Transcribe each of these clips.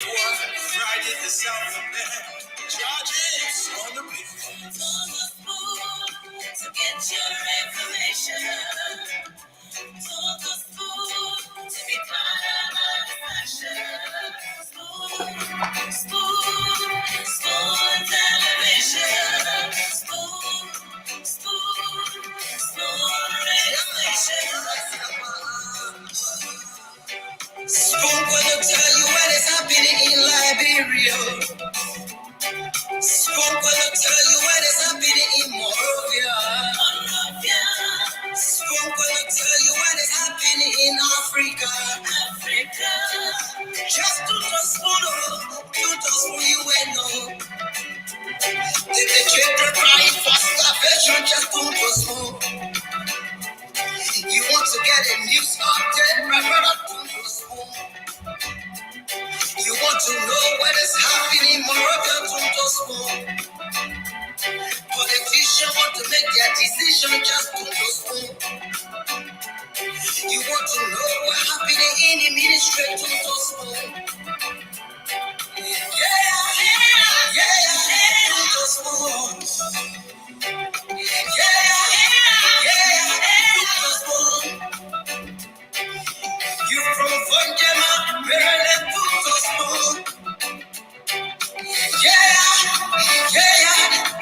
Friday the South of man. Charges on the beat. To get your information. Total food to be part of our fashion. Spoon television. Spoon regulation. Spoon gonna tell you what is happening in Liberia. Spoon gonna tell you what is happening in Monrovia. Spoon gonna tell you what is happening in Africa. Just to the spoon, to the spoon you will know. If the children crying for starvation, just to the spoon. You want to get a news update, my brother, to the spoon. You want to know what is happening in Morocco, to the spoon. Politicians want to make their decision, just to the spoon. You want to know what happening in the ministry, to the spoon. You from Fonjema, Maryland, to the spoon.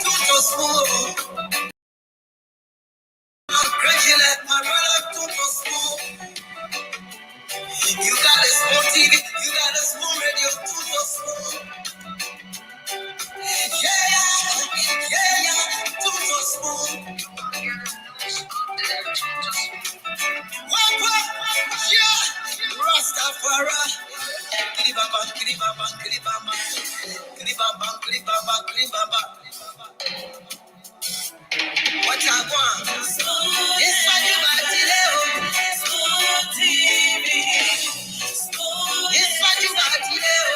To the spoon. Congratulate my brother, to the spoon. You got a small TV, you got a small radio, to the spoon. To the spoon. Rastafari. Kribaba, kribaba, kribaba. Kribaba, kribaba, kribaba. What I want? It's for you, Batileo. TV. It's for you, Batileo.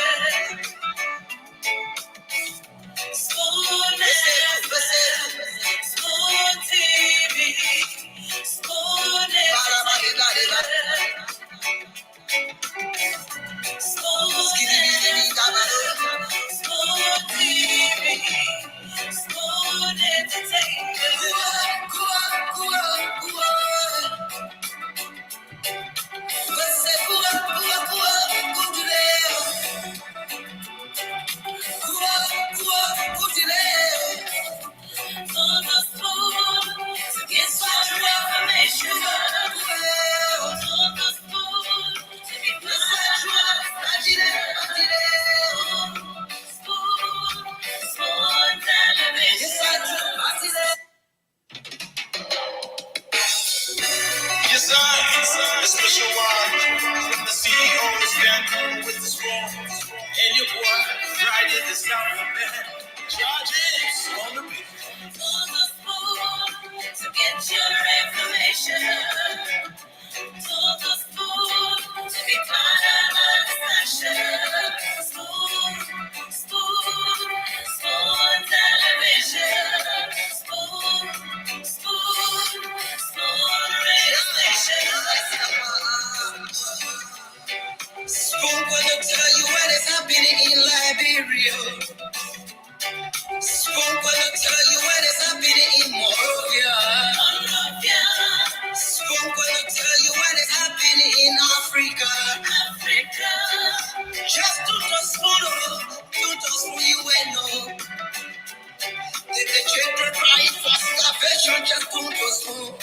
Yes, a special one from the CEO's band with the strong. And your boy, Friday the South of man. Charges on the beat. To get your information. Total spoon to be part of our fashion. Spoon television. Spoon regulation. Spoon gonna tell you what is happening in Liberia. Spoon gonna tell you what is happening in Monrovia. Spoon gonna tell you what is happening in Africa. Just to the spoon you will know. If the children crying for starvation, just to the spoon.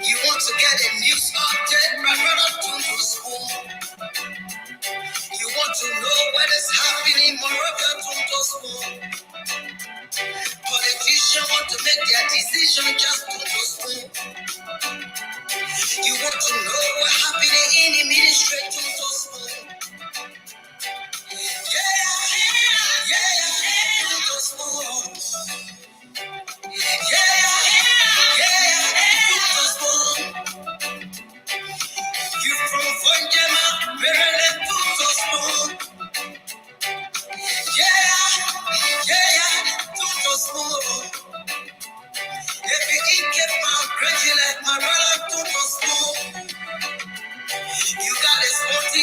You want to get a news update, my brother, to the spoon. You want to know what is happening in Morocco, to the spoon. Politicians want to make their decision, just to the spoon. You want to know what happening in the ministry, to the spoon. To the spoon. To the spoon. You from Fonjema, Maryland, to the spoon. To the spoon. If you get my crazy like my brother, to the spoon. You got a spot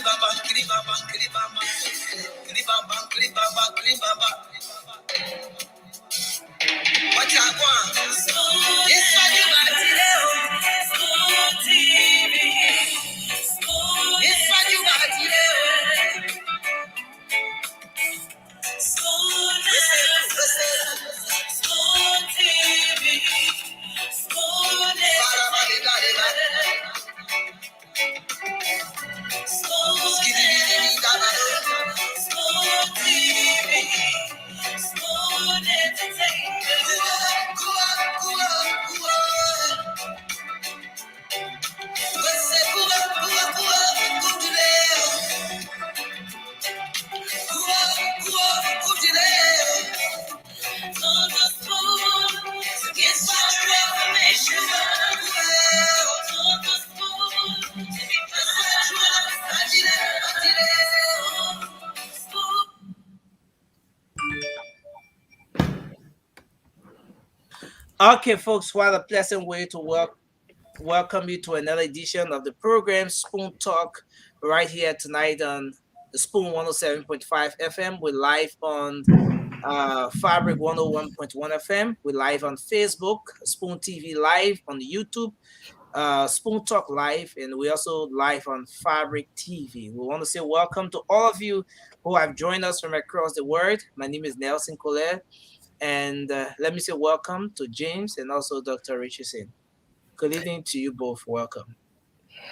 What I want? Yes, I do. Yes, I do. Okay, folks, what a pleasant way to welcome you to another edition of the program Spoon Talk right here tonight on the Spoon 107.5 FM. We're live on Fabric 101.1 FM. We're live on Facebook, Spoon TV Live on YouTube, Spoon Talk Live, and we're also live on Fabric TV. We want to say welcome to all of you who have joined us from across the world. My name is Nelson Colette, and let me say welcome to James and also Dr. Richardson. Good evening to you both. Welcome.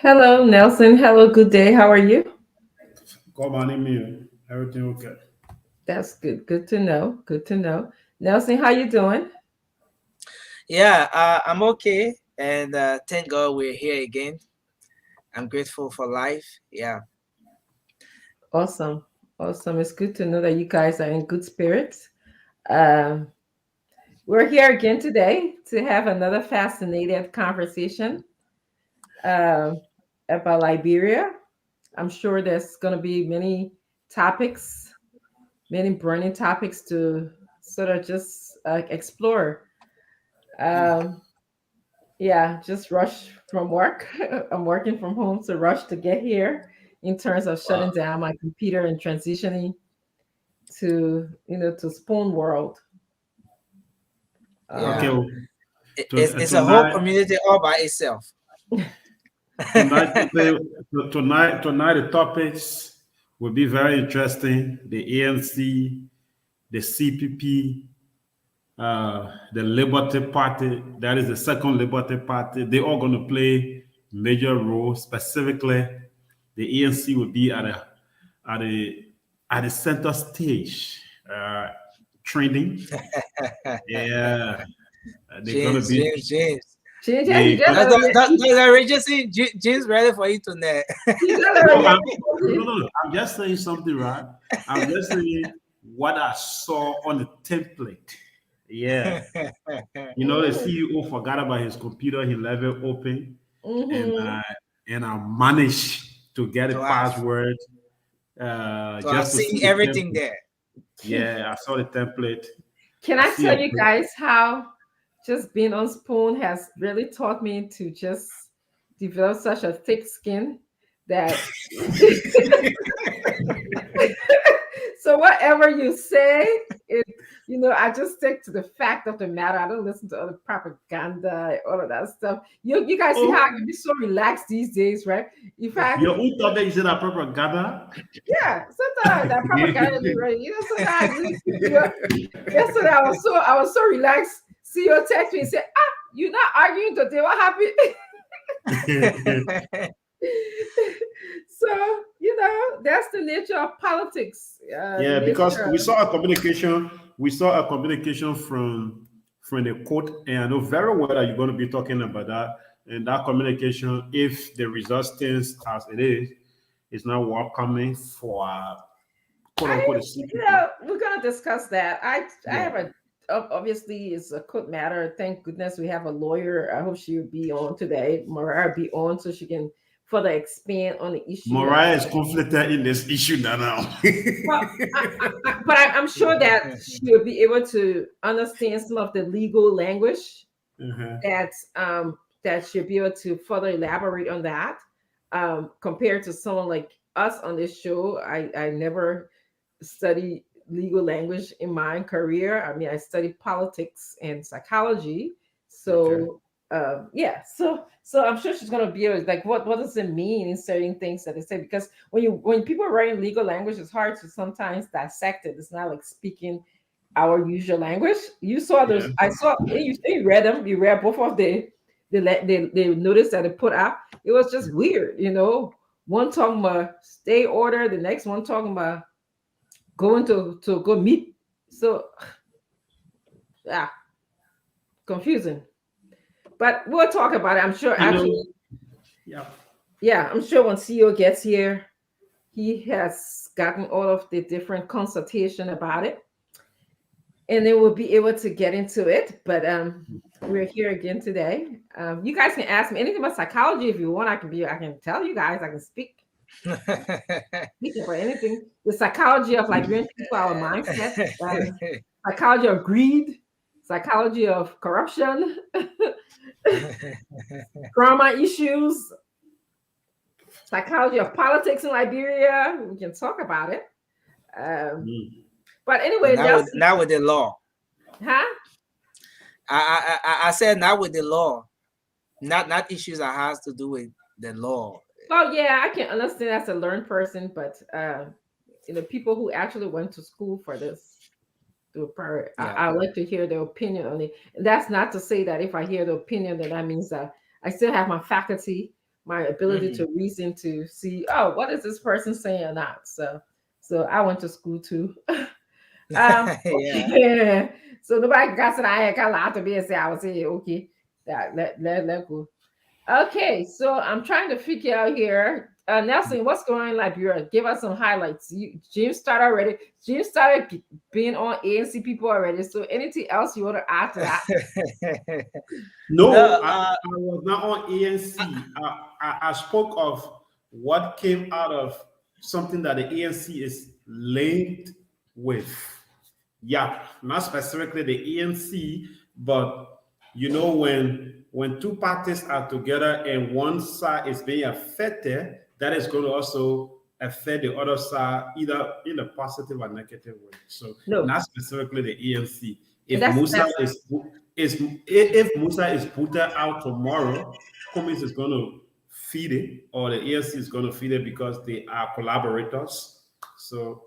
Hello, Nelson. Hello, good day. How are you? Come on in me. Everything okay? That's good. Good to know. Good to know. Nelson, how you doing? Yeah, I'm okay, and thank God we're here again. I'm grateful for life. Yeah. Awesome. Awesome. It's good to know that you guys are in good spirits. Um, we're here again today to have another fascinating conversation um, about Liberia. I'm sure there's going to be many topics, many burning topics to sort of just explore. Um, Yeah, just rush from work. I'm working from home, so rush to get here in terms of Wow. shutting down my computer and transitioning to to Spoon World. Okay. Yeah. Um, It's a whole Tonight, community all by itself. tonight, tonight, the topics will be very interesting. The ANC, the CPP, the Liberty Party. That is the second Liberty Party. They all going to play major role. Specifically, the ANC will be at the at the center stage, trending. Yeah, they're gonna James, be James, James. James, yeah, they gonna. Dr. Richardson, James ready for you tonight. No, I'm just saying something, right? I'm just saying what I saw on the template. Yeah, the CEO forgot about his computer. He left it open, and Mm-hmm. I and I managed to get a to have password to have just to seen see the everything template. there. Yeah, I saw the template. Can I I see a tell you guys how just being on Spoon has really taught me to just develop such a thick skin that so whatever you say, it I just stick to the fact of the matter. I don't listen to other propaganda, all of that stuff. You guys see how I oh, can be so relaxed these days, right? In fact, your own topic is in a propaganda. yeah, sometimes that propaganda be right. Sometimes yesterday I was so relaxed. See your text me and say, you're not arguing today. What happened? So that's the nature of politics. The Yeah, because nature. we saw a communication from the court, and I know very well that you're going to be talking about that. And that communication, if the result stands as it is not welcoming for quote I, unquote the CPP. we're gonna discuss that. I Yeah, have obviously it's a court matter. Thank goodness we have a lawyer. I hope she'll be on today. Mariah be on so she can further expand on the issue of. Mariah is conflicted in this issue now. Well, but I'm sure that she'll be able to understand some of the legal language Uh-huh. that that she'll be able to further elaborate on that compared to someone like us on this show, I never studied legal language in my career. I mean, I studied politics and psychology. Okay. So yeah, so I'm sure she's gonna be able to, like, what does it mean in certain things that they say? Because when people are writing legal language, it's hard to sometimes dissect it. It's not like speaking our usual language. You saw those. Yeah. I saw you read them. You read both of the notice that they put out. It was just weird, you know. One talking about stay order, the next one talking about going to go meet. So yeah, confusing. But we'll talk about it. I'm sure You know, actually, yeah. yeah, I'm sure when CEO gets here, he has gotten all of the different consultation about it, and then we'll be able to get into it. But we're here again today. You guys can ask me anything about psychology if you want. I can tell you guys. I can speak about anything. The psychology of Liberian people, our mindset, psychology of greed, psychology of corruption, trauma issues, psychology of politics in Liberia. We can talk about it. Um, Mm. but But anyway, Nelson, now with the law, huh? I said now with the law, not issues that has to do with the law. Oh yeah, I can understand as a learned person, but people who actually went to school for this, Yeah. I like to hear their opinion on it. And that's not to say that if I hear the opinion, then that means that I still have my faculty, my ability Mhm. to reason to see, oh, what is this person saying or not. So I went to school too. Yeah. Okay. So nobody got to I got a lot to be and say I was here. Okay. That let go. Okay, so I'm trying to figure out here. Nelson, what's going on in Liberia? Give us some highlights. James started already. James started being on ANC people already. So anything else you want to add to that? No, No, I was not on ANC. I spoke of what came out of something that the ANC is linked with. Yeah, not specifically the ANC, but when two parties are together and one side is being affected, that is going to also affect the other side either in a positive or negative way. So No, not specifically the ANC. and If Musa if Musa is put out tomorrow, Cummins is going to feed it, or the ANC is going to feed it because they are collaborators. So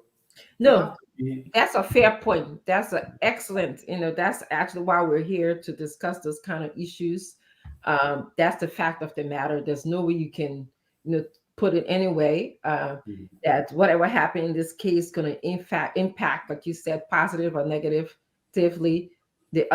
you have no. to be. That's a fair point. That's an excellent. That's actually why we're here to discuss those kind of issues. That's the fact of the matter. There's no way you can, put it anyway. That whatever happened in this case going to impact, like you said, positive or negatively, the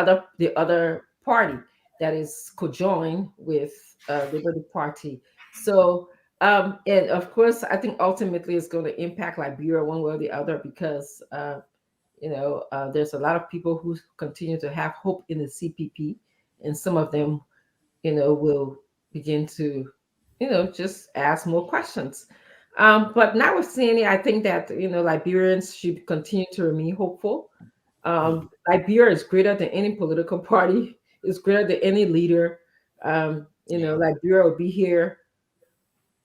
other party that is conjoined with the Liberty Party. So and of course, I think ultimately it's going to impact Liberia one way or the other because there's a lot of people who continue to have hope in the CPP, and some of them, will begin to, just ask more questions. But notwithstanding, I think that Liberians should continue to remain hopeful. Liberia is greater than any political party. It's greater than any leader. yeah. Liberia will be here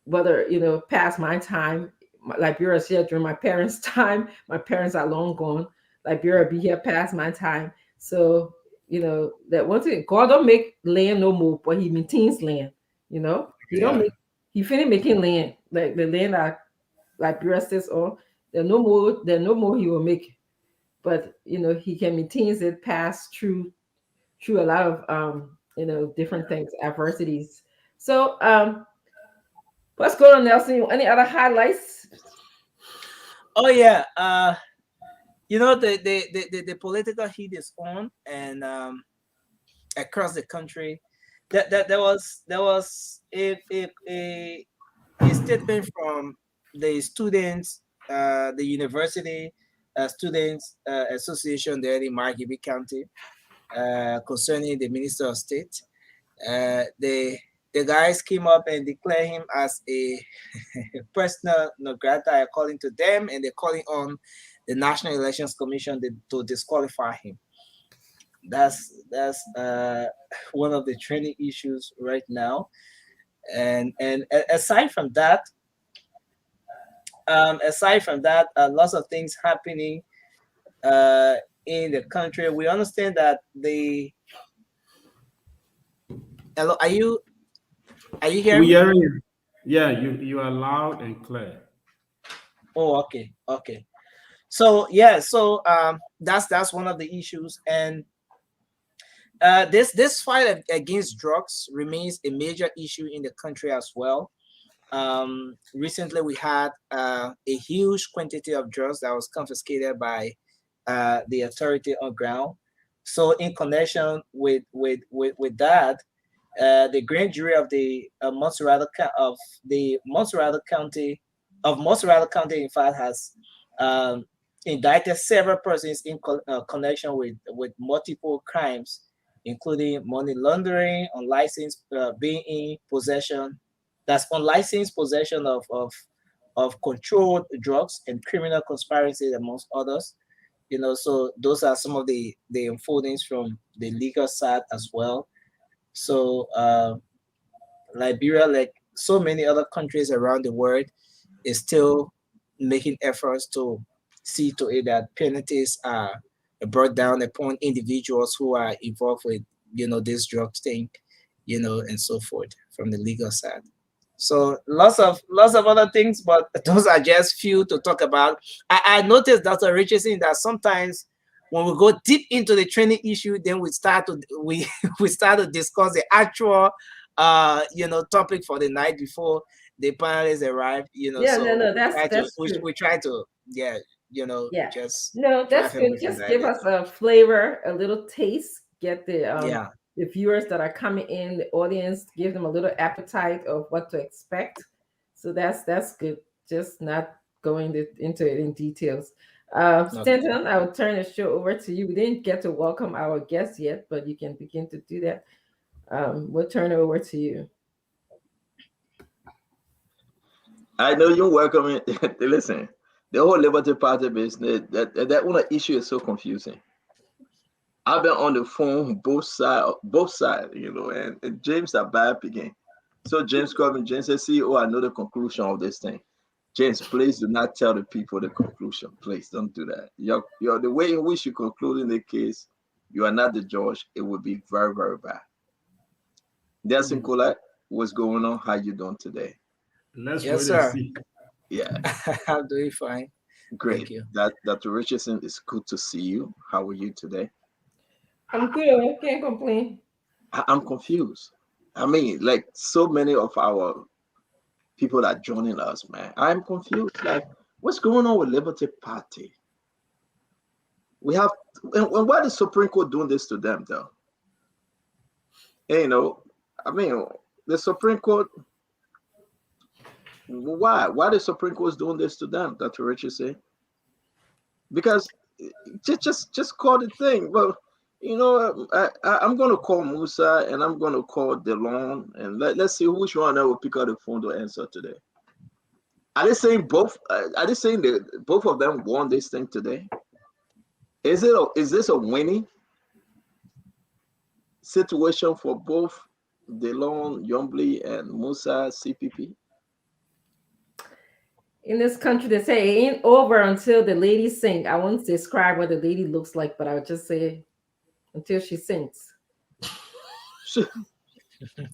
whether past my time. Liberia is here during my parents' time. My parents are long gone. Liberia be here past my time. So that one thing, God don't make land no more, but He maintains land. He don't Yeah. make He finished making land, like the land that Liberia sits on. There no more. There no more He will make, but He can maintain it past through a lot of different things, adversities. So what's going on, Nelson? Any other highlights? Oh yeah. The political heat is on, and across the country, that there was a statement from the students, the university students association there in Margibi County, concerning the Minister of State. The guys came up and declared him as a personal no grata according to them, and they're calling on the National Elections Commission to disqualify him. That's one of the trending issues right now. And aside from that, Aside from that, lots of things happening in the country. We understand that the hello, are you hearing We me? are in. Yeah, you are loud and clear. Oh, okay, okay. So yeah, so that's one of the issues, and this fight against drugs remains a major issue in the country as well. Recently, we had a huge quantity of drugs that was confiscated by the authority on ground. So, in connection with that, the grand jury of the Montserrat County, in fact, has um, indicted several persons in connection with multiple crimes, including money laundering, unlicensed being in possession, that's unlicensed possession of controlled drugs and criminal conspiracy, amongst others. So those are some of the unfoldings from the legal side as well. So Liberia, like so many other countries around the world, is still making efforts to see to it that penalties are brought down upon individuals who are involved with this drug thing, and so forth from the legal side. So lots of other things, but those are just few to talk about. I noticed, Dr. Richardson, that sometimes when we go deep into the training issue, then we start to discuss the actual topic for the night before the panelists arrive. Yeah, no, So no, we try to that's good. we try to Yeah. just No, that's drive good. away from Just that a give us little. a flavor, a little taste, get Yeah. the viewers that are coming in, the audience, give them a little appetite of what to expect. So that's good. Just not going into it in details. Okay. Stanton, I will turn the show over to you. We didn't get to welcome our guests yet, but you can begin to do that. We'll turn it over to you. I know you're welcome. Listen, the whole Liberty Party business, that one issue is so confusing. I've been on the phone both sides, and James are bad picking. So James called me. James said, "See, oh, I know the conclusion of this thing." James, please do not tell the people the conclusion. Please don't do that. You're the way in which you conclude in the case, you are not the judge. It would be very, very bad. Nelson Colette, what's going on? How you doing today? Let's Yes, wait and sir. see. Yeah, I'm doing fine. Thank great. you. That Dr. Richardson, is good to see you. How are you today? I'm good. Can't complain. I'm confused. I mean, like so many of our people are joining us, man. I'm confused. Like, what's going on with Liberty Party? We have, and why the Supreme Court doing this to them, though? And, I mean, the Supreme Court. Why? Why the Supreme Court is doing this to them, Dr. Richardson? Because just call the thing. Well, I'm going to call Musa and I'm going to call Dillon, and let's see which one that will pick up the phone to answer today. Are they saying both? Are they saying that both of them won this thing today? Is this a winning situation for both Delon, Yombly, and Musa CPP? In this country, they say it ain't over until the lady sing. I won't describe what the lady looks like, but I'll just say until she sings.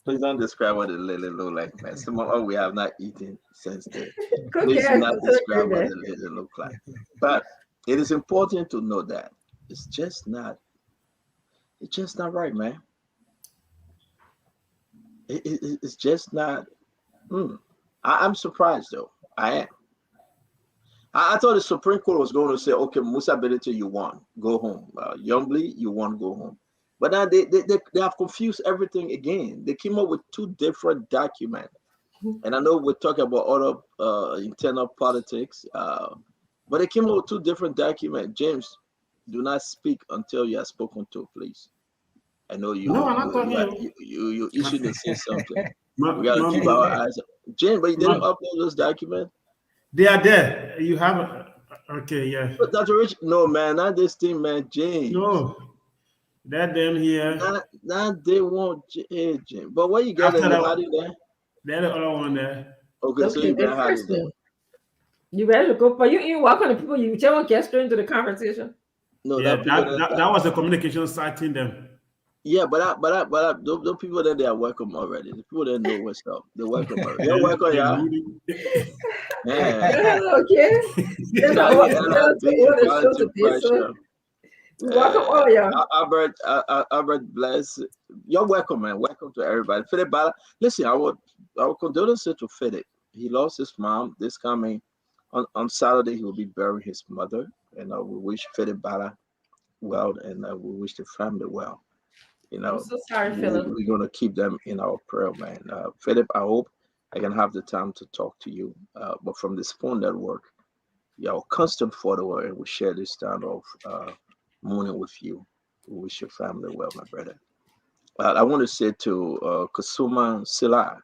Please don't describe what the lily look like, man. Some of us we have not eaten since then. Okay, Please do I not totally describe what agree. the lily look like. But it is important to know that it's just not. It's just not right, man. It's just not. Hmm. I'm surprised though. I am. I thought the Supreme Court was going to say, okay, Musa Benito, you won, go home. Youngly, you won, go home. But now they have confused everything again. They came up with two different documents. And I know we're talking about other internal politics, but they came up with two different documents. James, do not speak until you are spoken to, please. I know No, you I'm not you you are, talking. you itching to say something. We No, got to no, keep our no, eyes. James, but you didn't no. upload those documents. They are there. You have. Okay, yeah. But Dr. Rich, no man, not this thing, man. James, No, that them here. not they want James. But where you get it? After You that, had it there. they're the other one there. Okay, so Okay, you the been had first it there. one. You ready to go? But you welcome the people. You just want to get straight into the conversation. No, Yeah, that people that, that was the communication citing them. yeah, those people that they are welcome already. The people that know what's up, they're welcome already. You're welcome, They yeah. really, Yeah. Okay. That's not Charlie, what that's LRB, what the show Volunteer today. So Pressure, we welcome all y'all. Albert Bless. You're welcome, man. Welcome to everybody. Philip Bala. Listen, our condolences to Philip. He lost his mom this coming on Saturday. He will be burying his mother, and we wish Philip Bala well, and we wish the family well. You I'm know, so sorry, Philip. we're gonna keep them in our prayer, man. Philip, I hope I can have the time to talk to you. But from this phone network, you're a constant follower, and we share this time of mourning with you. We wish your family well, my brother. I want to say to Kasuma Silla,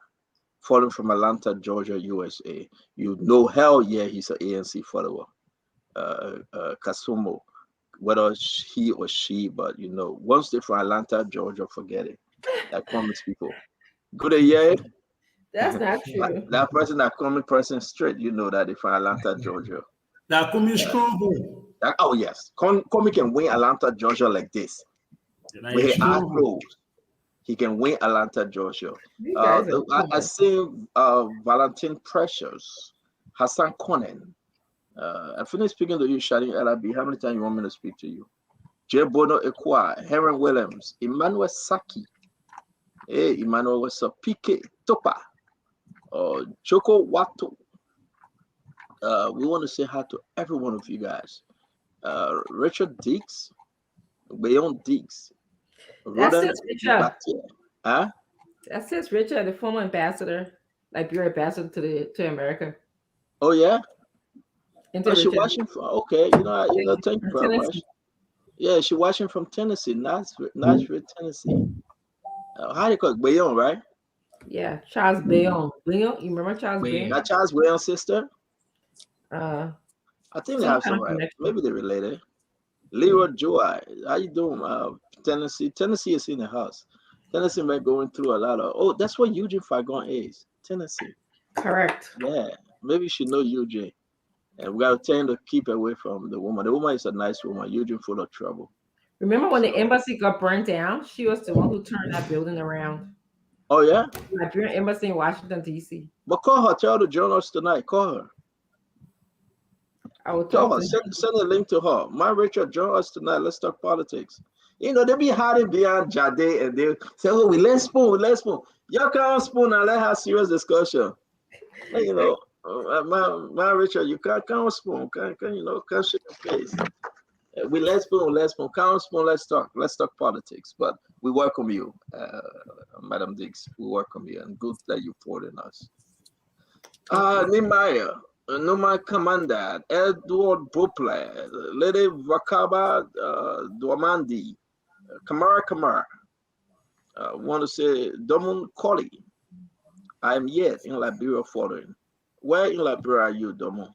following from Atlanta, Georgia, USA. You know, hell yeah, he's an ANC follower. Kasumo, whether he or she, but you know, once they're from Atlanta, Georgia, forget it. That common people. Good yeah. That's not true. That person, that common person straight, you know that they're from Atlanta, Georgia. they are coming strong. Oh. Oh yes, Comic can win Atlanta, Georgia like this. They With are his eyes strong. closed, he can win Atlanta, Georgia. You guys are I see Valentine Precious, Hassan Conan. I finished speaking to you, Shadi LRB. How many times you want me to speak to you? J. Bono Ekwa, Heron Williams, Emmanuel Saki, hey, Emmanuel was a PK Topa, Choco Wato. We want to say hi to every one of you guys. Richard Diggs, Beyond Diggs, that's Rodan his Richard. Batier. Huh? That's his Richard, the former ambassador, Liberia ambassador to America. Oh yeah. Into Oh, she Richard. watching from okay. Thank you From very much. Tennessee. Yeah, she watching from Tennessee, Mm. Nashville, Tennessee. How you call it? Bayonne, right? Yeah, Charles Bayon. Bayon, you remember Charles Bayon? That Charles Bayonne's sister. Uh, I think they some have kind some. of connection. Maybe they're related. Mm. Leroy Joy, how you doing? Tennessee. Tennessee is in the house. Tennessee may going through a lot of. Oh, that's what Eugene Fagon is. Tennessee. Correct. Yeah, maybe she know Eugene. And we gotta tell him to keep away from the woman. The woman is a nice woman. Eugene full of trouble. Remember when the So, embassy got burnt down? She was the one who turned that building around. oh yeah. Liberian embassy in Washington, D.C. But call her. Tell her to join us tonight. Call her. I will Tell talk her. to him. Send a link to her. My Richard, join us tonight. Let's talk politics. You know, they be hiding behind Jade and they say, oh, let's spoon, let's spoon. Y'all can't spoon and let her serious discussion. And, you know, my Richard, you can't spoon, can't shake your face. We let's spoon, can't spoon, let's talk politics. But we welcome you, Madam Dix. We welcome you, and good that you poured in us. Nehemiah, Numa Commander, Edward Buple, Lady Vakaba Duamandi, Kamara. Want to say Domon Colley. I am yet in Liberia following. Where in Liberia are you, Domo?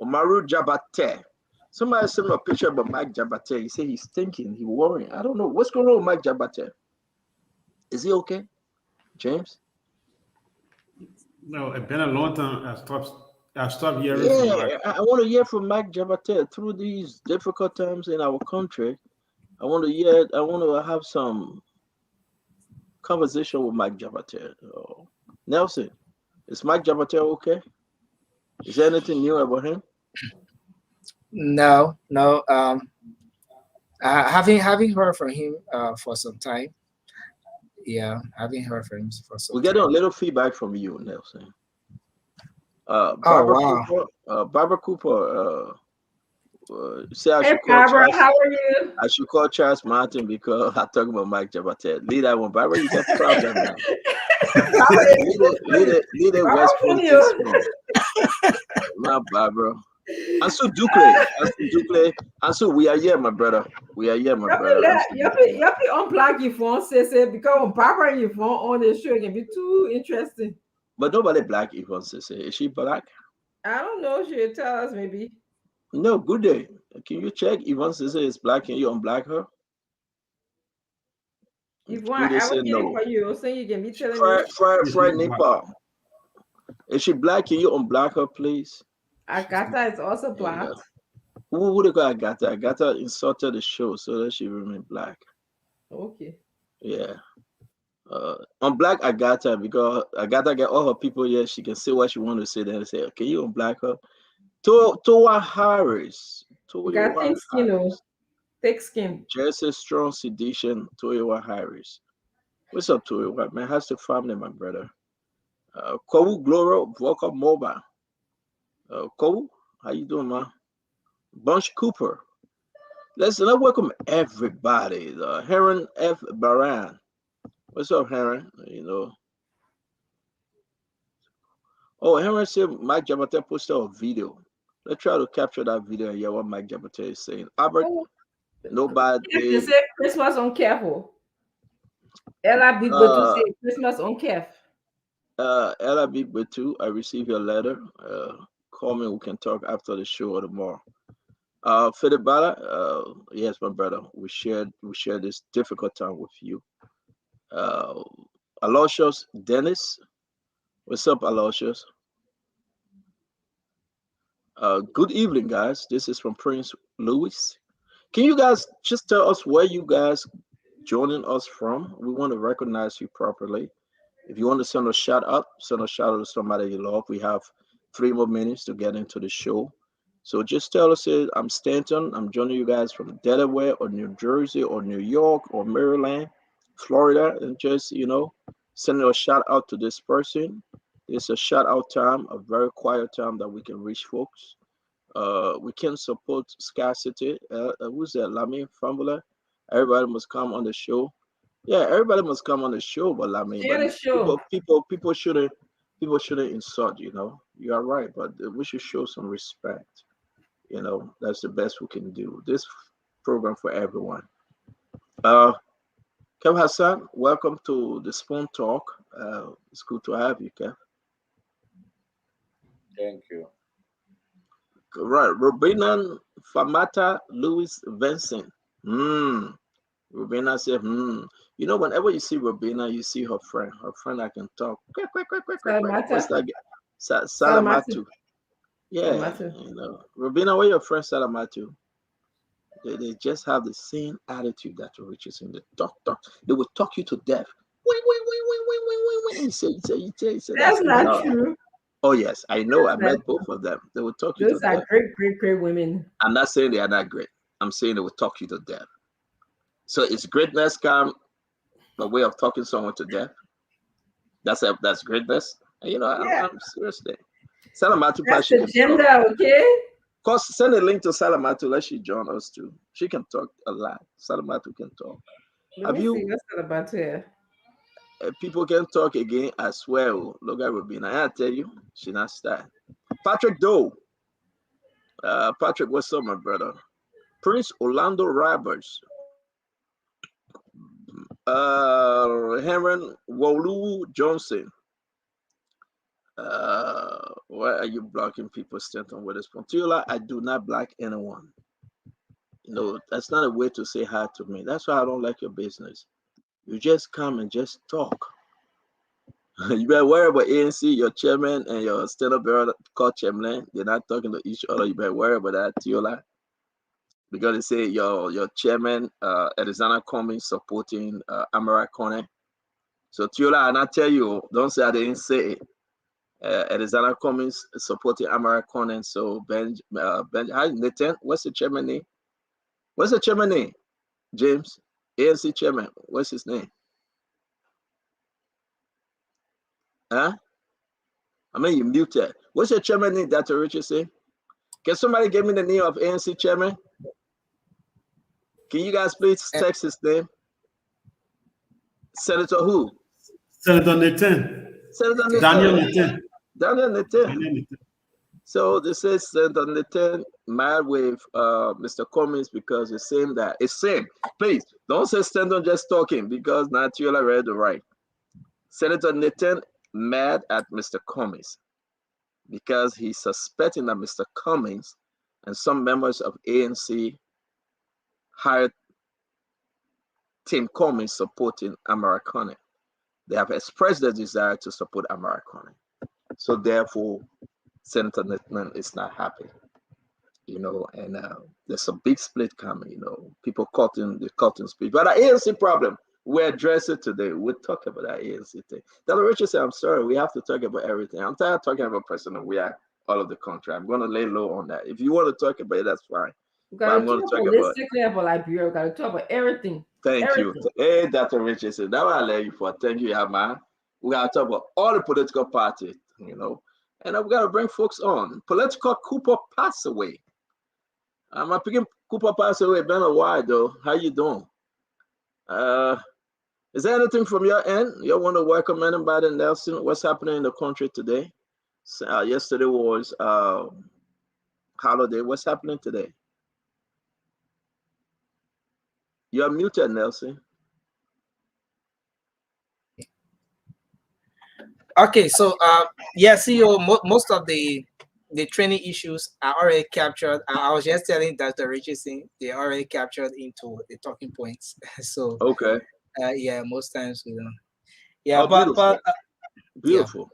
Omaru Jabate. Somebody sent me a picture about Mike Jabate. He said he's thinking, he's worrying. I don't know. What's going on with Mike Jabate? Is he okay? James? No, it's been a long time. I stopped hearing from Yeah, Mike. I want to hear from Mike Jabate through these difficult times in our country. I want to have some conversation with Mike Jabate. Nelson, is Mike Jabate okay? Is there anything new about him? No, no. Having heard from him for some time. Yeah, having heard from him for some We're time. getting a little feedback from you, Nelson. Oh wow. Barbara Cooper. Say I Hey, should call Barbara, Charles. how are you? I should call Charles Martin because I talk about Mike Jabate. Lead that one, Barbara. You got problem now. Barbara Lead it Barbara West from Point you. My Barbara. Ansu Ducle. Ansu, we are here, my brother. We are here, my brother. You have to unplug your phone, say, because when Barbara and your phone on the show, it can be too interesting. But nobody black Yvonne Sese. Is she black? I don't know. She'll tell us maybe. No, good day. Can you check Yvonne Sese is black? Can you unblack her? If Good day I say will get it no. for you, so you can be telling me. Fry Nepal. Is she black? Can you unblack her, please? Agatha is also You know. blocked. Who they call Agatha? Agatha insulted the show so that she remained black. Okay. Yeah. On Black Agatha, because Agatha get all her people here, she can say what she want to say. Then say, okay, you on Black her. Toa Harris. Got Toya thin skin, oh, Harris. thick skin. Jersey Strong Sedition. Toya Harris. What's up, Toya? Man, how's the family, my brother? Kowu Gloro, welcome Mobile. Kowu, how you doing, man? Bunch Cooper. Let's welcome everybody. Heron F. Baran. What's up, Heron? You know. Oh, Heron said Mike Jabate posted a video. Let's try to capture that video and hear what Mike Jabate is saying. Albert, Oh, no bad they day. say Christmas on careful. Ella Big Batu Uh, say Christmas on caref. Ella Big Batu, I received your letter. Call me. We can talk after the show or tomorrow. Fidibala, yes, my brother. We shared this difficult time with you. Uh, Aloysius Dennis, what's up, Aloysius? Good evening, guys. This is from Prince Louis. Can you guys just tell us where you guys joining us from? We want to recognize you properly. If you want to send a shout out to somebody you love. We have 3 more minutes to get into the show. So just tell us, I'm Stanton. I'm joining you guys from Delaware or New Jersey or New York or Maryland, Florida, and just, send a shout out to this person. It's a shout out time, a very quiet time that we can reach folks. We can support scarcity. Who's that? Lami Fambula. Everybody must come on the show. Yeah, everybody must come on the show, but Lami, Share but the show. people shouldn't insult. You are right, but we should show some respect. That's the best we can do. This program for everyone. Kev Hassan, welcome to the Spoon Talk. It's good to have you, Kev. Thank you. Right, Robina Famata Louis Vincent. Robina said, whenever you see Robina, you see her friend. Her friend I can talk. Quick, quick, quick, quick, quick, quick. What's Salamata. that? Salamatu. Salamatu. Yeah, Salamatu. Robina, where your friend Salamatu? They just have the same attitude that reaches in the talk. They will talk you to death. Wait. He said, That's that's not enough. true. Oh, yes, I know. I That's not met both true. of them. They will talk you to Those are death. great, great, great women. I'm not saying they are not great. I'm saying they will talk you to death. So is greatness come a way of talking someone to death? That's greatness. And, Yeah. I'm seriously. Salamatu That's Pashi the can talk. gender, okay? Cause send a link to Salamatu. Let she join us too. She can talk a lot. Salamatu can talk. Let Have me see you? what's Salamatu here. People can talk again as well. Look at Robina. I tell you, she not style. Patrick Doe. Patrick, what's up, my brother? Prince Orlando Roberts. Heron Wolu Johnson. Why are you blocking people, Stanton with this Pontula? I do not block anyone. That's not a way to say hi to me. That's why I don't like your business. You just come and just talk. You better worry about ANC, your chairman and your stand-up bureau called Chamberlain. They're not talking to each other. You better worry about that, Tiola. Because they say your chairman, Arizona Cummings, supporting Amara Kone. So Tiola, and I tell you, don't say I didn't say it. Arizona Cummings supporting Amara Kone. So hi Nathan, what's the chairman name? What's the chairman name? James, ANC chairman. What's his name? Huh? I mean, you muted. What's your chairman name, Dr. Richardson? Can somebody give me the name of ANC chairman? Can you guys please text his name? Senator who? Senator Nathan. Senator Nathan. Daniel Nathan. Daniel Nathan. So this is Senator Nathan mad with Mr. Cummings because it's same that it's same. Please don't say Stanton just talking because Natiola read the right. Senator Nathan mad at Mr. Cummings because he's suspecting that Mr. Cummings and some members of ANC hired Tim Cummings supporting Amara Kone. They have expressed their desire to support Amara Kone. So therefore, Senator Netman is not happy, and there's a big split coming, people caught in the cotton speech. But the ANC problem, we address it today. We'll talk about that ANC thing. Dr. Richard said, I'm sorry, we have to talk about everything. I'm tired of talking about President We are all of the country. I'm going to lay low on that. If you want to talk about it, that's fine. We But gotta I'm going to talk talk about holistically about Liberia. We gotta talk about everything. thank you. Everything. Hey, Dr. Richardson, that's what I love you for. Thank you, man. We got to talk about all the political parties, and we got to bring folks on. Political Cooper passed away. My picking Cooper passed away. Been a while though. How you doing? Uh, is there anything from your end you want to welcome anybody, Nelson? What's happening in the country today? Yesterday was holiday. What's happening today? You're muted, Nelson. Okay, so yeah, CEO, most of the training issues are already captured. I was just telling Dr. Richardson they already captured into the talking points. So Okay. yeah, most times we don't. Yeah, Oh, beautiful, but yeah. beautiful.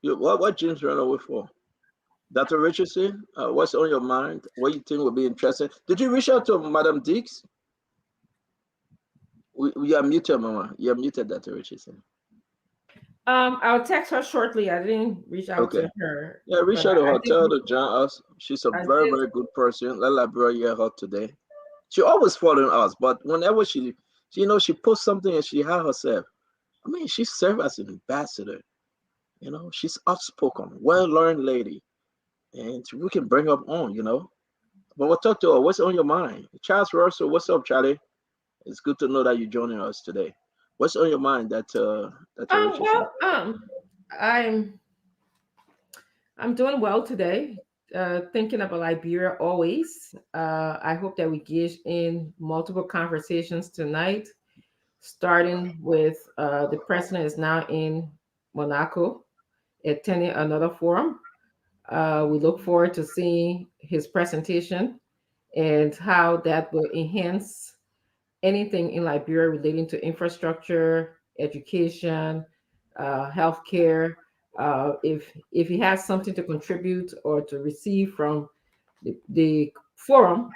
What James ran away for? Dr. Richardson, what's on your mind? What you think would be interesting? Did you reach out to Madam Dix? We are muted, Mama. You are muted, Dr. Richardson. I'll text her shortly. I didn't reach out Okay. to her, Yeah, reach but out to I her. think Tell her to join us. She's a I very, did. very good person. Let Liberia hear her today. She always following us, but whenever she posts something and she had herself. I mean, she served as an ambassador. She's outspoken, well-learned lady, and we can bring her on. But we'll talk to her. What's on your mind? Charles Russell, what's up, Charlie? It's good to know that you're joining us today. What's on your mind that Richardson? Well, I'm I'm doing well today. Thinking about Liberia always. I hope that we get in multiple conversations tonight, starting with the president is now in Monaco attending another forum. We look forward to seeing his presentation and how that will enhance anything in Liberia relating to infrastructure, education, healthcare. If he has something to contribute or to receive from the forum,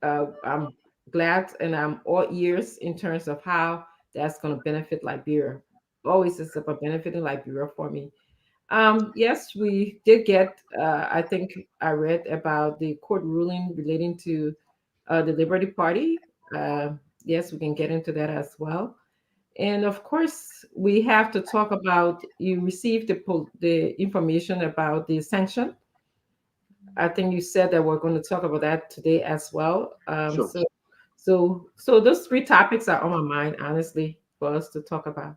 I'm glad and I'm all ears in terms of how that's going to benefit Liberia. Always is about benefiting Liberia for me. Yes, we did get, I think I read about the court ruling relating to the Liberty Party. Uh, yes, we can get into that as well. And of course, we have to talk about you received the information about the sanction. I think you said that we're going to talk about that today as well. Sure. So those three topics are on my mind, honestly, for us to talk about.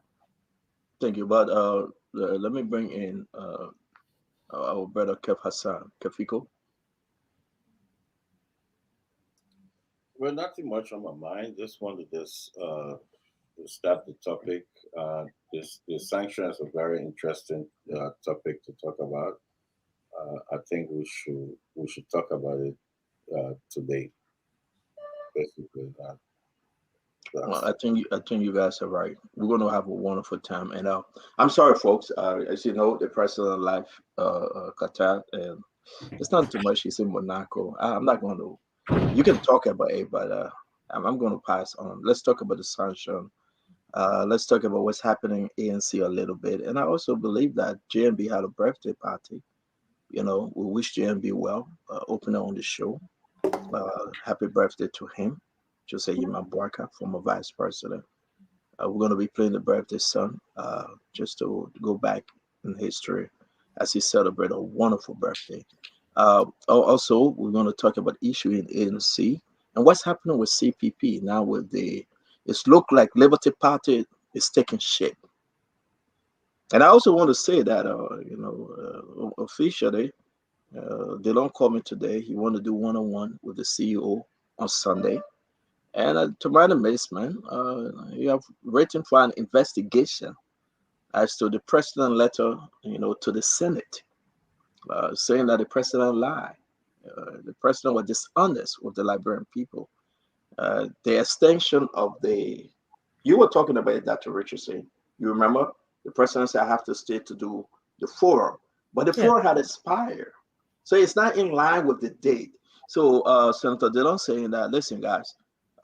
Thank you. But let me bring in our brother Kev Hassan, Kefiko. Well, nothing much on my mind. Just wanted to start the topic. This the sanctions a very interesting topic to talk about. I think we should talk about it today. Basically, Well, that's I think you guys are right. We're going to have a wonderful time, and I'm sorry, folks. As you know, the president of life, Qatar, and it's not too much. He's in Monaco. I'm not going to. You can talk about it, but I'm going to pass on. Let's talk about the sanction. Let's talk about what's happening in ANC a little bit, and I also believe that JMB had a birthday party. We wish JMB well. Opener on the show. Happy birthday to him. Jose Yima Barka, former vice president. We're going to be playing the birthday song just to go back in history as he celebrated a wonderful birthday. Also, we're going to talk about issue in ANC and what's happening with CPP now. It's look like Liberty Party is taking shape. And I also want to say that, officially, Dillon called me today. He wanted to do one-on-one with the CEO on Sunday. And to my amazement, you have written for an investigation as to the president letter, to the Senate, saying that the president lied. The president was dishonest with the Liberian people. The extension of you were talking about it, Dr. Richardson. You remember the president said, I have to stay to do the forum. but the Yeah. floor had expired. So it's not in line with the date. So Senator Dillon saying that, listen, guys,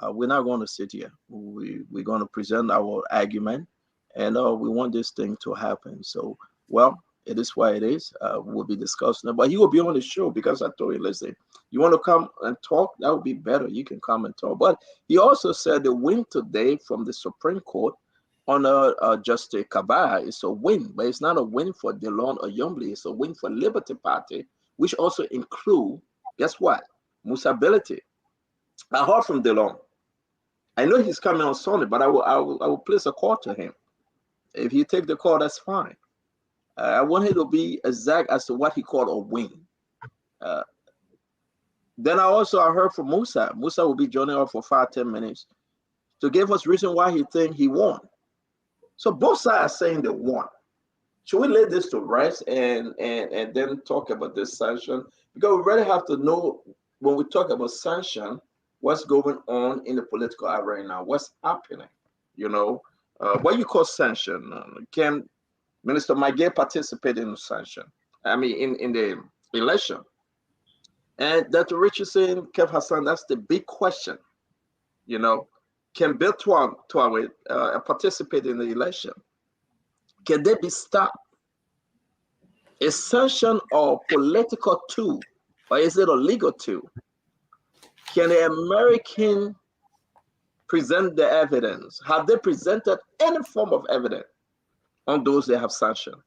we're not going to sit here. We're going to present our argument, and we want this thing to happen. So, well, it is what it is. We'll be discussing it, but he will be on the show because I told him, listen, you want to come and talk? That would be better. You can come and talk. But he also said the win today from the Supreme Court on Justice Kabah is a win, but it's not a win for Dillon or Yombly. It's a win for Liberty Party, which also include, guess what? Musability. I heard from Dillon. I know he's coming on Sunday, but I will place a call to him. If you take the call, that's fine. I want him to be exact as to what he called a win. Uh, then I heard from Musa. Musa will be joining us for 5-10 minutes to give us reason why he think he won. So both sides are saying they won. Should we lay this to rest and then talk about this sanction? Because we really have to know when we talk about sanction, what's going on in the political arena, what's happening. You know, what you call sanction? Can Minister Magay participate in the sanction? I mean, in the election. And Dr. Richardson, Kev Hassan, that's the big question. You know, can Bill Tuawe participate in the election? Can they be stopped? Is sanction a political tool or is it a legal tool? Can the American present the evidence? Have they presented any form of evidence on those they have sanctioned?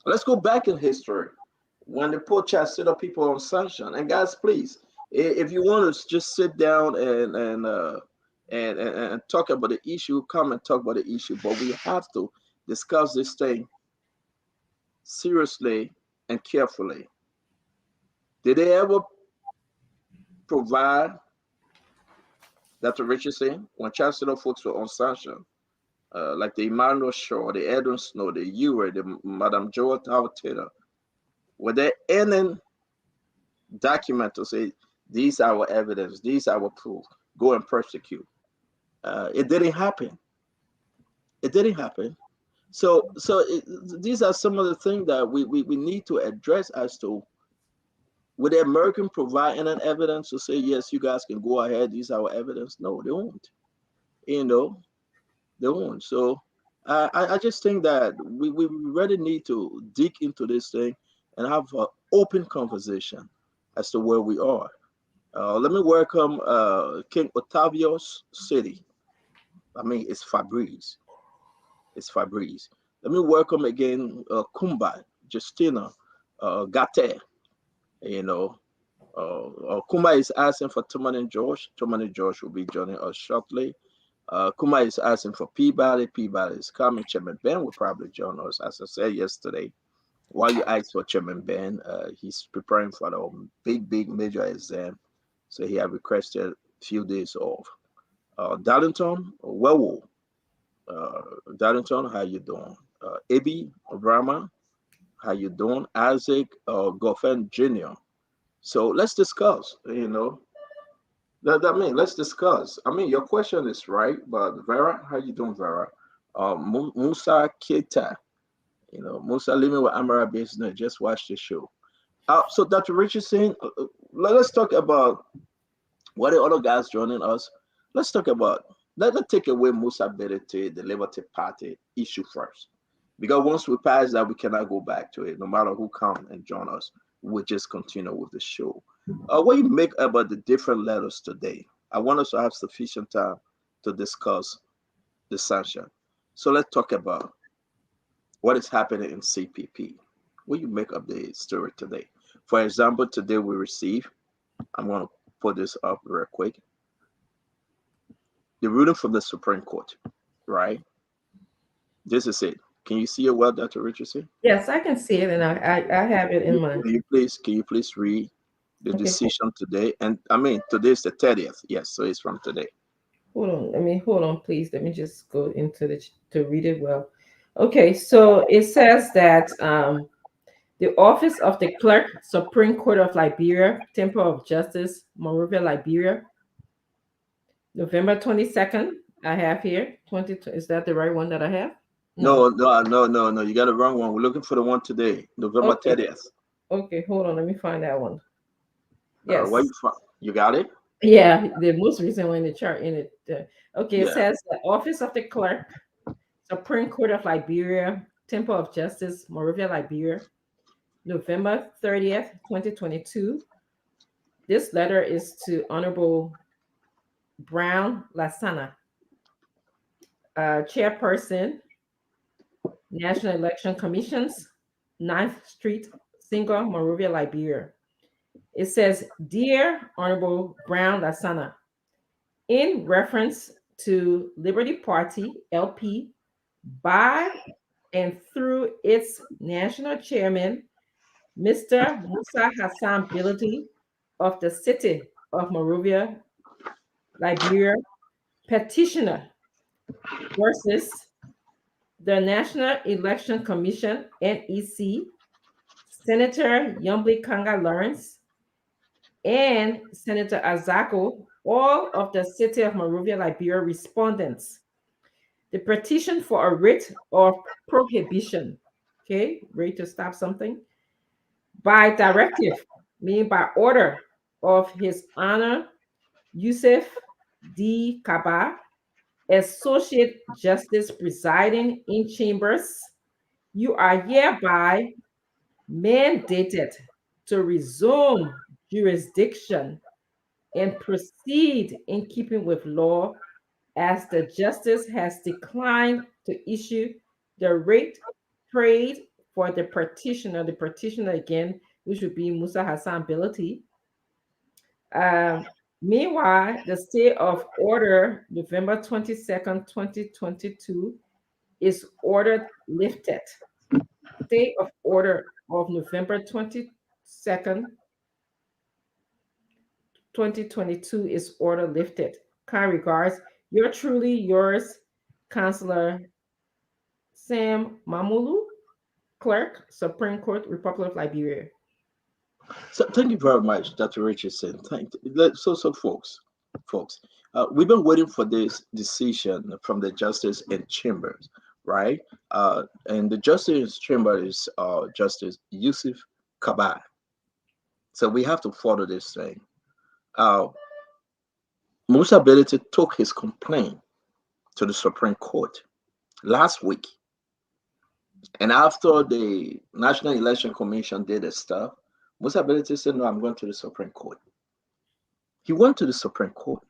Let's go back in history when the poor child set up people on sanction. And guys, please, if you want to just sit down and talk about the issue, come and talk about the issue. But we have to discuss this thing seriously and carefully. Did they ever provide Dr. Richardson when Chancellor folks were on sanction, like the Emmanuel Shaw, the Edwin Snow, the Ewer, the Madame Joel Howard Taylor? Were there any document to say these are our evidence, these are our proof, go and prosecute? It didn't happen. It didn't happen. So these are some of the things that we need to address as to would the American provide any evidence to say, yes, you guys can go ahead, these are our evidence? No, they won't. You know, they won't. So I just think that we really need to dig into this thing and have an open conversation as to where we are. Let me welcome King Octavio's City. I mean, it's Fabrice. It's Fabrice. Let me welcome again Kumba, Justina, Gate. You know, Kumba is asking for Tuman and George. Tuman and George will be joining us shortly. Kuma is asking for Peabody. Peabody is coming. Chairman Ben will probably join us. As I said yesterday, while you ask for Chairman Ben, he's preparing for the big major exam. So he have requested a few days off. Darlington, well, Darlington, how you doing? Abi Brahma, how you doing? Isaac Goffin Jr. So let's discuss, you know. That mean, let's discuss. I mean, your question is right, but Vera, how you doing, Vera? Musa Keita, you know, Musa living with Amara business. Just watch the show. So Dr. Richardson, let us talk about what the other guys joining us. Let's talk about let's take away Musa ability, the Liberty Party issue first, because once we pass that, we cannot go back to it. No matter who come and join us, we'll just continue with the show. What you make about the different letters today? I want us to have sufficient time to discuss the sanction. So let's talk about what is happening in CPP. What you make of the story today? For example, today we receive, I'm going to put this up real quick, the ruling from the Supreme Court, right? This is it. Can you see it well, Dr. Richardson? Yes, I can see it, and I have it in mind. Can you please read the Okay, decision today? And I mean, today is the 30th. Yes, so it's from today. hold on. Hold on, please. Let me just go into to read it well. Okay, so it says that the office of the clerk, Supreme Court of Liberia, Temple of Justice, Monrovia, Liberia, November 22nd. I have here 20. Is that the right one that I have? No. No. You got the wrong one. We're looking for the one today, November Okay. 30th. Okay. Hold on. Let me find that one. Where Yes. you from? You got it? Yeah, the most recent one in the chart in it. Okay, it Yeah. says the Office of the Clerk, Supreme Court of Liberia, Temple of Justice, Monrovia, Liberia, November 30th, 2022. This letter is to Honorable Brown Lasana, Chairperson, National Election Commissions, Ninth Street, Single, Monrovia, Liberia. It says, Dear Honorable Brown Lasana, in reference to Liberty Party, LP, by and through its national chairman, Mr. Musa Hassan Bility of the city of Monrovia, Liberia, petitioner versus the National Election Commission, NEC, Senator Yumbly Kanga Lawrence, and Senator Azako, all of the city of Monrovia, Liberia respondents. The petition for a writ of prohibition, okay, writ to stop something, by directive, meaning by order of His Honor Yusuf D. Kaba, Associate Justice presiding in chambers, you are hereby mandated to resume jurisdiction and proceed in keeping with law as the justice has declined to issue the rate prayed for the petitioner again, which would be Musa Hassan Bility. Um, Meanwhile, the stay of order November 22nd, 2022 is ordered lifted. Stay of order of November 22nd, 2022 is order lifted. Kind regards, you're truly yours, Counselor Sam Mamulu, Clerk, Supreme Court, Republic of Liberia. So thank you very much, Dr. Richardson. So folks, we've been waiting for this decision from the justice in chambers, right? And the justice chamber is Justice Yusuf Kabah. So we have to follow this thing. Uh, Musa Belete took his complaint to the Supreme Court last week. And after the National Election Commission did his stuff, Musa Belete said, no, I'm going to the Supreme Court. He went to the Supreme Court.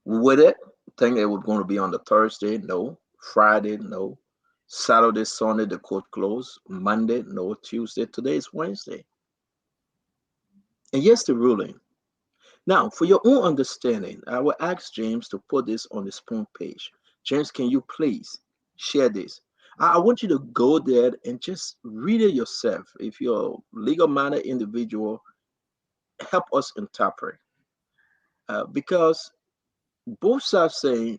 With it, think it was going to be on the Thursday, no. Friday, no. Saturday, Sunday, the court closed. Monday, no. Tuesday, today is Wednesday. And yes, the ruling. Now, for your own understanding, I will ask James to put this on the spoon page. James, can you please share this? I want you to go there and just read it yourself. If you're a legal-minded individual, help us interpret. Because both sides saying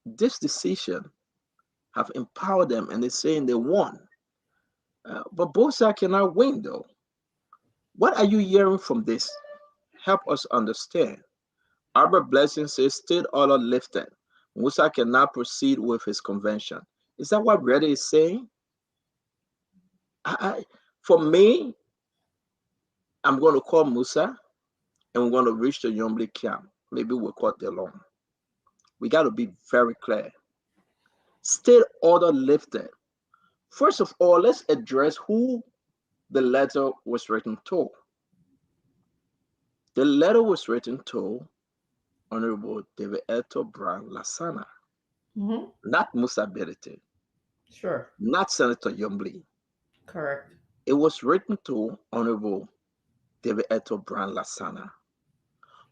this decision have empowered them and they're saying they won. But both sides cannot win, though. What are you hearing from this? Help us understand. Albert Blessing says state order lifted. Musa cannot proceed with his convention. Is that what Reddy is saying? For me, I'm going to call Musa and we're going to reach the Yombli camp. Maybe we'll call Dillon. We got to be very clear. State order lifted. First of all, let's address who the letter was written to. The letter was written to Honorable David Eto Brown Lasana, not Musa Berete, Sure. not Senator Yombli. Correct. It was written to Honorable David Eto Brown Lasana.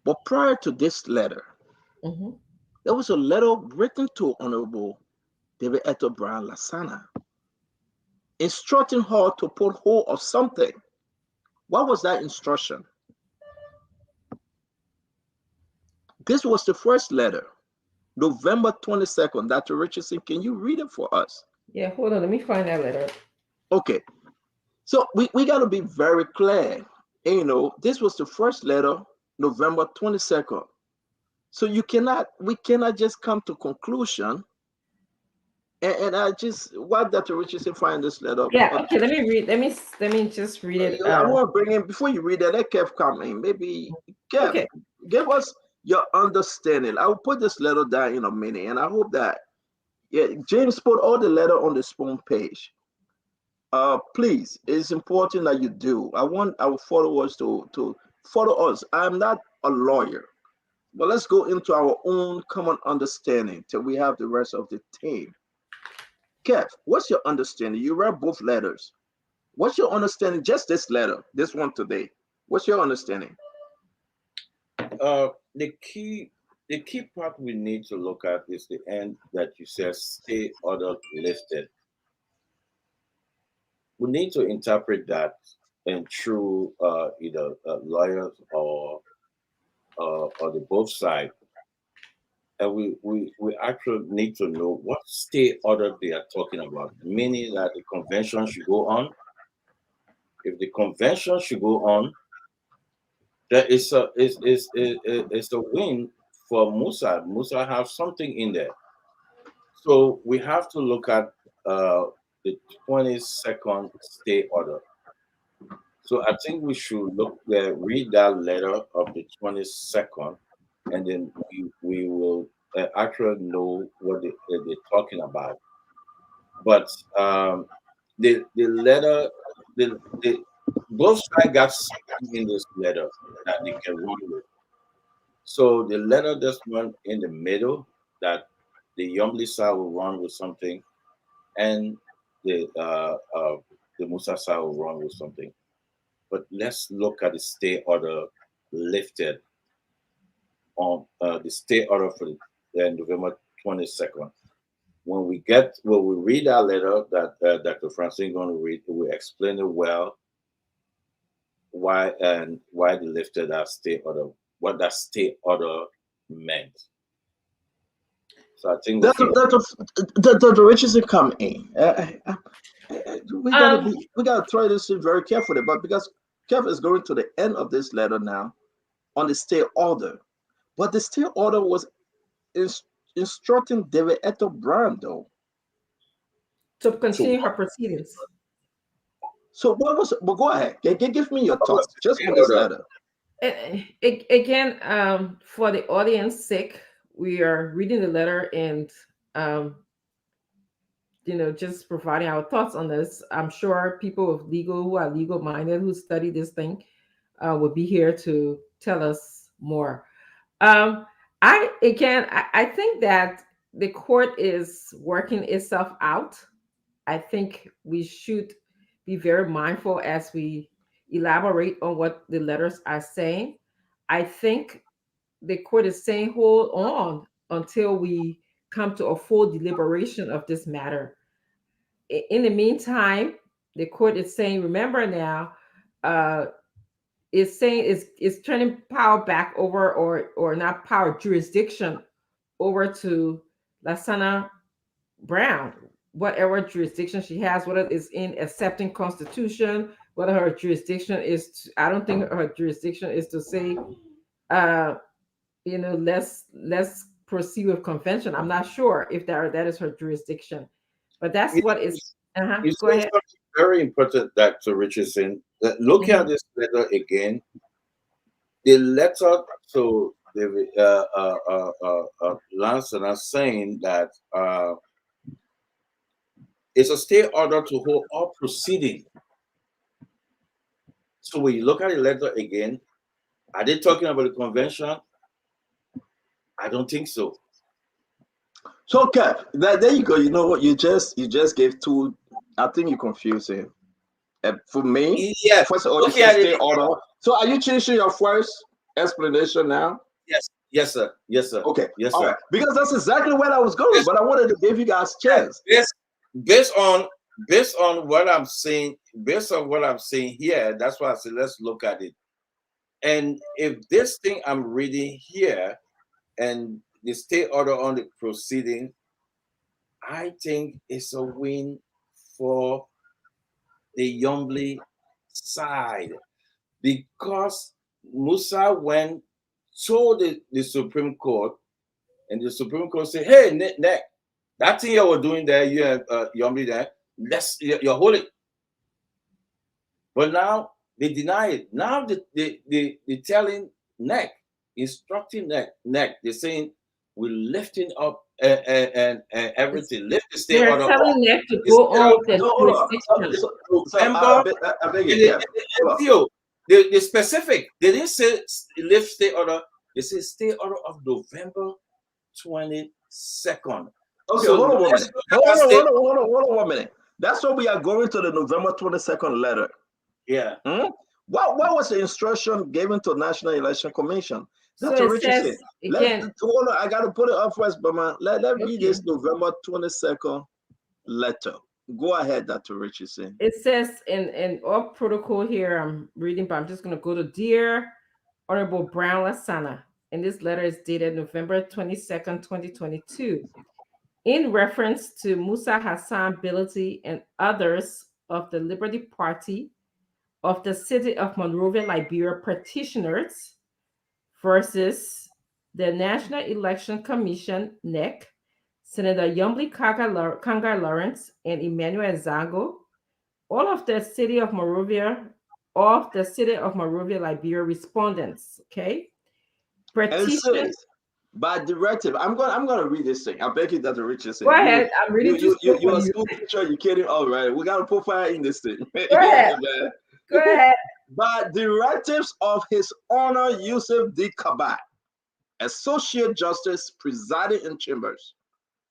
But prior to this letter, there was a letter written to Honorable David Eto Brown Lasana, instructing her to put hold of something. What was that instruction? This was the first letter, November 22nd. Dr. Richardson, can you read it for us? Yeah, hold on. Let me find that letter. Okay. So we got to be very clear. And, you know, this was the first letter, November 22nd. So we cannot just come to conclusion And I just what Dr. Richardson find this letter. Yeah. Okay. Let me read. Let me just read it. I want to bring in before you read that. Let Kev come in. Maybe Kev, Okay. give us your understanding. I will put this letter down in a minute, and I hope that yeah, James put all the letter on the spoon page. Please, it's important that you do. I want our followers to follow us. I'm not a lawyer, but let's go into our own common understanding till we have the rest of the team. Kev, what's your understanding? You read both letters. What's your understanding? Just this letter, this one today. What's your understanding? Uh, the key the key part we need to look at is the end that you said stay order lifted. We need to interpret that and through either lawyers or the both sides, and we actually need to know what stay order they are talking about, meaning that the convention should go on. If the convention should go on, that is a win for Musa. Musa have something in there. So we have to look at the 22nd stay order. So I think we should read that letter of the 22nd, and then we will actually know what they're talking about. But the letter, the both sides got something in this letter that they can run with. So the letter just one in the middle that the Yombli side will run with something, and the uh, uh, the Musa side will run with something. But let's look at the stay order lifted on the stay order for November 22nd. When we read that letter that Dr. Francine going to read, we explain it well why they lifted that stay order, what that stay order meant. So I think we can. The Richardson come in. Um. We gotta try this in very carefully, but because Kev is going to the end of this letter now on the stay order, but the stay order was inst- instructing David Eto Brown though. To So continue her proceedings. So what was? Well, go ahead. Give me your what was thoughts the just stay on this order? letter. Again, for the audience sake, we are reading the letter and um, just providing our thoughts on this. I'm sure people with legal who are legal minded who study this thing will be here to tell us more. Um, I think that the court is working itself out. I think we should be very mindful as we elaborate on what the letters are saying. I think the court is saying hold on until we come to a full deliberation of this matter. In the meantime, the court is saying, remember now, uh, is saying is turning power back over or not power jurisdiction over to Lasana Brown, whatever jurisdiction she has, whether it's in accepting constitution, whether her jurisdiction is I don't think her jurisdiction is to say uh let's proceed with convention. I'm not sure if that is her jurisdiction, but that's You, what is you go said ahead. something very important, Dr. Richardson. Look at Mhm. this letter again. The letter to the Lanson are saying that it's a stay order to hold all proceeding. So when you look at the letter again, are they talking about the convention? I don't think so. So Kev, there you go. You know what? You just gave two. I think you confused him. For me, Yes, first of all, you looking said at it stay order. So are you changing your first explanation now? yes, yes, sir. Yes, sir. Okay, Yes, all sir. right. Because that's exactly where I was going, Based, but I wanted to give you guys a yeah, chance. based on what I'm saying, based on what I'm saying here, that's why I said let's look at it. And if this thing I'm reading here and the stay order on the proceeding, I think it's a win for the Yombly side because Musa went told the Supreme Court, and the Supreme Court said, "Hey, Nick, That thing you were doing there, you have Yombi there. You're holding. But now they deny it. Now they telling neck, instructing neck. They're saying we're lifting up and everything. Lift the state They're order up. telling them to go on with the So hold on. jurisdiction. So November I beg and you, Kev. Hold on. MTO, the specific. They didn't say lift state order. They say state order of November 22nd. Okay, So hold on 1 let's minute. look at that state. Hold on 1 minute. That's what we are going to the November 22nd letter. Yeah. What was the instruction given to National Election Commission? So Dr. it Richardson, says again. hold on, I got to put it up first, but man, let read Okay. this November 22nd letter. Go ahead, Dr. Richardson. It says in our protocol here, I'm reading, but I'm just going to go to Dear Honorable Brown Lasana. And this letter is dated November 22nd, 2022. In reference to Musa Hassan Bility and others of the Liberty Party of the City of Monrovia, Liberia petitioners versus the National Election Commission, NEC, Senator Yumbli Kangar Lawrence and Emmanuel Zango, all of the City of Monrovia, Liberia respondents, okay? And it Petition. says, by directive, I'm gonna read this thing. I beg you, Dr. Richardson. Go ahead. I'm reading You're a school teacher. You kidding? All right, we gotta put fire in this thing. Go ahead. Man. Go ahead. By directives of His Honor Yusuf D. Kabat, Associate Justice presiding in chambers,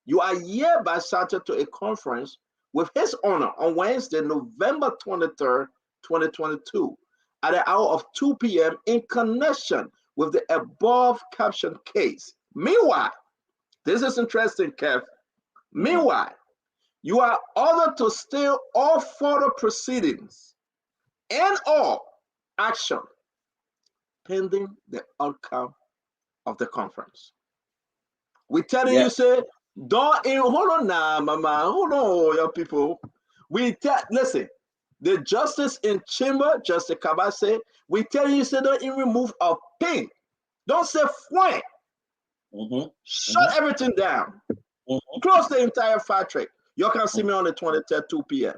you are hereby cited to a conference with His Honor on Wednesday, November 23rd, 2022, at the hour of 2 p.m. in connection with the above captioned case. Meanwhile, this is interesting, Kev. Meanwhile, you are ordered to stay all further proceedings and all action pending the outcome of the conference. We telling you, say, don't hold on now, mama. Hold on, your people. Listen, the justice in chamber, Justice Kabat said, we tell you, say, don't even remove a pin. Don't say flank. Shut everything down. Close the entire factory. You can see me on the 23rd, 2 p.m.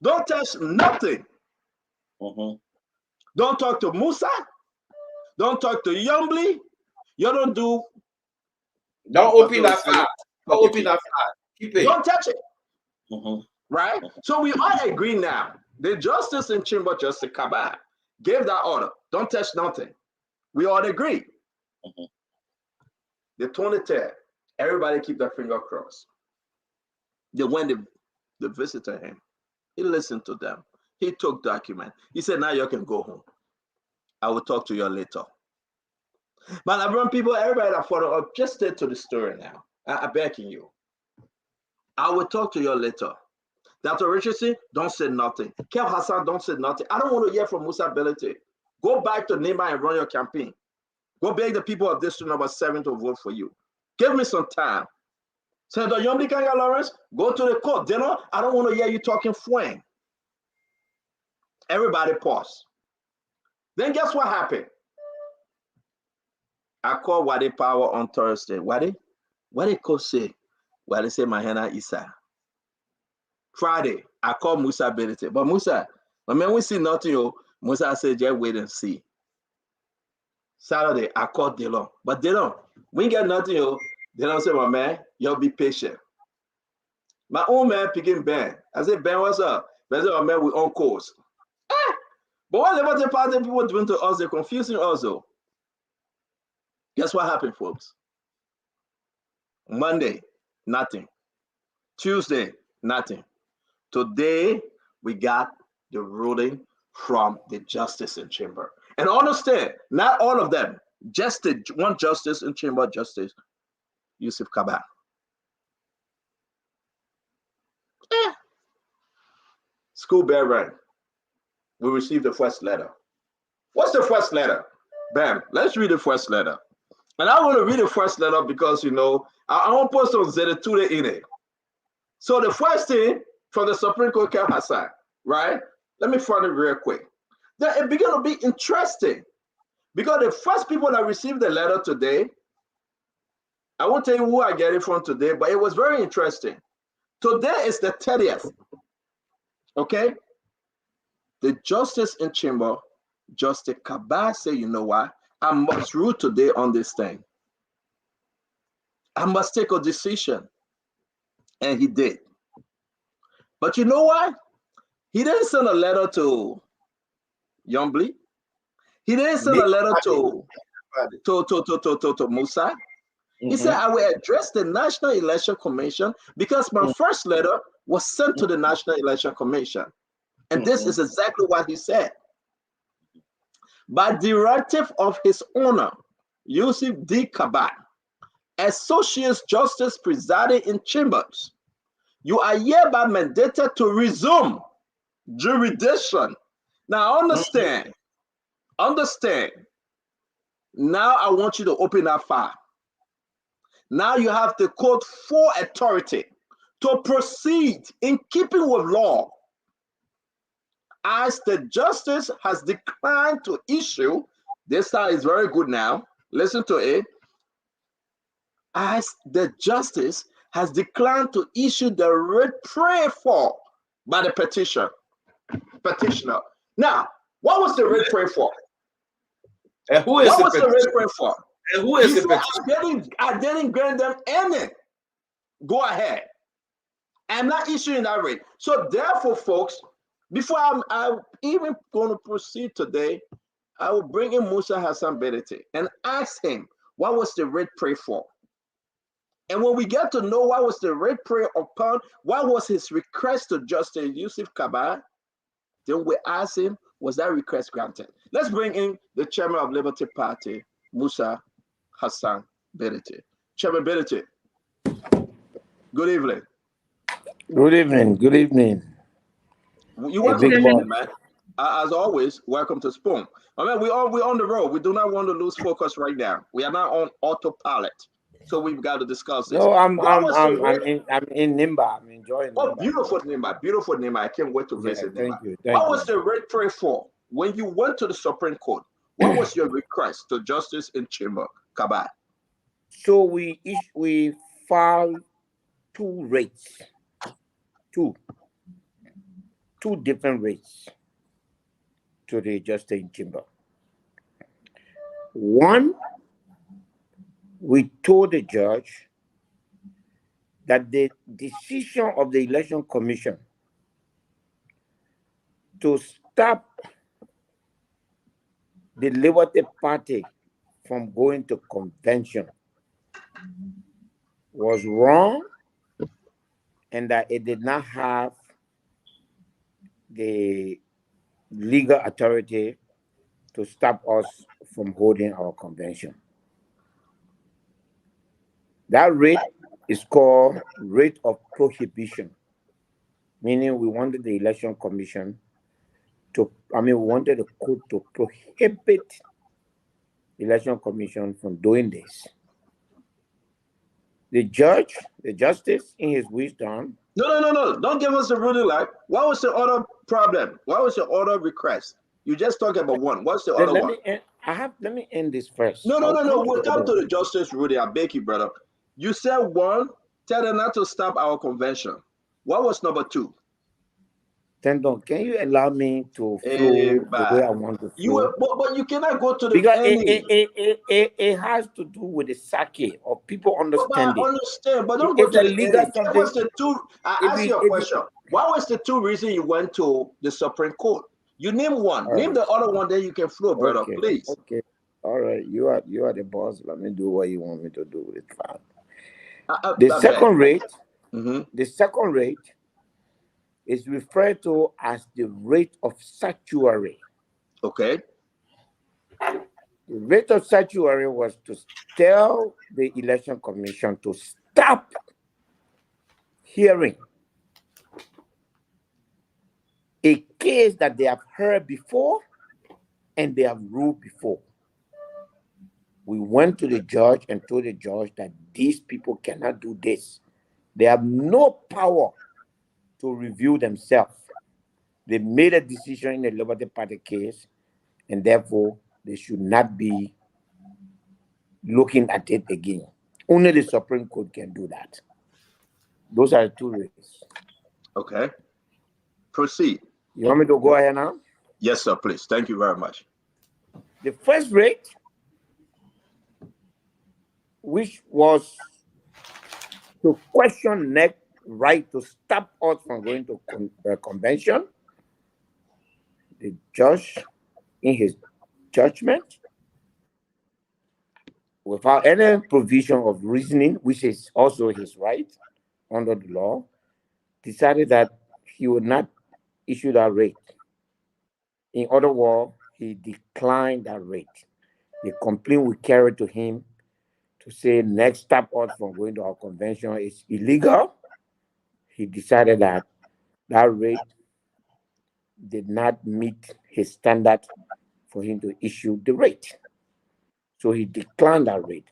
Don't touch nothing. Don't talk to Musa. Don't talk to Yumbli. You don't do. Don't open that file. Don't open that file. Keep it. Don't touch it. Right? So we all agree now. The justice in chamber, Justice Kabat, gave that order. Don't touch nothing. We all agree. The 23rd, everybody keep their finger crossed. When they visited him, he listened to them. He took document. He said, now you can go home. I will talk to you later. But I want people, everybody that follow up, just stay to the story now. I beg you. I will talk to you later. Dr. Richardson, don't say nothing. Kev Hassan, don't say nothing. I don't want to hear from Musa Belete. Go back to Nema and run your campaign. Go beg the people of District Number 7 to vote for you. Give me some time. Senator Yombi Kanga Lawrence, go to the court. Dillon, I don't want to hear you talking fwang. Everybody pause. Then guess what happened? I called Wade Power on Thursday. Wade could say? Wade say Mahena Isa. Friday, I called Musa Belete. But Musa, when we see nothing, Musa said, just wait and see. Saturday, I called Dillon. But Dillon, we ain't got nothing, Dillon said, my man, you'll be patient. My own man picking Ben. I said, Ben, what's up? Ben said, my man, we on course. But what Liberty Party people doing to us, they're confusing us, though. Guess what happened, folks? Monday, nothing. Tuesday, nothing. Today, we got the ruling from the justice in chamber. And understand, not all of them, just the one justice in chamber, Justice Yusuf Kabat. School bell rang. We received the first letter. What's the first letter? Bam, let's read the first letter. And I want to read the first letter because, I want to post on Z2 in it. So the first thing from the Supreme Court, Kev Hassan, right? Let me find it real quick. Then it began to be interesting because the first people that received the letter today I won't tell you who I get it from today, but it was very interesting. Today is the 30th. Okay? The justice in chamber, Justice Kabah, say, you know what? I must rule today on this thing. I must take a decision. And he did. But you know what? He didn't send a letter to Yombly. He didn't send a letter to Musa. He said, I will address the National Election Commission because my first letter was sent to the National Election Commission. And this is exactly what he said. By directive of his owner, Yusuf D. Kabah, Associate Justice presiding in chambers, you are hereby mandated to resume jurisdiction. Now understand. Now I want you to open that file. Now you have the court for authority to proceed in keeping with law, as the justice has declined to issue. This side is very good now. Listen to it. As the justice has declined to issue the writ prayed for by the petitioner. Now, what was the writ prayed for? And who is what the was the writ prayed for? And who is He the said, I didn't grant them any. Go ahead. I'm not issuing that writ. So therefore, folks, before I'm even going to proceed today, I will bring in Musa Hassan Bedete and ask him, what was the writ prayed for? And when we get to know what was the writ prayer upon, what was his request to Justice Yusuf Kabah, then we ask him, was that request granted? Let's bring in the chairman of Liberty Party, Musa Hassan Bedete. Chairman Bedete, good evening. Good evening. Good evening. You welcome to Spoon, man. As always, welcome to Spoon. I mean, we're on the road. We do not want to lose focus right now. We are not on autopilot. So we've got to discuss this. No, I'm in Nimba. I'm enjoying. Oh, Nimba. beautiful Nimba. I can't wait to visit Nimba. Thank you. What was the writ prayer for? When you went to the Supreme Court, what was your request to Justice in Chamber, Kabah? So we filed two rates, two different rates to the Justice in Chamber. One, we told the judge that the decision of the Election Commission to stop the Liberty Party from going to convention was wrong, and that it did not have the legal authority to stop us from holding our convention. That rate is called rate of prohibition, meaning we wanted the Election Commission we wanted the court to prohibit the Election Commission from doing this. The justice, in his wisdom. No. Don't give us the ruling like. What was the other problem? What was the other request? You just talked about one. What's the other one? Let me end this first. No. We'll come to the justice ruling. I beg you, brother. You said one, tell them not to stop our convention. What was number two? Tendon, can you allow me to flow the way I want to flow? But you cannot go to the because it has to do with the psyche of people understanding. But I understand, but don't go to the legal. What was the two? I ask you a question. What was the two reasons you went to the Supreme Court? You name one. Name the other one, then you can flow, brother. Please. Okay. All right. You are the boss. Let me do what you want me to do. It's fine. The second rate is referred to as the rate of sanctuary. Okay. The rate of sanctuary was to tell the Election Commission to stop hearing a case that they have heard before and they have ruled before. We went to the judge and told the judge that these people cannot do this. They have no power to review themselves. They made a decision in the Liberty Party case, and therefore they should not be looking at it again. Only the Supreme Court can do that. Those are the two rates. Okay. Proceed. You want me to go ahead now? Yes, sir, please. Thank you very much. The first rate, which was to question NEC right to stop us from going to convention, the judge, in his judgment, without any provision of reasoning, which is also his right under the law, decided that he would not issue that rate. In other words, he declined that rate. The complaint we carried to him to say next stop us from going to our convention is illegal. He decided that that rate did not meet his standard for him to issue the rate. So he declined that rate.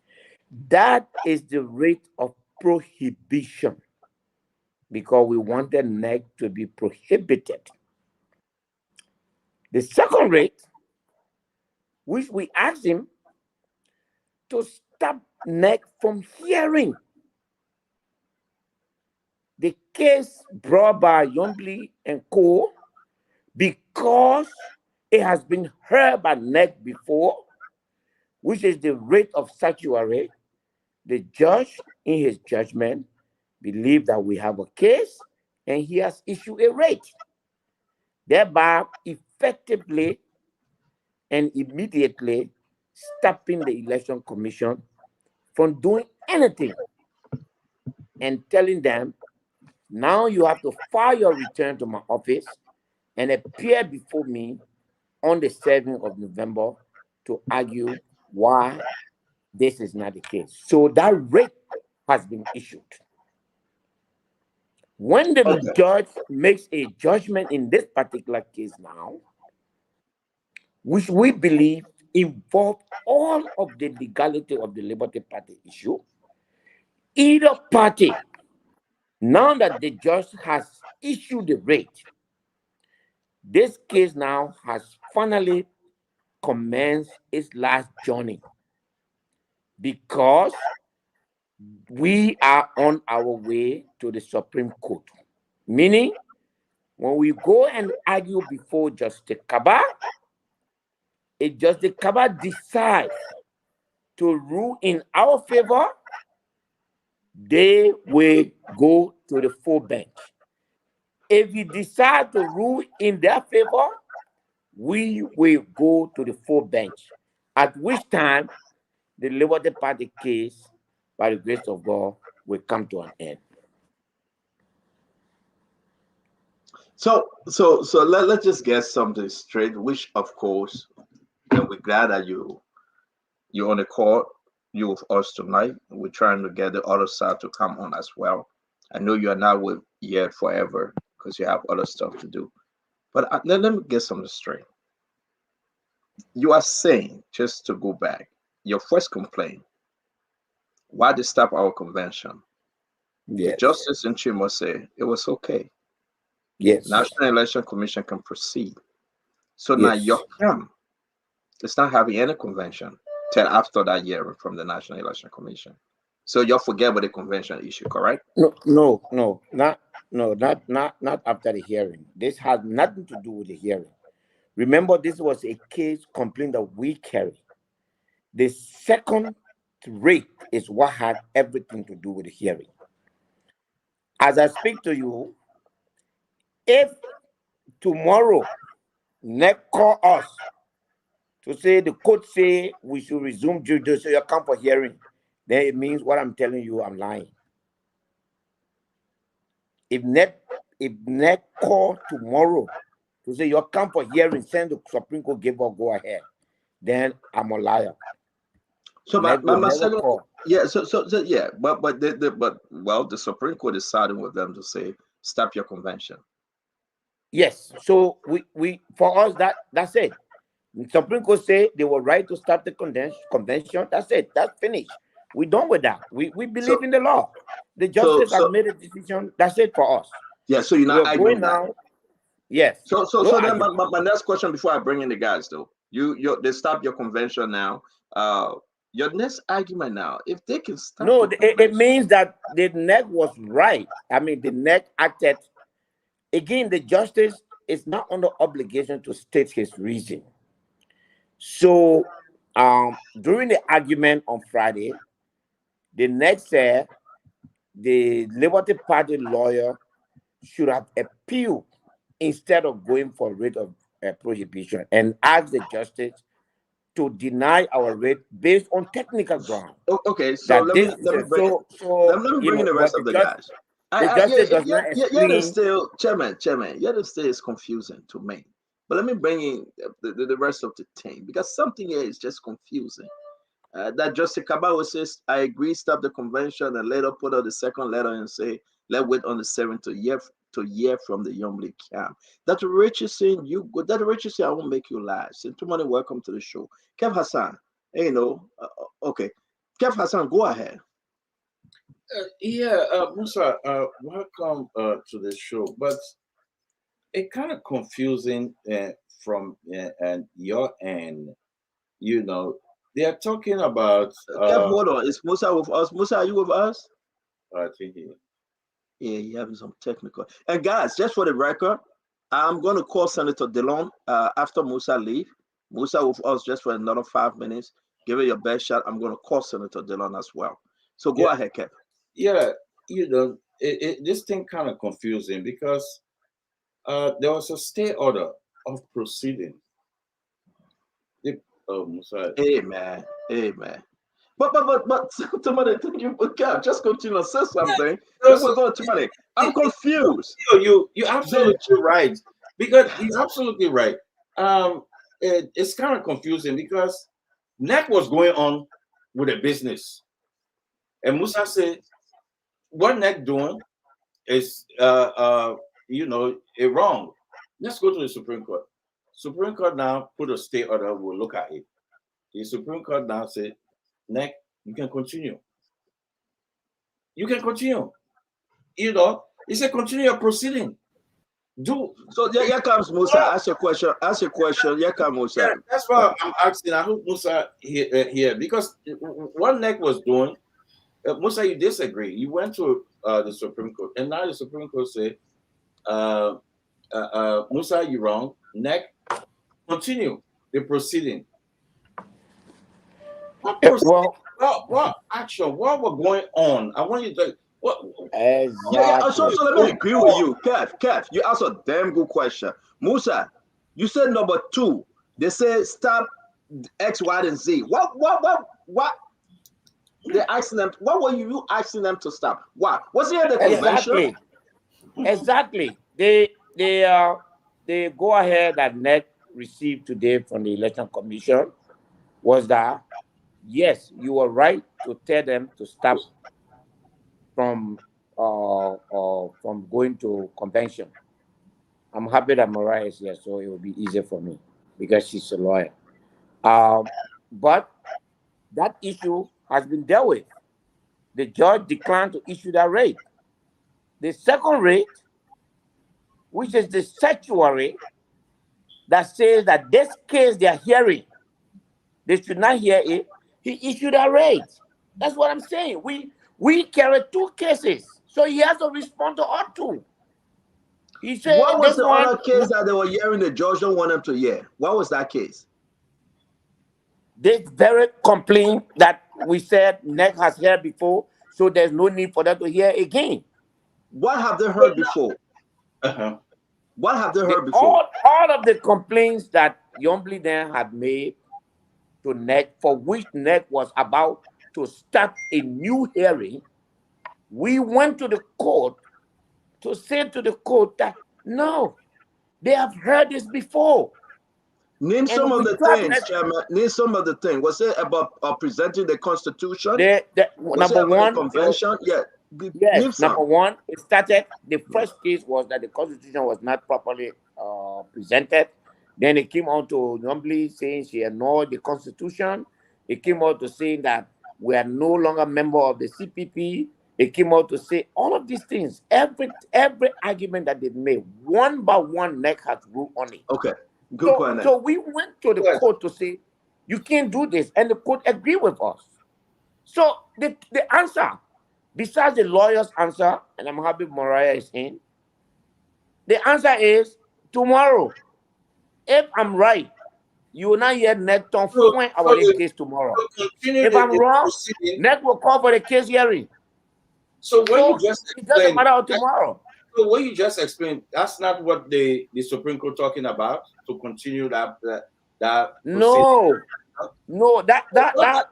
That is the rate of prohibition, because we wanted NEC to be prohibited. The second rate, which we asked him to stop NEC from hearing the case brought by Yombly and Co., because it has been heard by NEC before, which is the rate of sanctuary. The judge, in his judgment, believed that we have a case and he has issued a rate, thereby effectively and immediately stopping the Election Commission from doing anything and telling them, now you have to file your return to my office and appear before me on the 7th of November to argue why this is not the case. So that rate has been issued. When the judge makes a judgment in this particular case now, which we believe involved all of the legality of the Liberty Party issue, either party, now that the judge has issued the rate, this case now has finally commenced its last journey, because we are on our way to the Supreme Court. Meaning, when we go and argue before Justice Kaba, if Justice Kaba decides to rule in our favor, they will go to the full bench. If he decides to rule in their favor, we will go to the full bench, at which time the Liberty Party case, by the grace of God, will come to an end. So let's just get something straight, which of course, and we're glad that you're on the call, you with us tonight. We're trying to get the other side to come on as well. I know you're not with yet forever because you have other stuff to do. But let me get something straight. You are saying, just to go back, your first complaint, why they stop our convention? Yes. The justice in Chimo said it was okay. Yes. National Election Commission can proceed. So Yes. now your camp is not having any convention till after that hearing from the National Election Commission. So you'll forget about the convention issue, correct? No, not after the hearing. This has nothing to do with the hearing. Remember, this was a case complaint that we carry. The second rate is what had everything to do with the hearing. As I speak to you, if tomorrow NEC call us to say the court say we should resume judicial account for hearing, then it means what I'm telling you, I'm lying. If NEC call tomorrow to say your account for hearing, send the Supreme Court, give or go ahead, then I'm a liar. So my second, yeah, so yeah, but the Supreme Court is siding with them to say stop your convention. Yes, so we for us that's it. The Supreme Court say they were right to stop the convention. That's it. That's finished. We're done with that. We believe in the law. The justice has made a decision. That's it for us. Yeah. So you're not arguing now. Yes. So then my next question before I bring in the guys though, they stop your convention now. Your next argument now, if they can stop No, the it convention, means that the neck was right. I mean, the neck acted. Again, the justice is not under obligation to state his reason. So, during the argument on Friday, the next said the Liberty Party lawyer should have appealed instead of going for writ of prohibition and asked the justice to deny our writ based on technical ground. okay. So That let me this is let me a, bring so let me you bring in know, the rest but of the guys. the Yeah, justice does not yeah, the explain. still chairman, yeah, the still is confusing to me. But let me bring in the rest of the team because something here is just confusing. That Justice Kabao says, I agree, stop the convention, and later put out the second letter and say, let's wait on the 7th to hear from the Yombly camp. Dr. Richardson, you go. Dr. Richardson, I won't make you laugh. Sintumani, welcome to the show. Kev Hassan, hey, okay. Kev Hassan, go ahead. Musa, welcome to the show. But it kind of confusing from and your end. You know, they are talking about. Kev, hold on. Is Musa with us? Musa, are you with us? I think Yeah, he having some technical. And guys, just for the record, I'm going to call Senator Dillon after Musa leave. Musa with us just for another 5 minutes. Give it your best shot. I'm going to call Senator Dillon as well. So go ahead, Kev. Yeah, you know, this thing kind of confusing because there was a stay order of proceeding. Musa. Amen. Amen. But somebody, thank you, Kev. Just continue to say something. Then we're going to money. I'm confused. You're absolutely right because he's absolutely right. It's kind of confusing because NEC was going on with a business, and Musa said, "What NEC doing is, wrong. Let's go to the Supreme Court. Supreme Court now put a stay order. We'll look at it. The Supreme Court now said, NEC, you can continue. You can continue. You know, it's a continual proceeding. So here comes Musa. Ask your question. Ask your question. Here comes Musa. Yeah, that's why I'm asking. I hope Musa here because what NEC was doing, Musa, you disagree. You went to the Supreme Court, and now the Supreme Court said, Musa, you're wrong. NEC, continue the proceeding. What proceeding? What action? What was going on? I want you to. What? Exactly. So let me agree with you, Kev. You asked a damn good question, Musa. You said number 2. They said stop X, Y, and Z. What? They asking them. What were you asking them to stop? What? Was it at the convention? Exactly. They go ahead that NEC received today from the Election Commission was that yes, you were right to tell them to stop from going to convention. I'm happy that Mariah is here, so it will be easier for me because she's a lawyer. But that issue has been dealt with. The judge declined to issue that rate. The second rate, which is the statutory that says that this case they are hearing, they should not hear it. He issued a rate. That's what I'm saying. We carry 2 cases, so he has to respond to all 2. He said, what was this the one, other case that they were hearing the judge don't want them to hear? What was that case? This very complaint that we said NEC has heard before, so there's no need for them to hear again. What have they heard before? What have they heard before? All of the complaints that Yombly then had made to NEC, for which NEC was about to start a new hearing, we went to the court to say to the court that no, they have heard this before. Name some of the things, Chairman. Name some of the things. Was it about presenting the Constitution? Number one, convention. Yes, number one, it started. The first case was that the Constitution was not properly presented. Then it came on to Yombly saying she ignored the Constitution. It came out to saying that we are no longer member of the CPP. It came out to say all of these things. Every argument that they made, one by one, NEC has ruled on it. Okay, good point. So we went to the court to say, You can't do this. And the court agreed with us. So the answer, besides the lawyer's answer, and I'm happy Mariah is in, the answer is tomorrow. If I'm right, you will not hear next on So, point so our the, case tomorrow. continue If I'm the wrong, proceeding. next will call for the case hearing. So what you So just it doesn't explained, matter of tomorrow. so what you just explained, that's not what the Supreme Court talking about to continue that proceeding. No, no, What the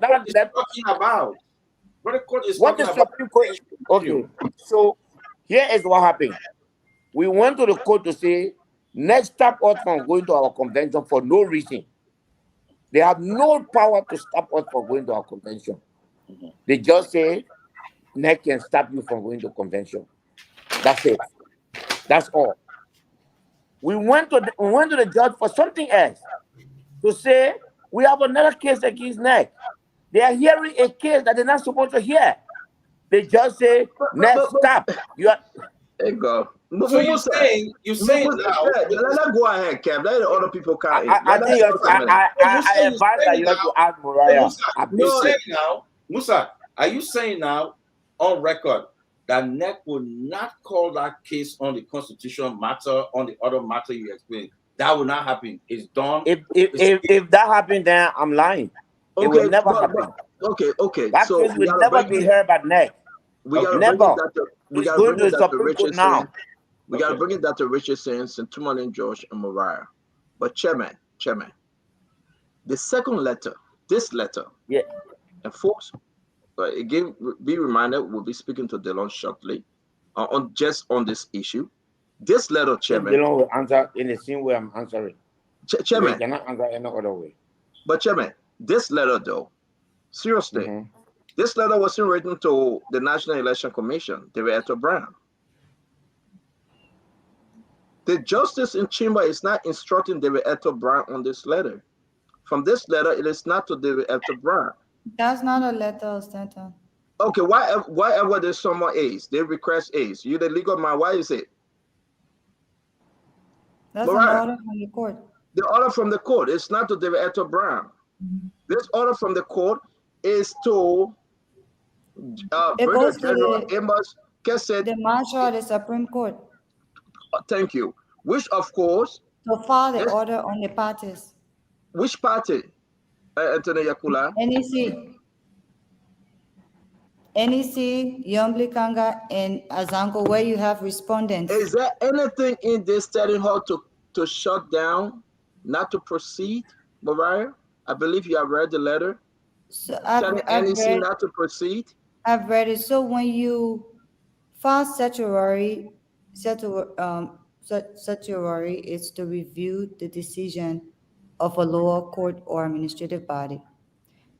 court is that talking about? What the court is what talking the about? Supreme Court. Okay, so here is what happened. We went to the court to say, next stop us from going to our convention for no reason. They have no power to stop us from going to our convention. They just say, next can stop you from going to convention. That's it. That's all. We went to the judge for something else to say we have another case against neck. They are hearing a case that they're not supposed to hear. They just say, next stop. You are There you go. So you're saying now. Let go ahead, Kev. Let the other people come in. I Let think us talk a minute. I advise that you have to ask So Mariah. Musa, you saying now, Musa, are you saying now on record that NEC will not call that case on the constitutional matter, on the other matter you explained? That will not happen. It's done. If that happened, then I'm lying. It will never happen. Okay. That So case we will gotta never bring be it. heard by NEC. We gotta bring Never. it that to, we It's gotta going bring to it the that to Supreme Court now. Richardson. We gotta bring it that to Richardson, Santuman and George and Mariah. But chairman, the second letter, this letter, Yeah. and folks, again, be reminded, we'll be speaking to Dillon shortly on this issue. This letter, chairman, Dillon will answer in the same way I'm answering. He chairman, cannot answer any other way. but chairman, this letter though, seriously, this letter wasn't written to the National Election Commission, Director Brown. The justice in chamber is not instructing David Eto Brown on this letter. From this letter, it is not to David Eto Brown. That's not a letter, Stanton. Okay, why there's someone A's, they request A's. You the legal man, why is it? That's an Mariah, order from the court. the order from the court is not to David Eto Brown. This order from the court is to It Brigadier goes to General Amos Kesset. the marshal of the Supreme Court Thank you. Which, of course, to file the this, order on the parties. which party, Anthony Yakula? NEC. NEC, Yombli Kanga, and Azango, where you have respondents. Is there anything in this telling her to shut down, not to proceed, Mariah? I believe you have read the letter. So Telling NEC not to proceed. I've read it. So when you file statutory is to review the decision of a lower court or administrative body.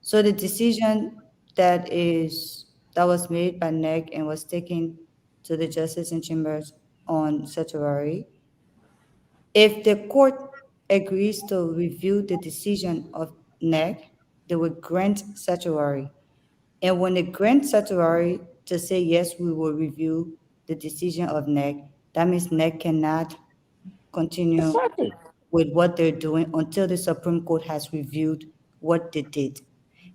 So the decision that was made by NEC and was taken to the justice in chambers on statutory, if the court agrees to review the decision of NEC, they will grant statutory. And when they grant statutory to say, yes, we will review the decision of NEC, that means NEC cannot continue with what they're doing until the Supreme Court has reviewed what they did.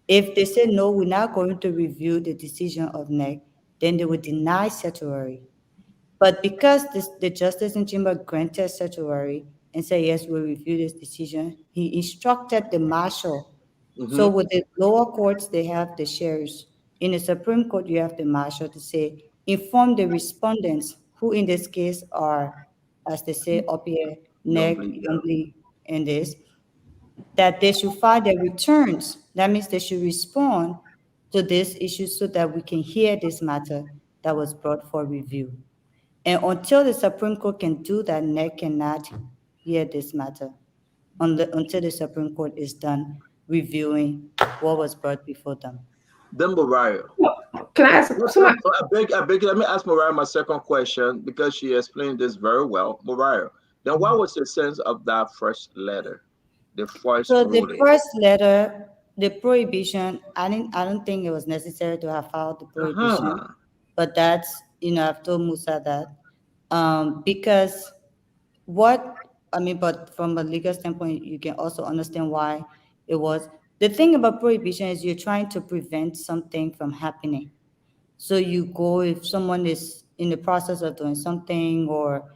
If they say, no, we're not going to review the decision of NEC, then they would deny statutory. But because the justice in chamber granted statutory and said, yes, we'll review this decision, he instructed the marshal. So with the lower courts, they have the sheriffs. In the Supreme Court, you have the marshal to say, inform the respondents, who in this case are, as they say up here, NEC, Youngly, and this, that they should file their returns. That means they should respond to this issue so that we can hear this matter that was brought for review. And until the Supreme Court can do that, NEC cannot hear this matter until the Supreme Court is done reviewing what was brought before them. Then Mariah. Can I ask somebody? I beg, let me ask Mariah my second question because she explained this very well. Mariah, then what was the sense of that first letter? The first ruling? The first letter, the prohibition, I don't think it was necessary to have filed the prohibition. But that's, I've told Musa that because but from a legal standpoint, you can also understand why it was. The thing about prohibition is you're trying to prevent something from happening. So you go, if someone is in the process of doing something, or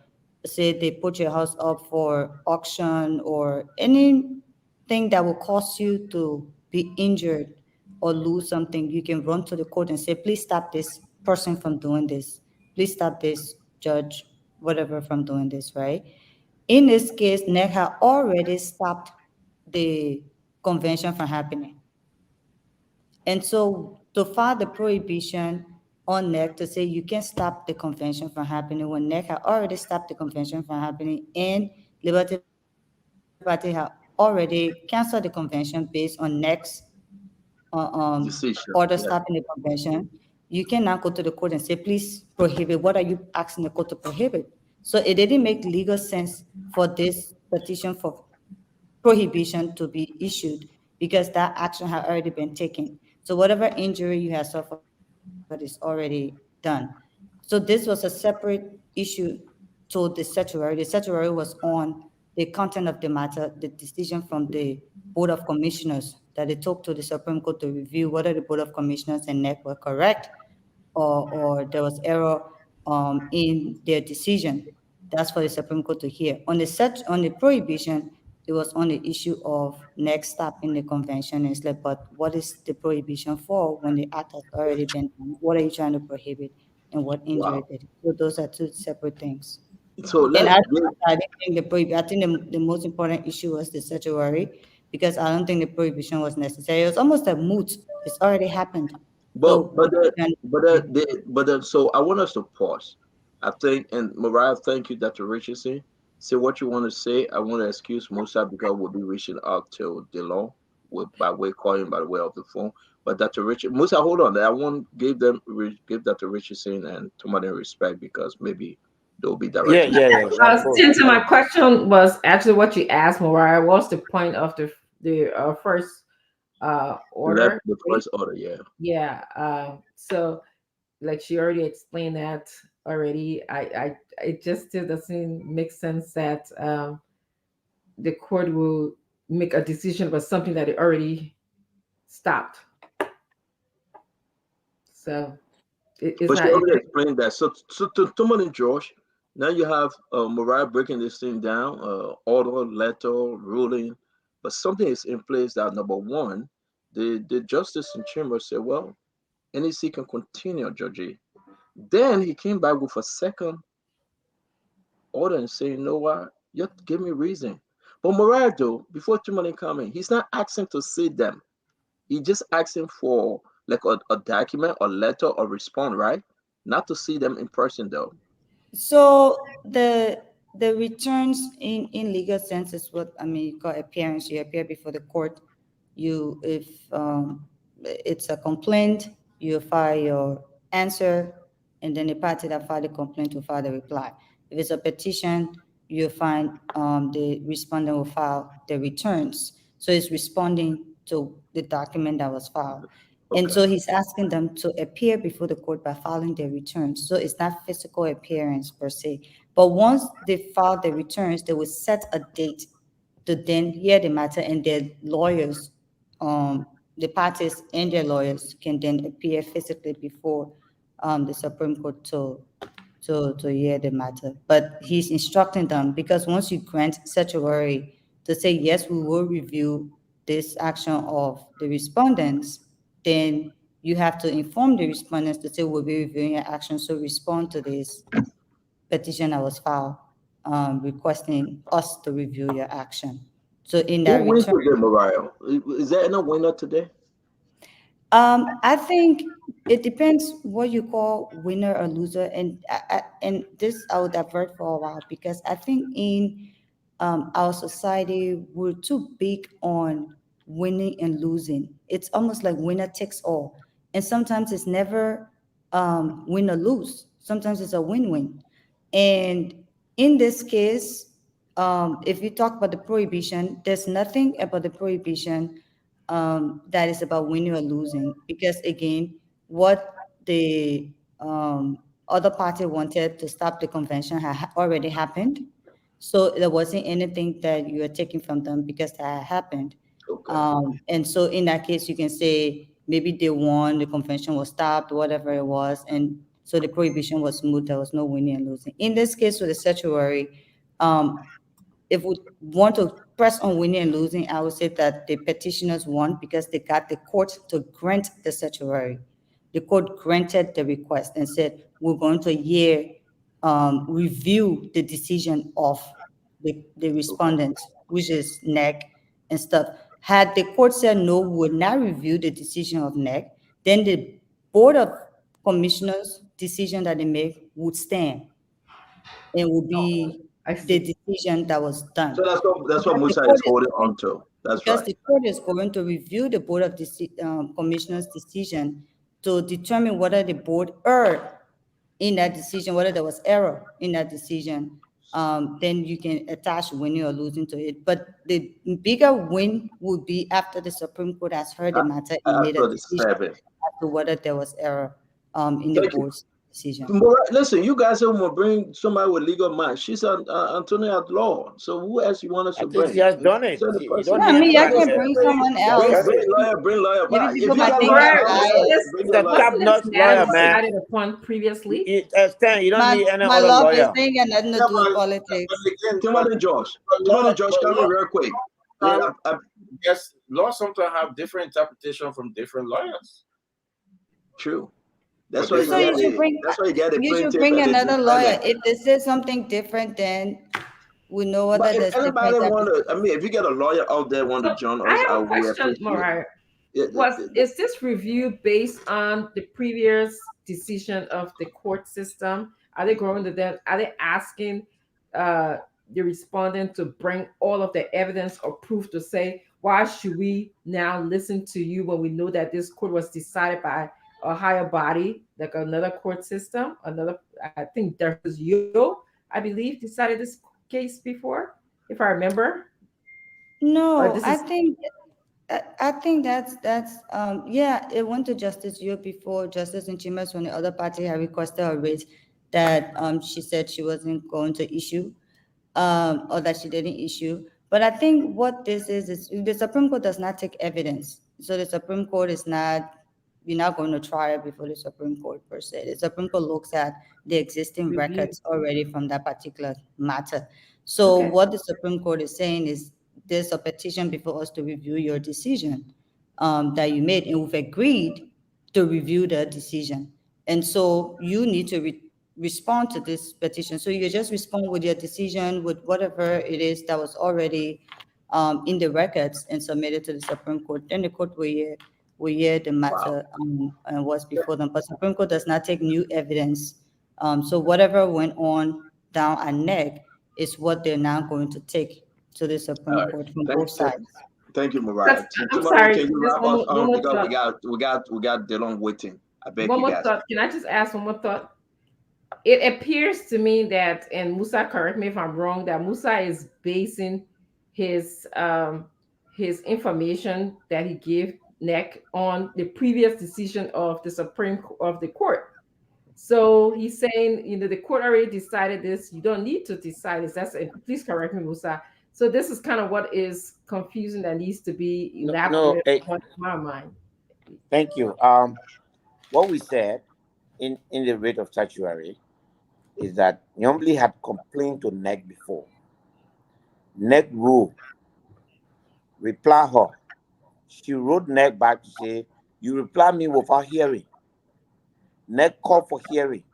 say they put your house up for auction, or anything that will cause you to be injured or lose something, you can run to the court and say, please stop this person from doing this. Please stop this judge, whatever, from doing this, right? In this case, NEC had already stopped the convention from happening. And so to file the prohibition on NEC to say you can't stop the convention from happening when NEC had already stopped the convention from happening, and Liberty Party had already canceled the convention based on NEC's order Decision. stopping the Yeah. convention, you can now go to the court and say, please prohibit. What are you asking the court to prohibit? So it didn't make legal sense for this petition for prohibition to be issued because that action had already been taken. So whatever injury you have suffered is already done. So this was a separate issue to the statutory. The statutory was on the content of the matter, the decision from the Board of Commissioners that they took to the Supreme Court to review whether the Board of Commissioners and NEC were correct, or there was error in their decision. That's for the Supreme Court to hear. On the prohibition, it was on the issue of next step in the convention. It's like, but what is the prohibition for when the act has already been done? What are you trying to prohibit, and what injury Wow. did it? So those are two separate things. So And let's get I didn't think I think the most important issue was the statutory, because I don't think the prohibition was necessary. It was almost a moot. It's already happened. So But what but are you uh, trying to but uh, prohibit? the, but so I want us to pause. I think, and Mariah, thank you, Dr. Richardson. Say what you want to say. I want to excuse Musa because we'll be reaching out to Dillon with by way calling by the way of the phone. But Dr. Richard Musa, hold on. I want give Dr. Richardson and Tommy respect because maybe they'll be Yeah, directing. yeah, yeah. Of course, of Tintin, my course. question was actually what you asked, Mariah. What's the point of the first Left order? the Right? first order, yeah. Yeah. So like she already explained that already. I it just still doesn't make sense that the court will make a decision about something that it already stopped. So it's But she not. already explained that. So to Toman and Josh, now you have Mariah breaking this thing down, order, letter, ruling. But something is in place that number one, the justice in chamber said, well, NEC can continue, Judge. Then he came back with a second order and saying, you know what, you have to give me reason. But Mariah, though, before Toman coming, he's not asking to see them. He just asking for like a document or letter or respond, right? Not to see them in person though. So the returns in legal sense is what I mean. You call appearance. You appear before the court. You, if it's a complaint, you file your answer, and then the party that filed the complaint will file the reply. If it's a petition, you find the respondent will file the returns. So it's responding to the document that was filed. And Okay. so he's asking them to appear before the court by filing their returns. So it's not physical appearance per se. But once they file their returns, they will set a date to then hear the matter, and their lawyers, the parties and their lawyers can then appear physically before the Supreme Court to hear the matter. But he's instructing them, because once you grant certiorari to say, yes, we will review this action of the respondents, then you have to inform the respondents to say, we'll be reviewing your action, so respond to this petition that was filed, requesting us to review your action. So in Who that wins return, today, Mariah? Is there any winner today? I think it depends what you call winner or loser, and and this I would divert for a while, because I think in our society we're too big on winning and losing. It's almost like winner takes all, and sometimes it's never win or lose. Sometimes it's a win-win, and in this case, if you talk about the prohibition, there's nothing about the prohibition that is about winning or losing, because again, what the other party wanted to stop the convention had already happened. So there wasn't anything that you are taking from them because that had happened. Okay. And so in that case, you can say maybe they won, the convention was stopped, whatever it was, and so the prohibition was smooth. There was no winning and losing. In this case, with the statutory, if we want to press on winning and losing, I would say that the petitioners won because they got the court to grant the certiorari. The court granted the request and said, we're going to review the decision of the respondent, which is NEC and stuff. Had the court said no, we would not review the decision of NEC, then the Board of Commissioners' decision that they make would stand and would be I the see. decision that was done. So that's what Because the Musa court is holding going- on to. That's because right. the court is going to review the Board of Commissioners' decision to determine whether the board erred in that decision, whether there was error in that decision. Then you can attach winning or losing to it. But the bigger win would be after the Supreme Court has heard the matter and made a After the decision 7th. as to whether there was error in the Thank you. board's decision. Listen, you guys are gonna bring somebody with legal mind. She's an attorney at law. So who else you want us I to think bring? she has done it. Send the You person. don't Yeah, I need mean, I anybody can else. bring someone She has else. done Bring it. lawyer, bring lawyer. Maybe If people you might got think lawyer I'm out Wasn't there, biased. this, bring It's your a lawyer. wasn't top-notch this matter lawyer, man. decided upon previously? Stan, you don't need any My other law this lawyer. thing got nothing to Yeah, do with but politics. again, Timothy George. Timothy George, come in real quick. yes, law sometimes have different interpretation from different lawyers. True. That's But why So you you get should the bring that's why you get the you should plaintiff bring and the another lawyer. defendant. If they say something different, then we know whether But if there's anybody different want to, interpretation. I mean, if you get a lawyer out there want to So join I us, have a we question, appreciate Mariah. it. Is this review based on the previous decision of the court system? Are they going to them? Are they asking the respondent to bring all of the evidence or proof to say why should we now listen to you when we know that this court was decided by a higher body, like another court system, another, I think there's Yo, I believe, decided this case before, if I remember. Or No, this is I think that's yeah, it went to Justice Yu before Justice Nchimas when the other party had requested a writ that she said she wasn't going to issue, or that she didn't issue. But I think what this is the Supreme Court does not take evidence. So the Supreme Court is not, you're not going to try it before the Supreme Court per se. The Supreme Court looks at the existing review. records already from that particular matter. So Okay. what the Supreme Court is saying is there's a petition before us to review your decision that you made, and we've agreed to review the decision. And so you need to respond to this petition. So you just respond with your decision, with whatever it is that was already in the records and submitted to the Supreme Court. Then the court will hear the matter and what's before them. But Supreme Court does not take new evidence. So whatever went on down at NEC is what they're now going to take to the Supreme All right. Court from both sides. Thank you, Mariah. I'm Tomorrow, sorry, can you just wrap one us more, one up more because thought. we got Dillon waiting. I beg One you more guys. thought. Can I just ask one more thought? It appears to me that, and Musa, correct me if I'm wrong, that Musa is basing his information that he gave NEC on the previous decision of the of the court. So he's saying, the court already decided this. You don't need to decide this. Please correct me, Musa. So this is kind of what is confusing that needs to be elaborated on in my mind. Thank you. What we said in the rate of statutory is that Yombly had complained to NEC before. NEC ruled, reply her. She wrote NEC back to say, you reply me without hearing. NEC called for hearing.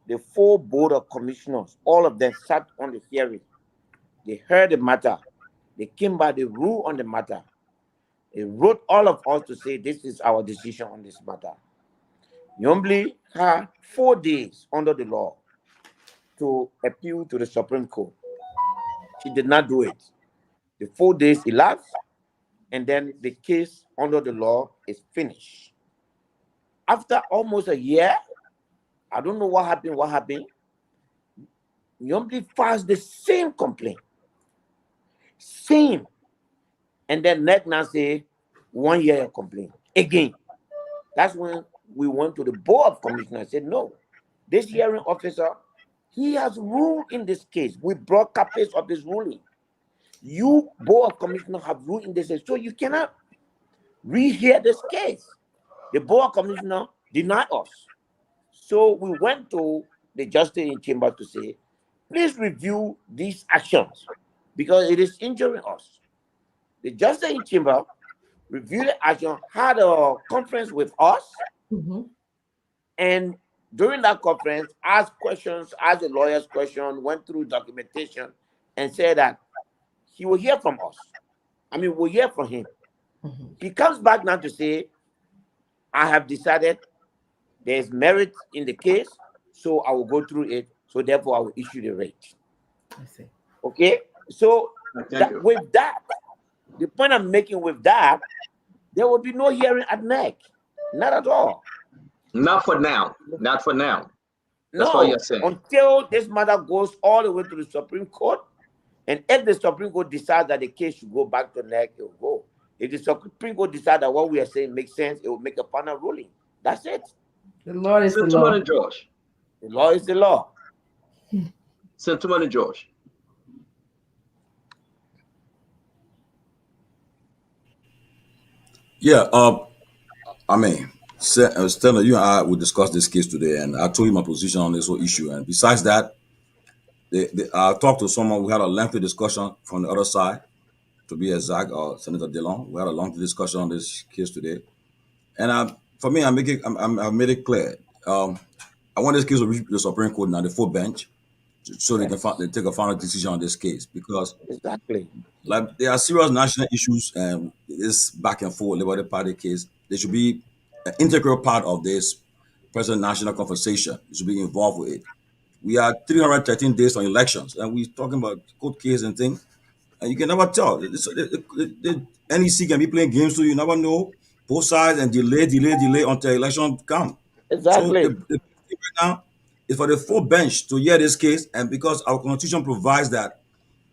The full Board of Commissioners, all of them sat on the hearing. They heard the matter. They came by the rule on the matter. They wrote all of us to say this is our decision on this matter. Yombly had 4 days under the law to appeal to the Supreme Court. She did not do it. The 4 days elapsed, and then the case under the law is finished. After almost a year, I don't know what happened. Yombly filed the same complaint. Same. And then NEC now say 1 year complaint. Again. That's when we went to the Board of Commissioners and said, no, this hearing officer, he has ruled in this case. We brought copies of his ruling. You, Board of Commissioners, have ruled in this case, so you cannot rehear this case. The Board of Commissioners denied us. So we went to the Justice in Chamber to say, please review these actions because it is injuring us. The Justice in Chamber reviewed the action, had a conference with us, Mhm. and during that conference, asked questions, asked the lawyers questions, went through documentation, and said that he will hear from us. I mean, we'll hear from him. Mhm. He comes back now to say, I have decided there's merit in the case, so I will go through it. So therefore, I will issue the rate. I see. Okay. So Thank that you. with that, the point I'm making with that, there will be no hearing at neck. Not at all. Not for now. Not for now. That's what you're No, saying. until this matter goes all the way to the Supreme Court. And if the Supreme Court decides that the case should go back to neck, it will go. If the Supreme Court decides that what we are saying makes sense, it will make a final ruling. That's it. The law is the law. Gentleman George. The law is the law. Gentleman George. Yeah, I mean, Stella, you and I will discuss this case today, and I told you my position on this whole issue. And besides that, I talked to someone. We had a lengthy discussion from the other side, to be exact, Senator Dillon. We had a long discussion on this case today, and for me, I made it clear. I want this case to reach the Supreme Court now, the full bench, so they can Yes, they take a final decision on this case because exactly. like there are serious national issues and this back and forth Liberty Party case. They should be an integral part of this present national conversation. You should be involved with it. We are 313 days on elections, and we're talking about court case and things, and you can never tell. The NEC can be playing games, so you never know both sides and delay until election come. So Exactly. the thing right now is for the full bench to hear this case, and because our constitution provides that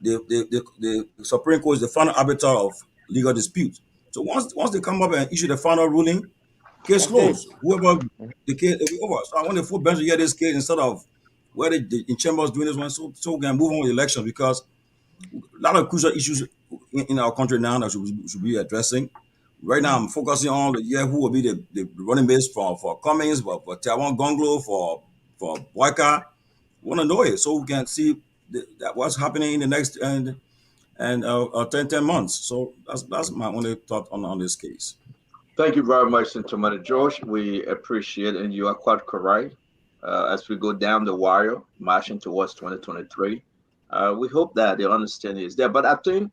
the Supreme Court is the final arbiter of legal disputes. So once they come up and issue the final ruling, case That's it. closed. Whoever the case will be over. So I want the full bench to hear this case instead of where the in chambers doing this one, so we can move on with the election because a lot of crucial issues in our country now that should be addressing. Right now, I'm focusing on the year who will be the running mates for Cummings, for Taiwan Gonglo, for Boyka. We want to know it so we can see that what's happening in the next and 10 months. So that's my only thought on this case. Thank you very much, Gentleman George. We appreciate it, and you are quite correct. As we go down the wire, marching towards 2023, we hope that the understanding is there. But I think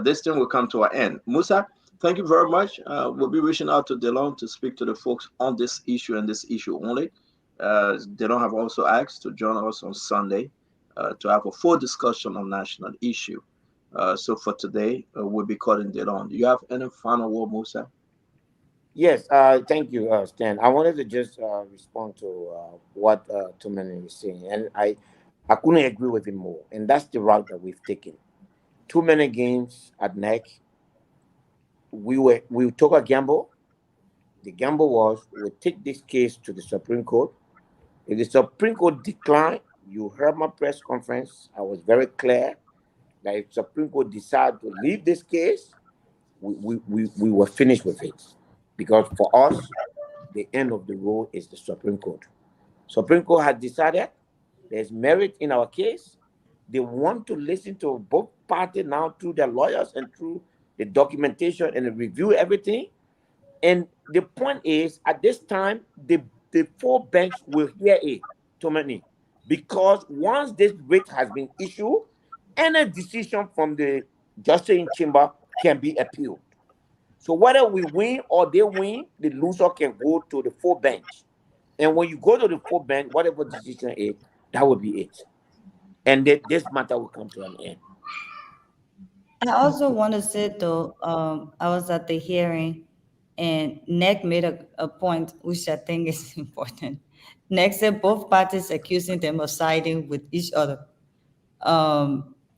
this thing will come to an end. Musa, thank you very much. We'll be reaching out to Dillon to speak to the folks on this issue and this issue only. Dillon have also asked to join us on Sunday to have a full discussion on national issue. So for today, we'll be calling Dillon. Do you have any final word, Musa? Yes, thank you, Stan. I wanted to just respond to what Tumani is saying, and I couldn't agree with him more. And that's the route that we've taken. Too many games at neck. We took a gamble. The gamble was we take this case to the Supreme Court. If the Supreme Court declined, you heard my press conference. I was very clear that if Supreme Court decided to leave this case, we were finished with it. Because for us, the end of the road is the Supreme Court. Supreme Court has decided there's merit in our case. They want to listen to both parties now through their lawyers and through the documentation and review everything. And the point is, at this time, the full bench will hear it, too many. Because once this writ has been issued, any decision from the justice in chamber can be appealed. So whether we win or they win, the loser can go to the full bench. And when you go to the full bench, whatever decision is, that will be it. And this matter will come to an end. I also want to say though, I was at the hearing and Nick made a point which I think is important. Nick said both parties accusing them of siding with each other,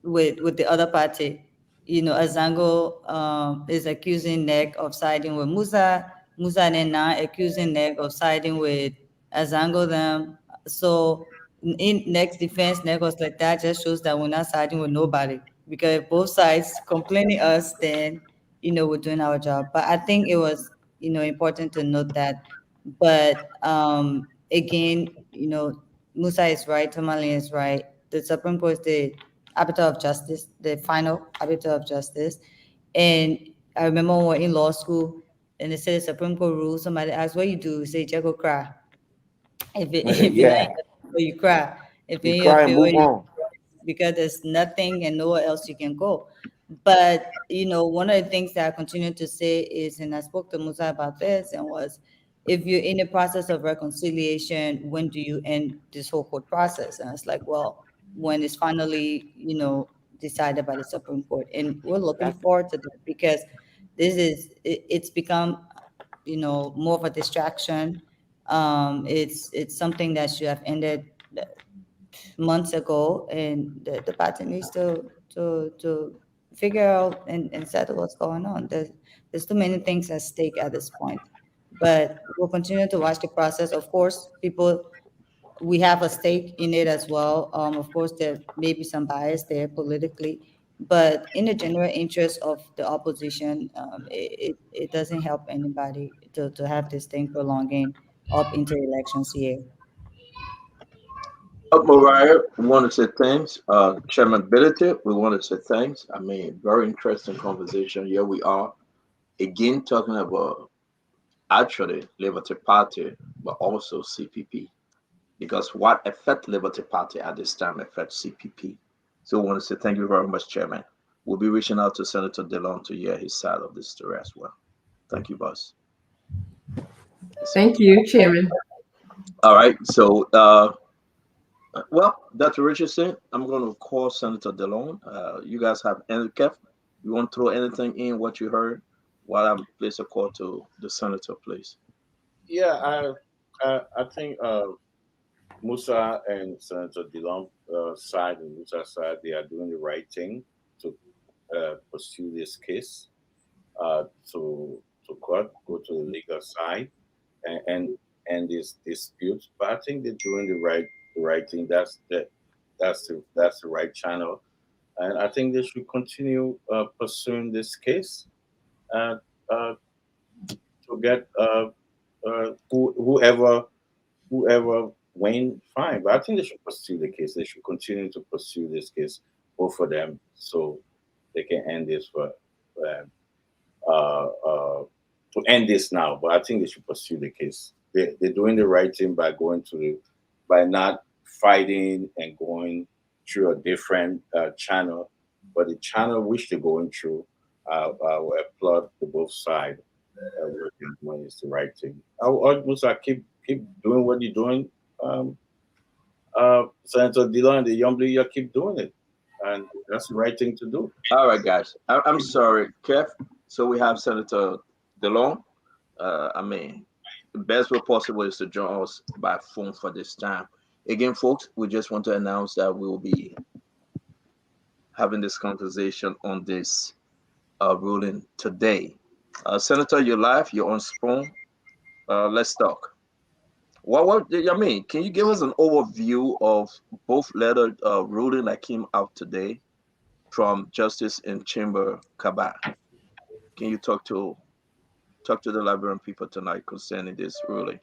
with the other party. You know, Azango is accusing Nick of siding with Musa, Musa and now accusing Nick of siding with Azango them. So in Nick's defense, Nick was like, that just shows that we're not siding with nobody. because both sides complaining us, then we're doing our job. But I think it was important to note that. But again, Musa is right, Tomalin is right. The Supreme Court is the arbiter of justice, the final arbiter of justice. And I remember when we were in law school, and they said the Supreme Court rule. Somebody asked, "What you do?" You say, "Just go cry." If it Yeah, ain't your favor, you cry. If it you ain't your cry and favor, move you, on. because there's nothing and nowhere else you can go. But one of the things that I continue to say is, and I spoke to Musa about this, and was, if you're in the process of reconciliation, when do you end this whole court process? And it's like, well, when it's finally decided by the Supreme Court, and we're looking That forward to that, because it's become more of a distraction. It's something that should have ended months ago, and the party needs to figure out and settle what's going on. There's too many things at stake at this point. But we'll continue to watch the process. Of course, we have a stake in it as well. Of course, there may be some bias there politically, but in the general interest of the opposition, it doesn't help anybody to have this thing prolonging up into elections here. Mariah, we want to say thanks. Chairman Billiter, we want to say thanks. I mean, very interesting conversation. Here we are again talking about actually Liberty Party, but also CPP. Because what affect Liberty Party at this time affects CPP. So we want to say thank you very much, Chairman. We'll be reaching out to Senator Dillon to hear his side of the story as well. Thank you, boss. Thank you, Chairman. All right. So, well, Dr. Richardson, I'm going to call Senator Dillon. You guys have any, Kev? You want to throw anything in what you heard while I place a call to the senator, please? Yeah, I think Musa and Senator Dillon side and Musa side, they are doing the right thing to pursue this case to court, go to the legal side, and and this dispute. But I think they're doing the right thing. That's the right channel, and I think they should continue pursuing this case uh, uh, to get whoever win, fine. But I think they should pursue the case. They should continue to pursue this case, both for them, so they can end this to end this now. But I think they should pursue the case. They're doing the right thing by by not fighting and going through a different channel. But the channel which they're going through, I will applaud to both sides. What they're doing is the right thing. I will urge Musa keep doing what you're doing. Senator Dillon and the young lady, keep doing it, and that's the right thing to do. All right, guys. I'm sorry, Kev. So we have Senator Dillon. I mean, the best way possible is to join us by phone for this time. Again, folks, we just want to announce that we will be having this conversation on this ruling today. Senator, you're live. You're on phone. Let's talk. What I mean? Can you give us an overview of both letter ruling that came out today from Justice in Chamber Kabah? Can you talk to the Liberian people tonight concerning this ruling?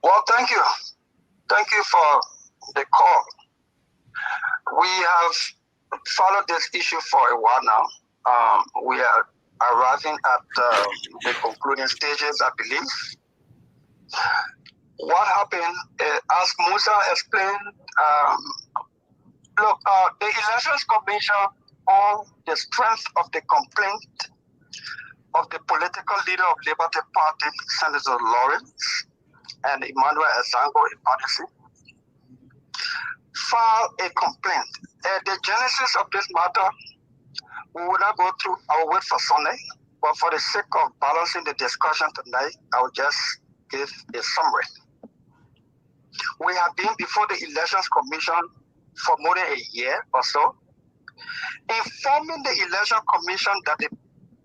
Well, thank you. Thank you for the call. We have followed this issue for a while now. We are arriving at the concluding stages, I believe. What happened, as Musa explained, look, the Elections Commission, on the strength of the complaint of the political leader of Liberty Party, Senator Lawrence, and Emmanuel Ezango Ipadisi, file a complaint. The genesis of this matter, we will not go through. I will wait for Sunday, but for the sake of balancing the discussion tonight, I will just give a summary. We have been before the Elections Commission for more than a year or so, informing the Election Commission that the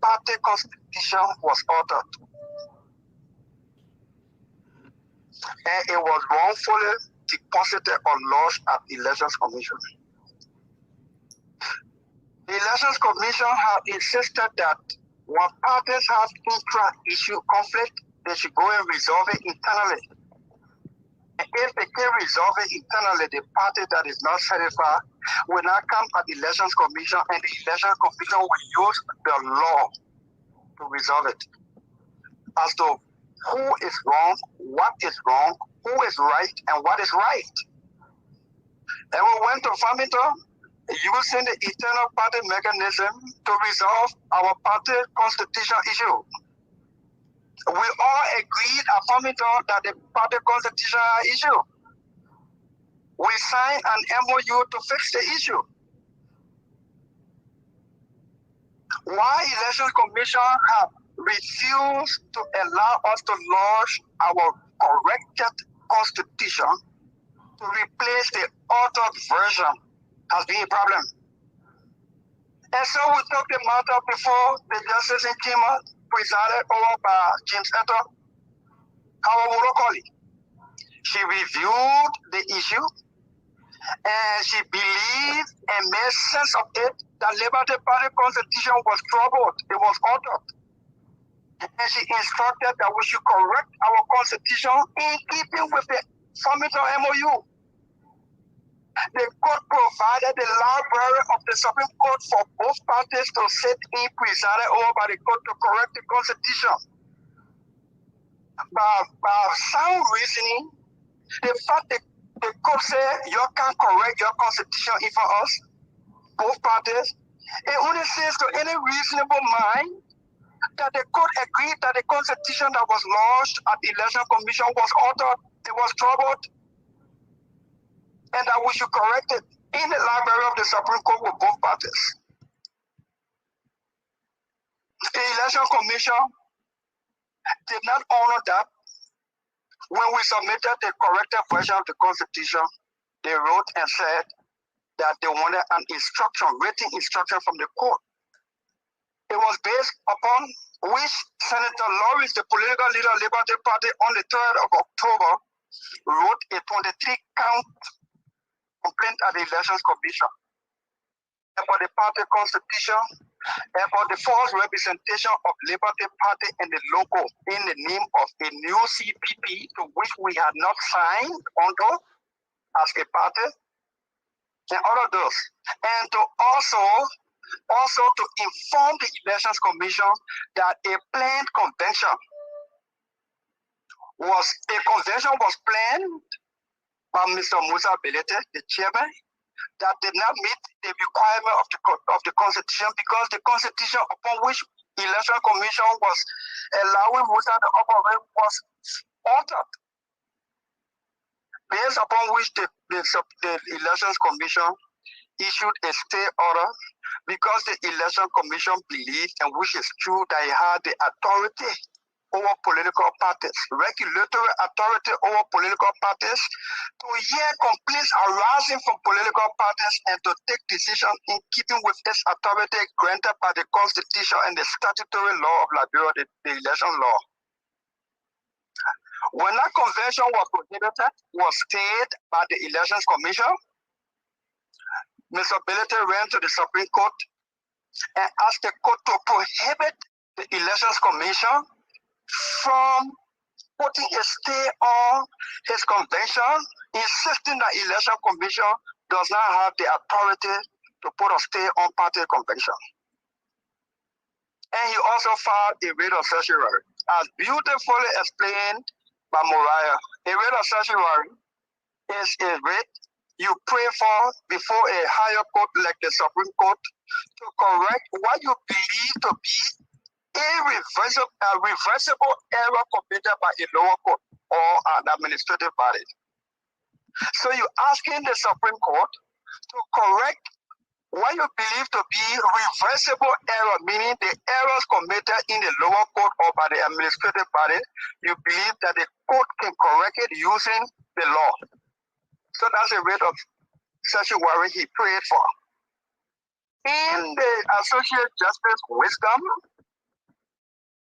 party constitution was altered and it was wrongfully deposited or lodged at the Elections Commission. The Elections Commission have insisted that when parties have intra-issue conflict, they should go and resolve it internally. And if they can resolve it internally, the party that is not satisfied will not come at the Elections Commission, and the Elections Commission will use the law to resolve it. As to who is wrong, who is right, and what is right. And we went to Farmington using the internal party mechanism to resolve our party constitution issue. We all agreed at Farmington that the party constitution issue. We signed an MOU to fix the issue. Why Election Commission have refused to allow us to launch our corrected constitution to replace the altered version has been a problem. And so we took the matter before the Justice in Kima, presided over by James Eto, our Morocco. She reviewed the issue and she believed and made sense of it that Liberty Party constitution was troubled, it was altered. And she instructed that we should correct our constitution in keeping with the Farmington MOU. The court provided the library of the Supreme Court for both parties to sit in, presided over by the court to correct the constitution. By sound reasoning, the fact that the court said you can't correct your constitution in for us, both parties, it only says to any reasonable mind that the court agreed that the constitution that was launched at the Election Commission was altered, it was troubled, and that we should correct it in the library of the Supreme Court with both parties. The Election Commission did not honor that. When we submitted the corrected version of the Constitution, they wrote and said that they wanted an instruction, written instruction from the court. It was based upon which Senator Lawrence, the political leader of the Liberty Party, on the 3rd of October, wrote a 23-count complaint at the Elections Commission about the party constitution, about the false representation of Liberty Party and the logo in the name of a new CPP to which we had not signed onto as a party, and all of those. And to also to inform the Elections Commission that a planned convention was planned by Mr. Musa Belete, the chairman, that did not meet the requirement of the Constitution, because the Constitution upon which the Election Commission was allowing Musa to operate was altered, based upon which the Elections Commission issued a stay order, because the Election Commission believed, and which is true, that it had the authority over political parties, regulatory authority over political parties, to hear complaints arising from political parties and to take decisions in keeping with its authority granted by the Constitution and the statutory law of Liberia, the election law. When that convention was prohibited, was stayed by the Elections Commission, Mr. Belete ran to the Supreme Court and asked the court to prohibit the Elections Commission from putting a stay on his convention, insisting that Election Commission does not have the authority to put a stay on party convention. And he also filed a writ of certiorari, as beautifully explained by Moriah. A writ of certiorari is a writ you pray for before a higher court like the Supreme Court to correct what you believe to be a reversible error committed by a lower court or an administrative body. So you're asking the Supreme Court to correct what you believe to be reversible error, meaning the errors committed in the lower court or by the administrative body, you believe that the court can correct it using the law. So that's a writ of certiorari he prayed for. In the Associate Justice Wisdom,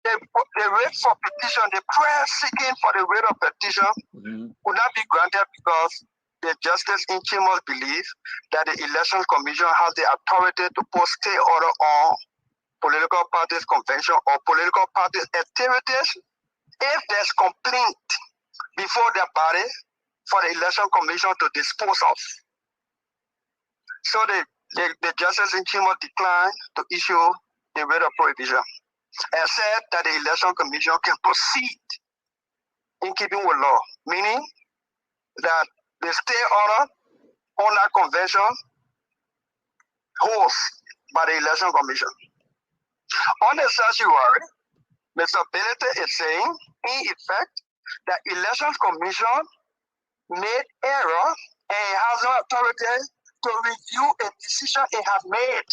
the writ for petition, the prayer seeking for the writ of petition could not be granted because the justice in Chambers believe that the Election Commission has the authority to post stay order on political parties' convention or political parties' activities if there's complaint before their body for the Election Commission to dispose of. So the justice in Chambers declined to issue the writ of prohibition and said that the Election Commission can proceed in keeping with law, meaning that the stay order on that convention holds by the Election Commission. On the certiorari, Mr. Bennett is saying, in effect, that Elections Commission made error and it has no authority to review a decision it has made.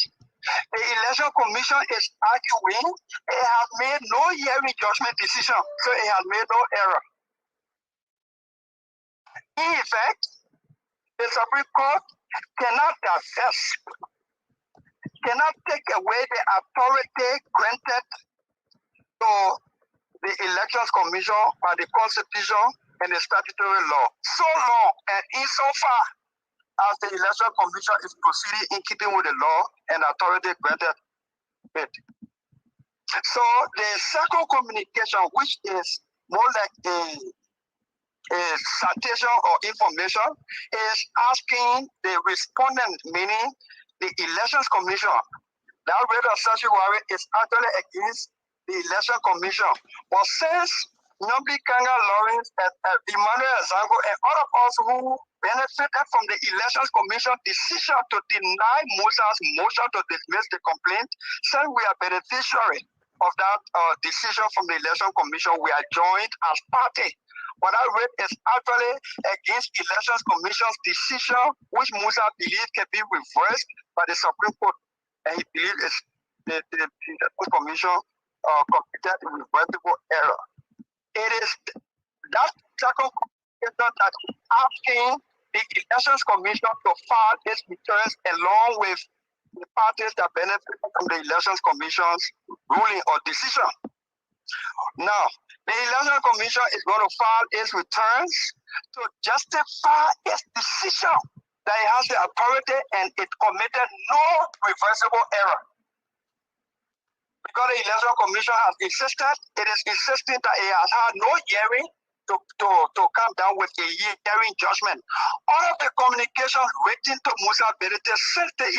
The Election Commission is arguing it has made no hearing judgment decision, so it has made no error. In effect, the Supreme Court cannot divest, cannot take away the authority granted to the Elections Commission by the Constitution and the statutory law, so long and insofar as the Election Commission is proceeding in keeping with the law and authority granted it. So the second communication, which is more like a citation or information, is asking the respondent, meaning the Elections Commission. That writ of certiorari is actually against the Election Commission. But since Nyombi Kanga Lawrence, Emmanuel Zango, and all of us who benefited from the Elections Commission decision to deny Musa's motion to dismiss the complaint, since we are beneficiary of that decision from the Election Commission, we are joined as party. But that writ is actually against Elections Commission's decision, which Musa believes can be reversed by the Supreme Court. And he believes the Commission committed a reversible error. It is that second communication that is asking the Elections Commission to file its returns along with the parties that benefit from the Elections Commission's ruling or decision. Now, the Election Commission is going to file its returns to justify its decision that it has the authority and it committed no reversible error. Because the Election Commission has insisted, it is insisting that it has had no hearing to come down with a hearing judgment. All of the communications written to Musa Berete since the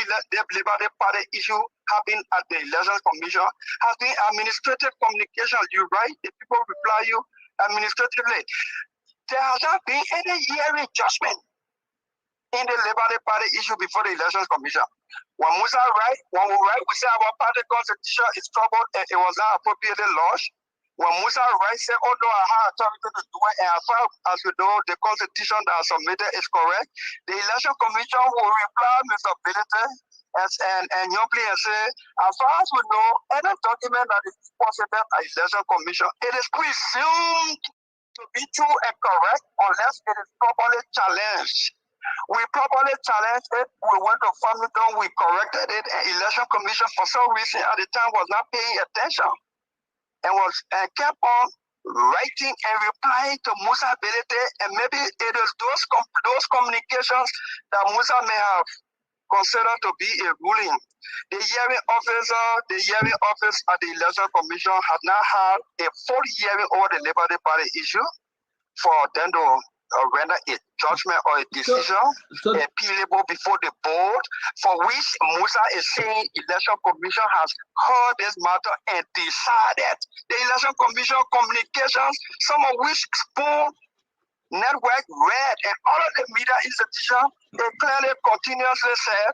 Liberty Party issue happened at the Election Commission has been administrative communication. You write, the people reply you administratively. There has not been any hearing judgment in the Liberty Party issue before the Elections Commission. When we write, we say our party constitution is troubled and it was not appropriately lodged. When Musa writes, say, oh no, I have authority to do it, and as far as you know, the constitution that is submitted is correct, the Election Commission will reply Mr. Billiton and Nyombi and say, as far as we know, any document that is deposited by Election Commission, it is presumed to be true and correct unless it is properly challenged. We properly challenged it, we went to Farmington, we corrected it, and Election Commission for some reason at the time was not paying attention. And kept on writing and replying to Musa Belete, and maybe it is those communications that Musa may have considered to be a ruling. The hearing office at the Election Commission has not had a full hearing over the Liberty Party issue for them to render a judgment or a decision appealable before the board, for which Musa is saying Election Commission has heard this matter and decided. The Election Commission communications, some of which Spoon Network read, and all of the media institutions, they clearly continuously said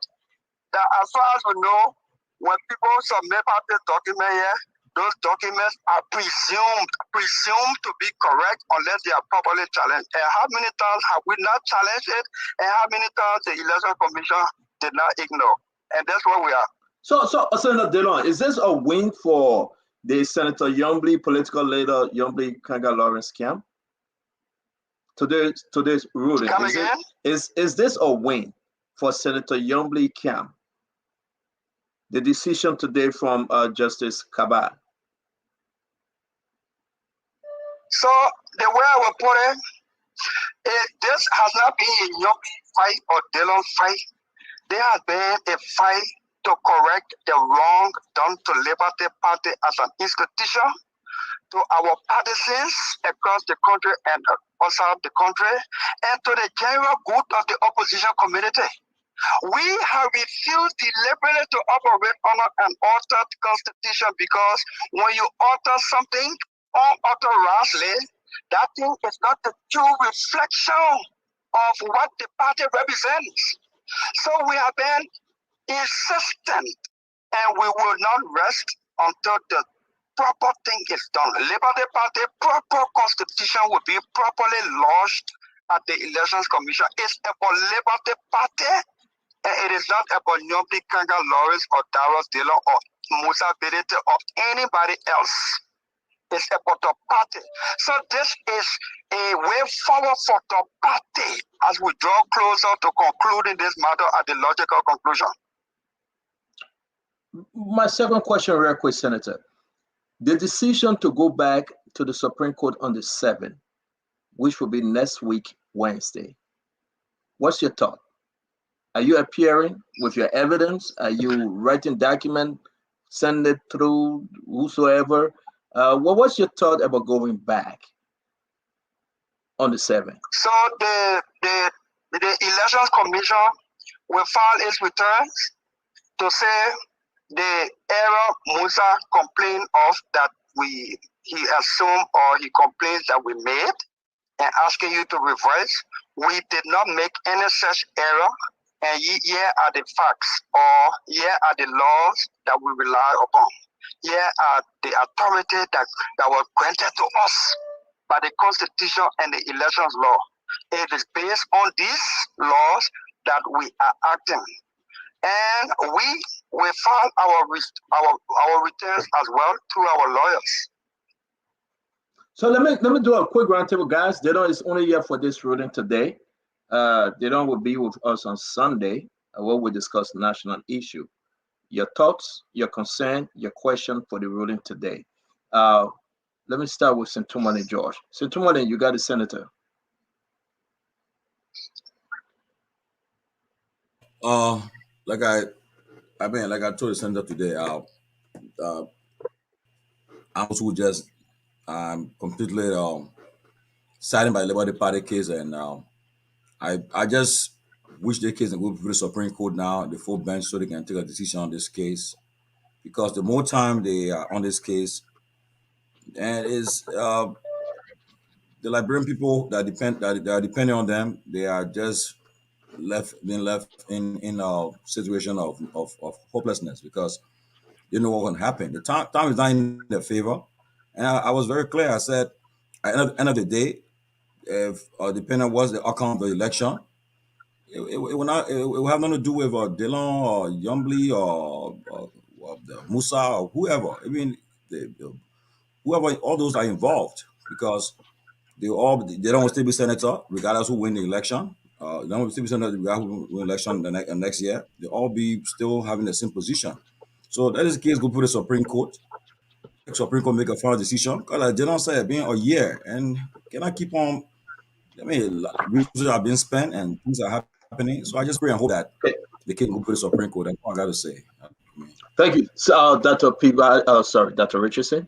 that as far as we know, when people submit this document here, those documents are presumed to be correct unless they are properly challenged. And how many times have we not challenged it? And how many times the Election Commission did not ignore? And that's where we are. So Senator Dillon, is this a win for the Senator Nyombi, political leader Nyombi Kanga Lawrence camp? Today's ruling. Is this a win for Senator Nyombi camp? The decision today from Justice Kabah. So the way I will put it, This has not been a Nyobi fight or Dillon fight. There has been a fight to correct the wrong done to Liberty Party as an institution, to our partisans across the country and outside the country, and to the general good of the opposition community. We have refused deliberately to operate under an altered constitution because when you alter something unauthorizedly, that thing is not the true reflection of what the party represents. So we have been insistent, and we will not rest until the proper thing is done. Liberty Party proper constitution will be properly lodged at the Elections Commission. It's about Liberty Party, and it is not about Nyombi Kanga Lawrence or Darius Dillon or Musa Berete or anybody else. It's about the party. So this is a way forward for the party as we draw closer to concluding this matter at the logical conclusion. My second question, real quick, Senator. The decision to go back to the Supreme Court on the 7th, which will be next week, Wednesday. What's your thought? Are you appearing with your evidence? Are you writing document, send it through whosoever? What's your thought about going back on the 7th? So the Elections Commission will file its returns to say the error Musa complained of that he assumed or he complains that we made, and asking you to reverse. We did not make any such error, and here are the facts, or here are the laws that we rely upon. Here are the authority that was granted to us by the Constitution and the elections law. It is based on these laws that we are acting. And we will file our returns as well through our lawyers. So let me do a quick roundtable, guys. Dillon is only here for this ruling today. Dillon will be with us on Sunday, where we discuss national issue. Your thoughts, your concern, your question for the ruling today. Let me start with Sentumani George. Sentumani, you got the senator. Like I told the senator today, I was just completely siding by the Liberty Party case, and I just wish the case can go to the Supreme Court now, the full bench, so they can take a decision on this case. Because the more time they are on this case, and is the Liberian people that are depending on them, they are just being left in a situation of hopelessness because they know what can happen. The time is not in their favor, and I was very clear. I said, at the end of the day, if depending on what's the outcome of the election, it will have nothing to do with Dillon or Yombly or the Musa or whoever. I mean, whoever, all those are involved because they don't still be senator regardless who win the election. They don't still be senator regardless who win the election the next year. They all be still having the same position. So that is the case. Go put the Supreme Court. Supreme Court make a final decision. Because like Dillon said, being a year and cannot keep on. I mean, resources are being spent and things are happening. So I just pray and hope that they can go put the Supreme Court. That's all I got to say. Thank you. So, Dr. Dr. Richardson.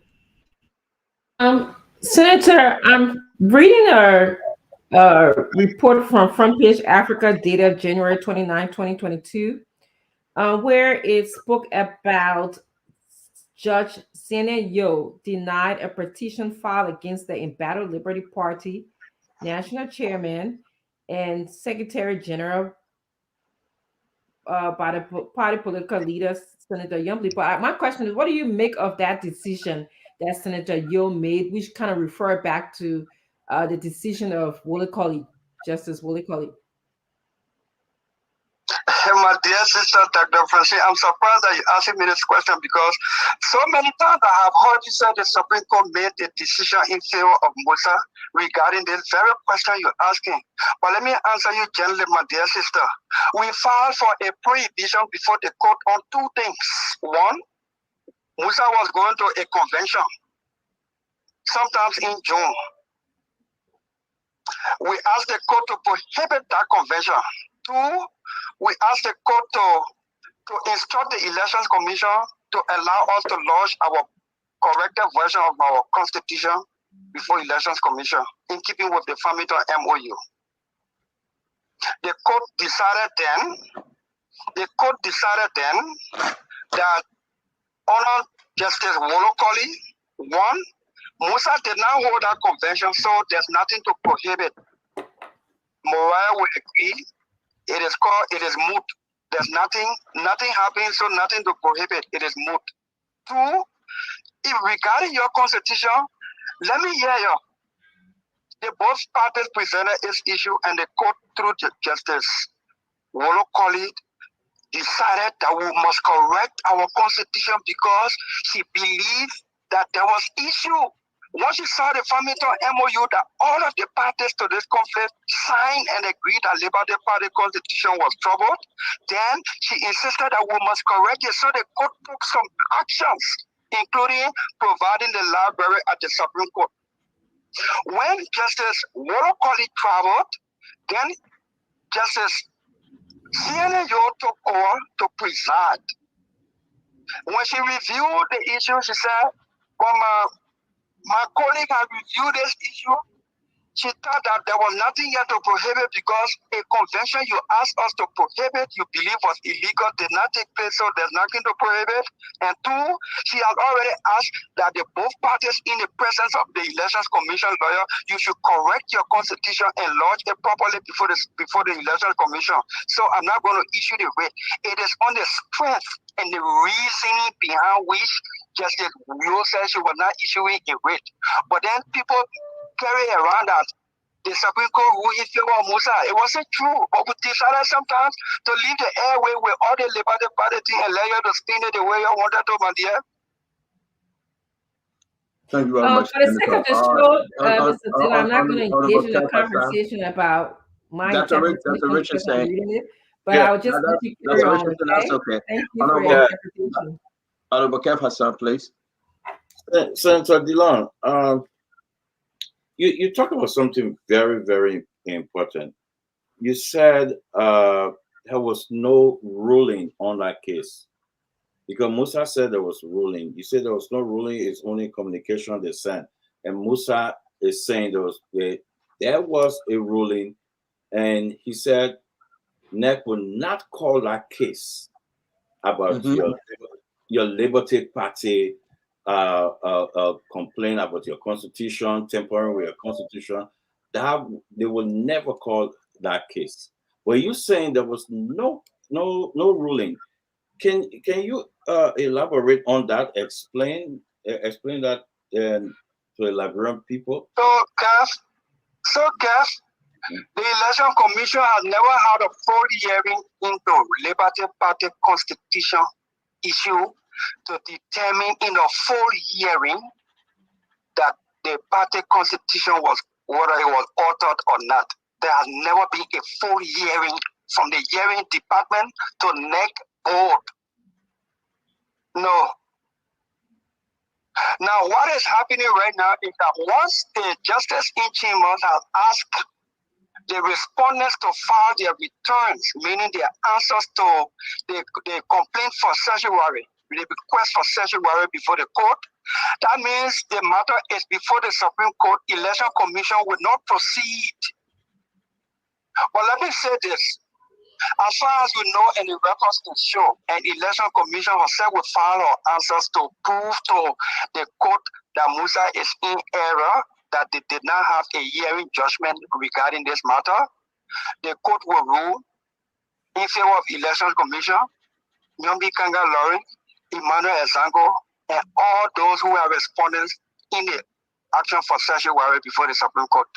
Senator, I'm reading a report from Front Page Africa, data January 29, 2022, where it spoke about Judge Sene Yo denied a petition filed against the Embattled Liberty Party National Chairman and Secretary General by the party political leader, Senator Yombly. But my question is, what do you make of that decision that Senator Yo made, which kind of refer back to the decision of Justice Wole Colley? My dear sister, Dr. Francine, I'm surprised that you asking me this question because so many times I have heard you say the Supreme Court made a decision in favor of Musa regarding this very question you're asking. But let me answer you gently, my dear sister. We filed for a prohibition before the court on two things. One, Musa was going to a convention, sometimes in June. We ask the court to prohibit that convention. Two, we ask the court to instruct the Elections Commission to allow us to lodge our corrected version of our constitution before Elections Commission, in keeping with the Farmington MOU. The court decided then that Honor Justice Wolokoli, one, Musa did not hold that convention, so there's nothing to prohibit. Moriah will agree. It is moot. There's nothing happening, so nothing to prohibit. It is moot. Two, if regarding your constitution, let me hear you. The both parties presented this issue, and the court, through Justice Wolokoli, decided that we must correct our constitution because she believed that there was issue. Once she saw the Farmington MOU that all of the parties to this conflict signed and agreed that Liberty Party constitution was troubled, then she insisted that we must correct it. So the court took some actions, including providing the library at the Supreme Court. When Justice Wolokoli traveled, then Justice CNAO took over to preside. When she reviewed the issue, she said, well, my colleague had reviewed this issue. She thought that there was nothing yet to prohibit because a convention you asked us to prohibit, you believe was illegal, did not take place, so there's nothing to prohibit. And two, she had already asked that the both parties in the presence of the Elections Commission lawyer, you should correct your constitution and lodge it properly before the Elections Commission. So I'm not going to issue the writ. It is on the strength and the reasoning behind which Justice Wu said she was not issuing a writ. But then people carry around that the Supreme Court ruled in favor of Musa. It wasn't true. But we decided sometimes to leave the airway with all the Liberty Party thing and let you to spin it the way you wanted to, my dear. Thank you very much. For the sake of the show, Mr. Dillon, I'm not going to engage in a conversation about my interpretation because I'm reading it, but I'll just let you carry on, okay? That's okay. Thank you for your interpretation. Honorable Kev Hassan, please. Senator Dillon, you talk about something very, very important. You said there was no ruling on that case. Because Musa said there was ruling. You said there was no ruling, it's only communication they sent. And Musa is saying there was a ruling, and he said NEC will not call that case about your Liberty Party complaint about your constitution, tampering with your constitution. That they will never call that case. Were you saying there was no ruling? Can you elaborate on that? Explain that to the Liberian people. So, Kev, the Election Commission has never had a full hearing into Liberty Party constitution issue to determine in a full hearing that the party constitution was whether it was altered or not. There has never been a full hearing from the hearing department to NEC board. No. Now, what is happening right now is that once the Justice in Chambers has asked the respondents to file their returns, meaning their answers to the complaint for certiorari, the request for certiorari before the court, that means the matter is before the Supreme Court. Election Commission will not proceed. But let me say this. As far as you know, and the records can show, an Election Commission herself will file her answers to prove to the court that Musa is in error, that they did not have a hearing judgment regarding this matter. The court will rule in favor of Election Commission, Nyombi Kanga Lori, Emmanuel Ezango, and all those who are respondents in the action for certiorari before the Supreme Court.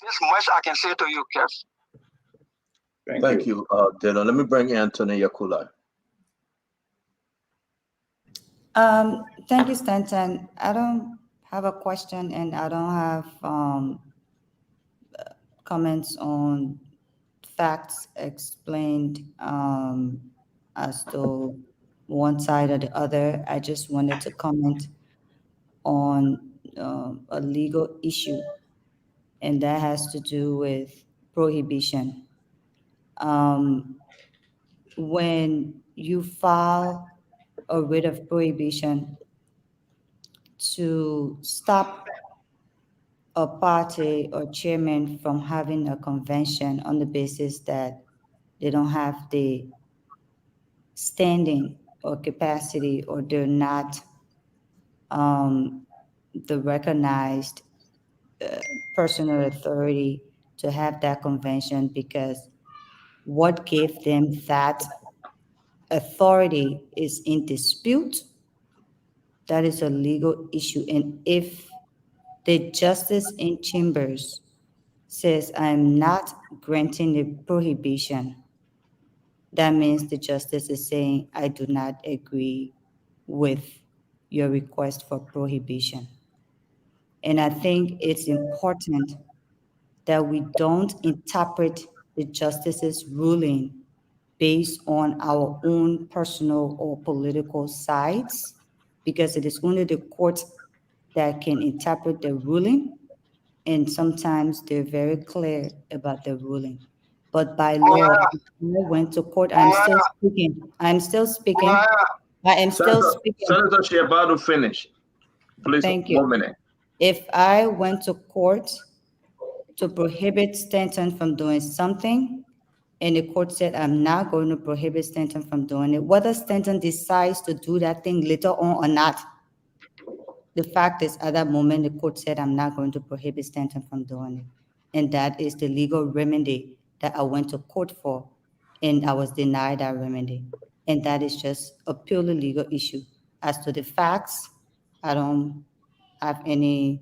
This much I can say to you, Kev. Thank you, Dillon. Let me bring Anthony Yakula. Thank you, Stanton. I don't have a question, and I don't have comments on facts explained as to one side or the other. I just wanted to comment on a legal issue. and that has to do with prohibition. When you file a writ of prohibition to stop a party or chairman from having a convention on the basis that they don't have the standing or capacity, or they're not the recognized personal authority to have that convention, because what gave them that authority is in dispute, that is a legal issue. And if the justice in chambers says, I'm not granting a prohibition, that means the justice is saying, I do not agree with your request for prohibition. And I think it's important that we don't interpret the justice's ruling based on our own personal or political sides, because it is only the courts that can interpret the ruling, and sometimes they're very clear about the ruling. But by law, Maya, if I went to court, I'm Maya, still speaking. I'm still speaking. Maya, I am still Senator, speaking. Senator, she about to finish. Please, Thank you. 1 minute. If I went to court to prohibit Stanton from doing something, and the court said, I'm not going to prohibit Stanton from doing it, whether Stanton decides to do that thing later on or not, the fact is, at that moment, the court said, I'm not going to prohibit Stanton from doing it. And that is the legal remedy that I went to court for, and I was denied that remedy. And that is just a purely legal issue. As to the facts, I don't have any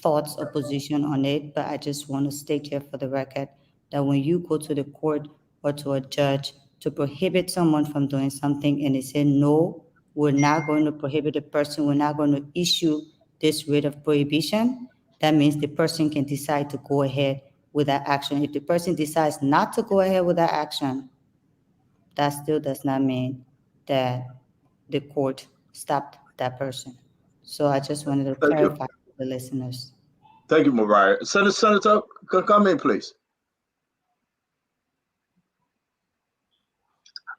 thoughts or position on it, but I just want to state here for the record that when you go to the court or to a judge to prohibit someone from doing something, and they say, no, we're not going to prohibit a person, we're not going to issue this writ of prohibition, that means the person can decide to go ahead with that action. If the person decides not to go ahead with that action, that still does not mean that the court stopped that person. So I just wanted to Thank you. clarify for the listeners. Thank you, Mariah. Senator, come in, please.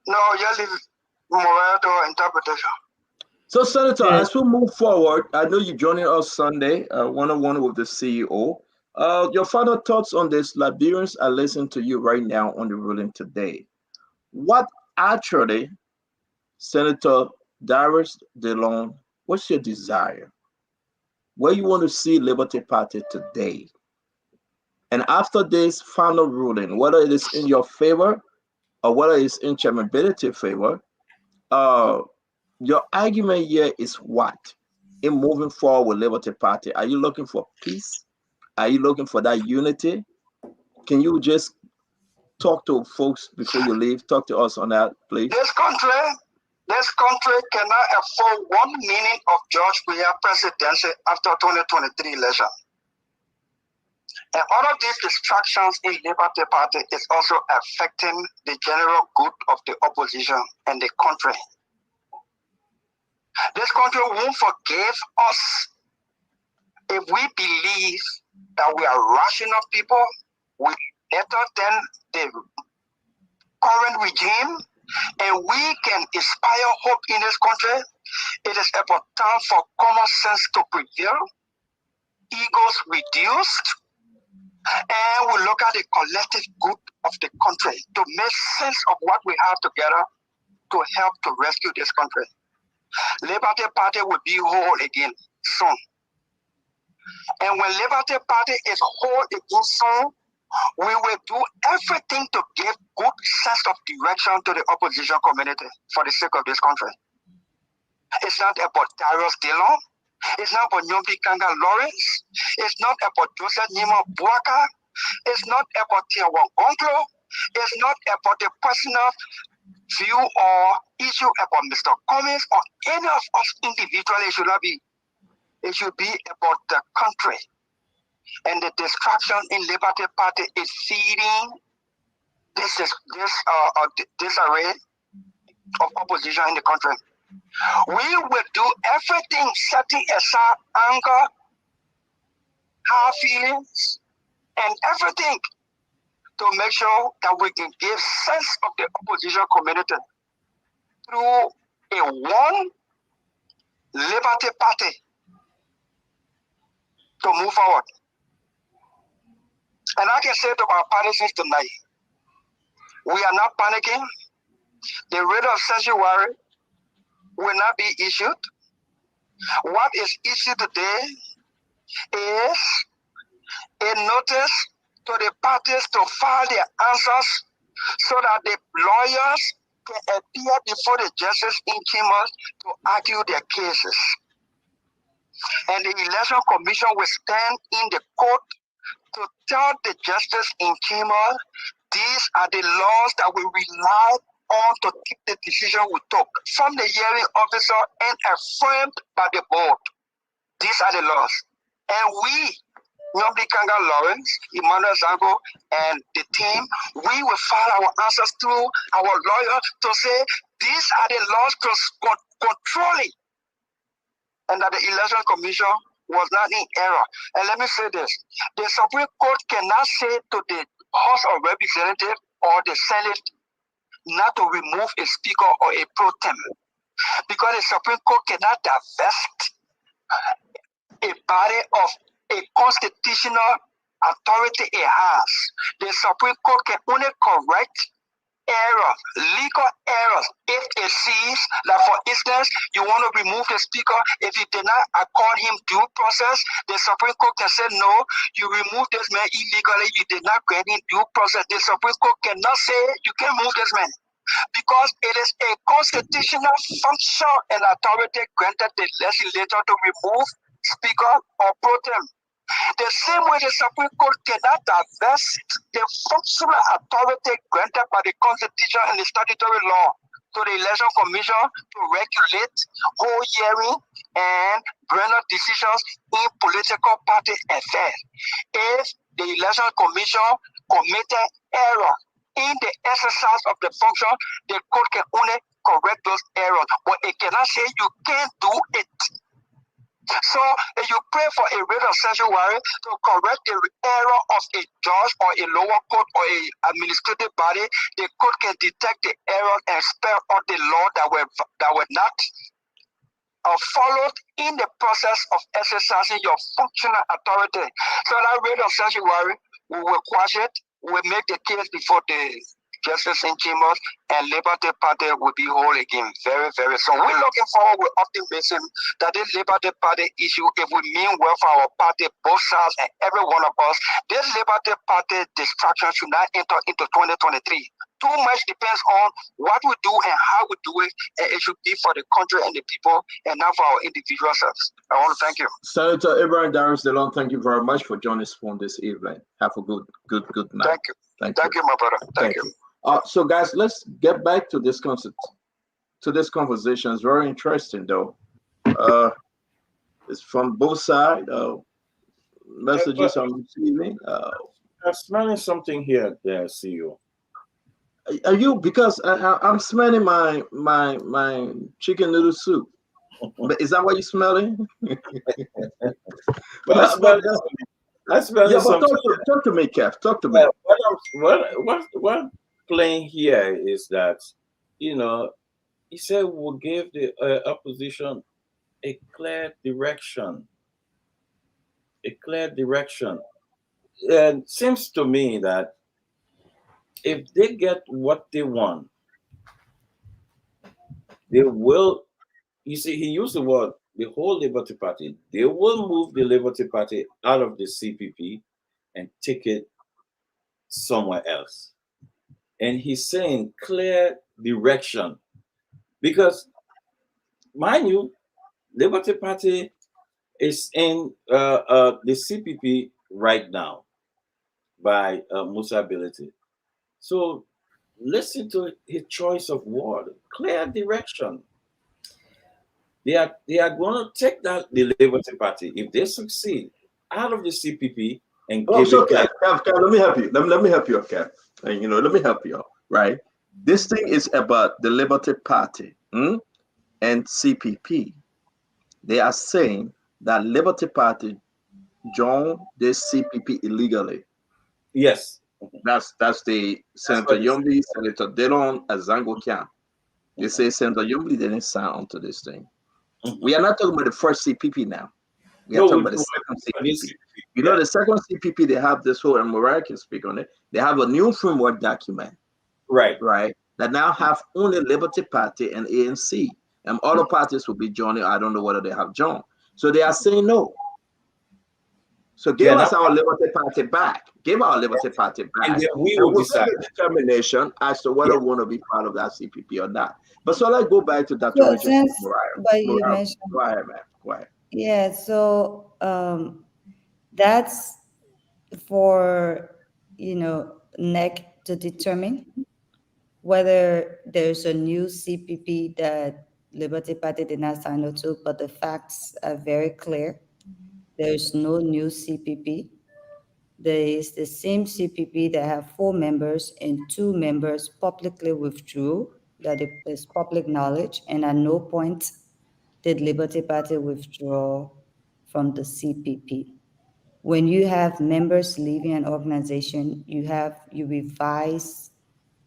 no, you leave Maya to interpretation. So, Senator, Good. as we move forward, I know you're joining us Sunday, one-on-one with the CEO. Your final thoughts on this? Liberians are listening to you right now on the ruling today. What actually, Senator Darius Dillon, what's your desire? Where you want to see Liberty Party today? And after this final ruling, whether it is in your favor or whether it's in Chairman Bennett's favor, your argument here is what? In moving forward with Liberty Party, are you looking for peace? Are you looking for that unity? Can you just talk to folks before you leave? Talk to us on that, please. This country cannot afford 1 minute of George Weah presidency after 2023 election. And all of these distractions in Liberty Party is also affecting the general good of the opposition and the country. This country won't forgive us if we believe that we are rational people, we better than the current regime, and we can inspire hope in this country. It is about time for common sense to prevail, egos reduced, and we look at the collective good of the country to make sense of what we have together to help to rescue this country. Liberty Party will be whole again soon. And when Liberty Party is whole again soon, we will do everything to give good sense of direction to the opposition community for the sake of this country. It's not about Darius Dillon. It's not about Nyombi Kanga Lawrence. It's not about Joseph Nima Buaka. It's not about Tiawan Onklo. It's not about the personal view or issue about Mr. Cummings or any of us individually. It should not be. It should be about the country. And the distraction in Liberty Party is feeding this array of opposition in the country. We will do everything setting aside anger, hard feelings, and everything to make sure that we can give sense of the opposition community through a one Liberty Party to move forward. And I can say to our partisans tonight, we are not panicking. The writ of sanctuary will not be issued. What is issued today is a notice to the parties to file their answers so that the lawyers can appear before the justice in chambers to argue their cases. And the Election Commission will stand in the court to tell the justice in chamber, these are the laws that we rely on to keep the decision we took from the hearing officer and affirmed by the board. These are the laws. And we, Nyomdi Kanga Lawrence, Emmanuel Zango, and the team, we will file our answers through our lawyer to say these are the laws controlling, and that the Election Commission was not in error. And let me say this, the Supreme Court cannot say to the House of Representatives or the Senate not to remove a speaker or a pro tem, because the Supreme Court cannot divest a body of a constitutional authority it has. The Supreme Court can only correct errors, legal errors, if it sees that, for instance, you want to remove the speaker, if you did not accord him due process, the Supreme Court can say, no, you remove this man illegally, you did not grant him due process. The Supreme Court cannot say you can move this man, because it is a constitutional function and authority granted the legislature to remove speaker or pro tem. The same way the Supreme Court cannot divest the functional authority granted by the Constitution and the statutory law to the Election Commission to regulate, hold hearing, and render decisions in political party affairs. If the Election Commission committed error in the exercise of the function, the court can only correct those errors, but it cannot say you can't do it. So if you pray for a writ of sanctuary to correct the error of a judge or a lower court or a administrative body, the court can detect the error and spell out the law that were not followed in the process of exercising your functional authority. So that writ of sanctuary, we will quash it, we will make the case before the justice in chambers, and Liberty Party will be whole again very, very soon. We're looking forward with optimism that this Liberty Party issue, if we mean well for our party, both sides and every one of us, this Liberty Party distraction should not enter into 2023. Too much depends on what we do and how we do it, and it should be for the country and the people and not for our individual selves. I want to thank you. Senator Abraham Darius Dillon, thank you very much for joining us on this evening. Have a good night. Thank you. Thank you, my brother. Thank you. So guys, let's get back to this concept, to this conversation. It's very interesting though. It's from both sides. Messages I'm receiving. I'm smelling something here there, CEO. Are you, because I'm smelling my chicken noodle soup. But is that what you're smelling? I smell yeah, but something. talk to me, Kev. Talk to me. What playing here is that, you know, he said we'll give the opposition a clear direction. A clear direction. And it seems to me that if they get what they want, they will, you see, he used the word, the whole Liberty Party, they will move the Liberty Party out of the CPP and take it somewhere else. And he's saying clear direction. Because, mind you, Liberty Party is in the CPP right now by Musa Ability. So listen to his choice of word, clear direction. They are going to take that the Liberty Party, if they succeed, out of the CPP and give so it. Kev, let me help you. Let me help you, Kev. And let me help you, right? This thing is about the Liberty Party and CPP. They are saying that Liberty Party joined this CPP illegally. Yes. That's the Senator Yombly, Senator Dillon, Azango Kyan. They say Senator Yombly didn't sign onto this thing. We are not talking about the first CPP now. We are No, talking we about the second this, CPP. You know, yeah. the second CPP, they have this whole, and Mariah can speak on it. They have a new framework document, Right. right, that now have only Liberty Party and ANC, and other parties will be joining. I don't know whether they have joined. So they are saying no. So give Yeah, now, us our Liberty Party back. Give our Liberty Party and back. then we And will we'll decide. make a determination as to whether Yeah. we want to be part of that CPP or not. But so let's go back to Dr. So Richardson. since, Mariah. but you Mariah, mentioned, go ahead, man. Go ahead. yeah, so that's for, NEC to determine whether there's a new CPP that Liberty Party did not sign up to, but the facts are very clear. There's no new CPP. There is the same CPP that have 4 members and 2 members publicly withdrew. That is public knowledge, and at no point did Liberty Party withdraw from the CPP. When you have members leaving an organization, you revise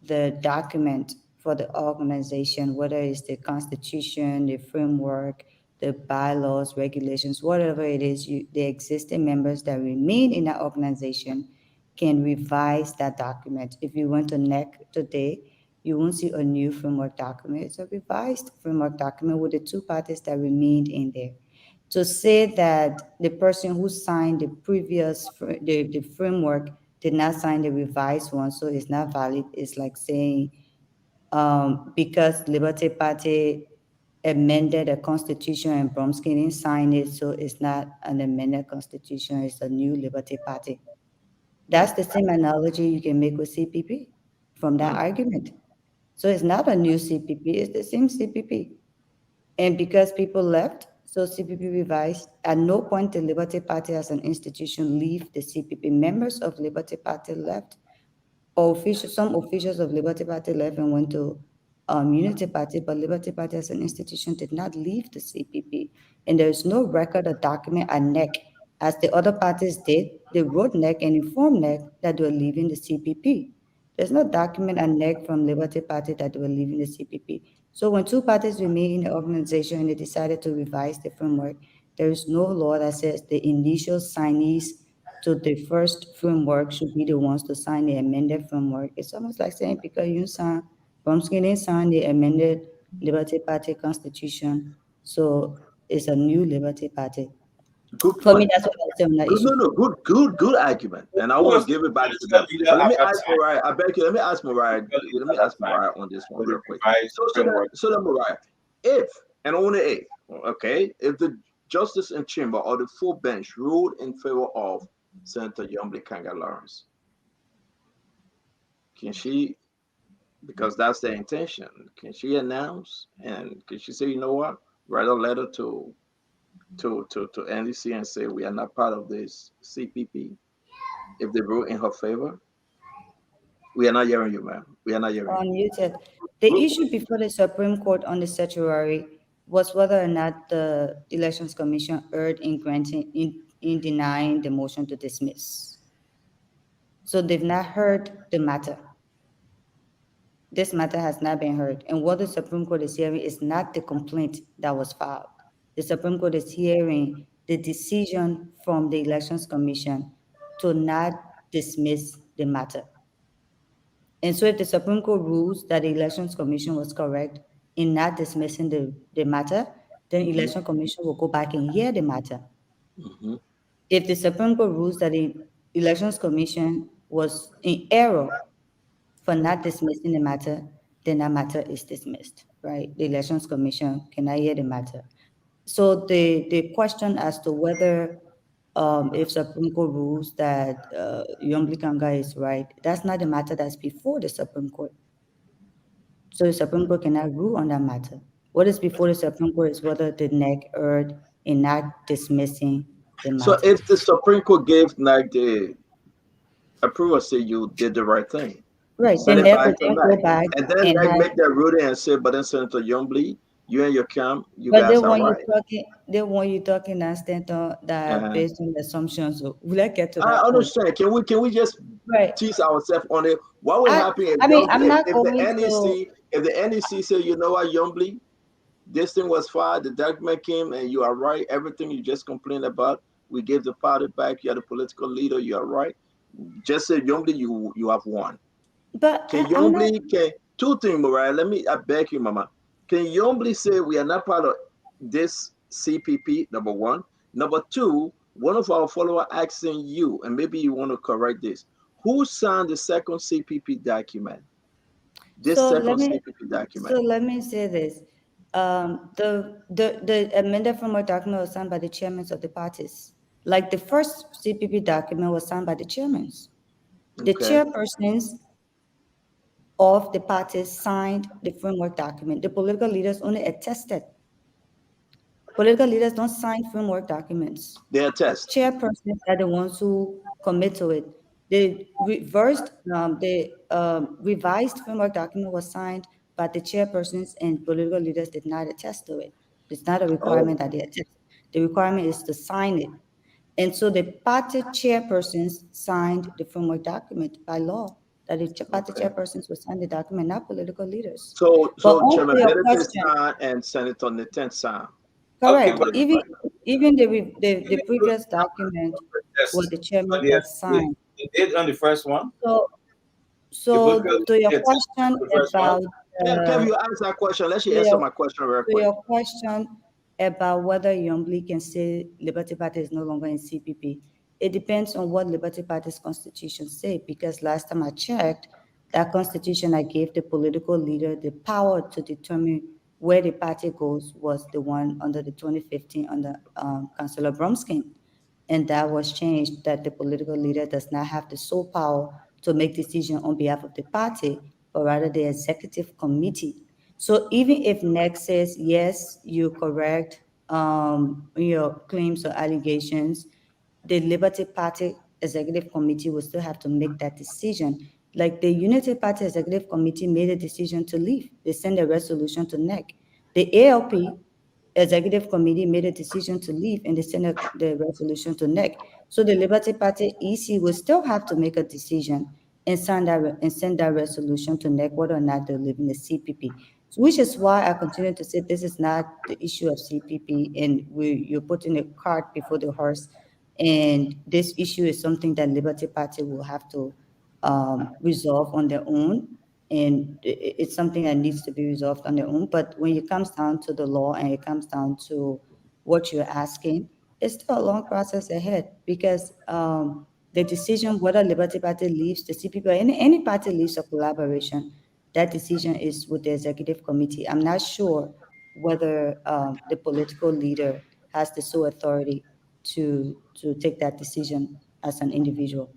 the document for the organization, whether it's the constitution, the framework, the bylaws, regulations, whatever it is, the existing members that remain in that organization can revise that document. If you went to NEC today, you won't see a new framework document. It's a revised framework document with the 2 parties that remained in there. To say that the person who signed the previous the framework did not sign the revised one, so it's not valid. It's like saying because Liberty Party amended the constitution and Bromsky didn't sign it, so it's not an amended constitution, it's a new Liberty Party. That's the same analogy you can make with CPP from that argument. So it's not a new CPP, it's the same CPP. And because people left, so CPP revised. At no point did Liberty Party as an institution leave the CPP. Members of Liberty Party left. Some officials of Liberty Party left and went to Unity Party, but Liberty Party as an institution did not leave the CPP. And there is no record or document at NEC, as the other parties did. They wrote NEC and informed NEC that they were leaving the CPP. There's no document at NEC from Liberty Party that they were leaving the CPP. So when 2 parties remain in the organization and they decided to revise the framework, there is no law that says the initial signees to the first framework should be the ones to sign the amended framework. It's almost like saying because you sign, Bromsky didn't sign the amended Liberty Party constitution, so it's a new Liberty Party. Good For me, point. that's what I say on that Good, issue. no, good argument. And I want to give it back to them. But let me ask Mariah. I beg you. Let me ask Mariah. Let me ask Mariah on this one real quick. So then Mariah, if and only if, okay, if the justice in chamber or the full bench ruled in favor of Senator Yombly Kanga Lawrence, can she? Because that's the intention. Can she announce and can she say, you know what, write a letter to NDC and say we are not part of this CPP if they vote in her favor? We are not hearing you, ma'am. We are not hearing you. Unmuted. The issue before the Supreme Court on the certiorari was whether or not the Elections Commission erred in in denying the motion to dismiss. So they've not heard the matter. This matter has not been heard. And what the Supreme Court is hearing is not the complaint that was filed. The Supreme Court is hearing the decision from the Elections Commission to not dismiss the matter. And so if the Supreme Court rules that the Elections Commission was correct in not dismissing the matter, then Election Commission will go back and hear the matter. If the Supreme Court rules that the Elections Commission was in error for not dismissing the matter, then that matter is dismissed, right? The Elections Commission cannot hear the matter. So the question as to whether if Supreme Court rules that Yombly Kanga is right, that's not the matter that's before the Supreme Court. So the Supreme Court cannot rule on that matter. What is before the Supreme Court is whether the NEC erred in not dismissing the So matter. if the Supreme Court gave like the approval, say you did the right thing, Right, send then it NEC will back to then NAC, go back and then and NAC have, make that ruling and say, but then Senator Yombly You and your camp, you But guys are right. they want you talking as that Uh-huh. based on the assumptions. So will I get to I that point? understand. Can we just Right. tease ourselves on it? What will happen if I mean, I'm not if the going to. NEC say, you know what, Yombly, this thing was filed, the document came, and you are right. Everything you just complained about, we gave the party back. You're the political leader. You are right. Just say, Yombly, you have won. But Can I'm not. Yombly, can two things, Mariah? I beg you, Mama. Can Yombly say we are not part of this CPP? Number one. Number two, one of our follower asking you, and maybe you want to correct this. Who signed the second CPP document? This So second CPP document. let me say this. The amended framework document was signed by the chairmen of the parties. Like the first CPP document was signed by the chairmen. The Okay. chairpersons of the parties signed the framework document. The political leaders only attested. Political leaders don't sign framework documents. They attest. Chairpersons are the ones who commit to it. The revised framework document was signed, but the chairpersons and political leaders did not attest to it. It's not a requirement Oh, that they attest. The requirement is to sign it. And so the party chairpersons signed the framework document by law, that the party okay. chairpersons will sign the document, not political leaders. So But so on Chairman to your Benedict question, signed and Senator Nathan signed. Okay, correct. but Even the previous document what yes, the chairman but yes, has signed. they did on the first one. So The so political to your they attested question to the first one. about Kev, uh, you asked that question. Let you to answer your my question real to quick. your question about whether Yombly can say Liberty Party is no longer in CPP, it depends on what Liberty Party's constitution say. Because last time I checked, that constitution I gave the political leader the power to determine where the party goes was the one under the 2015 under Councillor Bromskin, and that was changed that the political leader does not have the sole power to make decision on behalf of the party, but rather the executive committee. So even if NEC says, yes, you're correct, your claims or allegations, the Liberty Party Executive Committee will still have to make that decision. Like the Unity Party Executive Committee made a decision to leave. They sent a resolution to NEC. The ALP Executive Committee made a decision to leave and they sent the resolution to NEC. So the Liberty Party EC will still have to make a decision and send that resolution to NEC whether or not they're leaving the CPP. So which is why I continue to say this is not the issue of CPP and you're putting a cart before the horse. And this issue is something that Liberty Party will have to resolve on their own. And it's something that needs to be resolved on their own. But when it comes down to the law and it comes down to what you're asking, it's still a long process ahead because the decision whether Liberty Party leaves the CPP or any party leaves a collaboration, that decision is with the executive committee. I'm not sure whether the political leader has the sole authority to take that decision as an individual.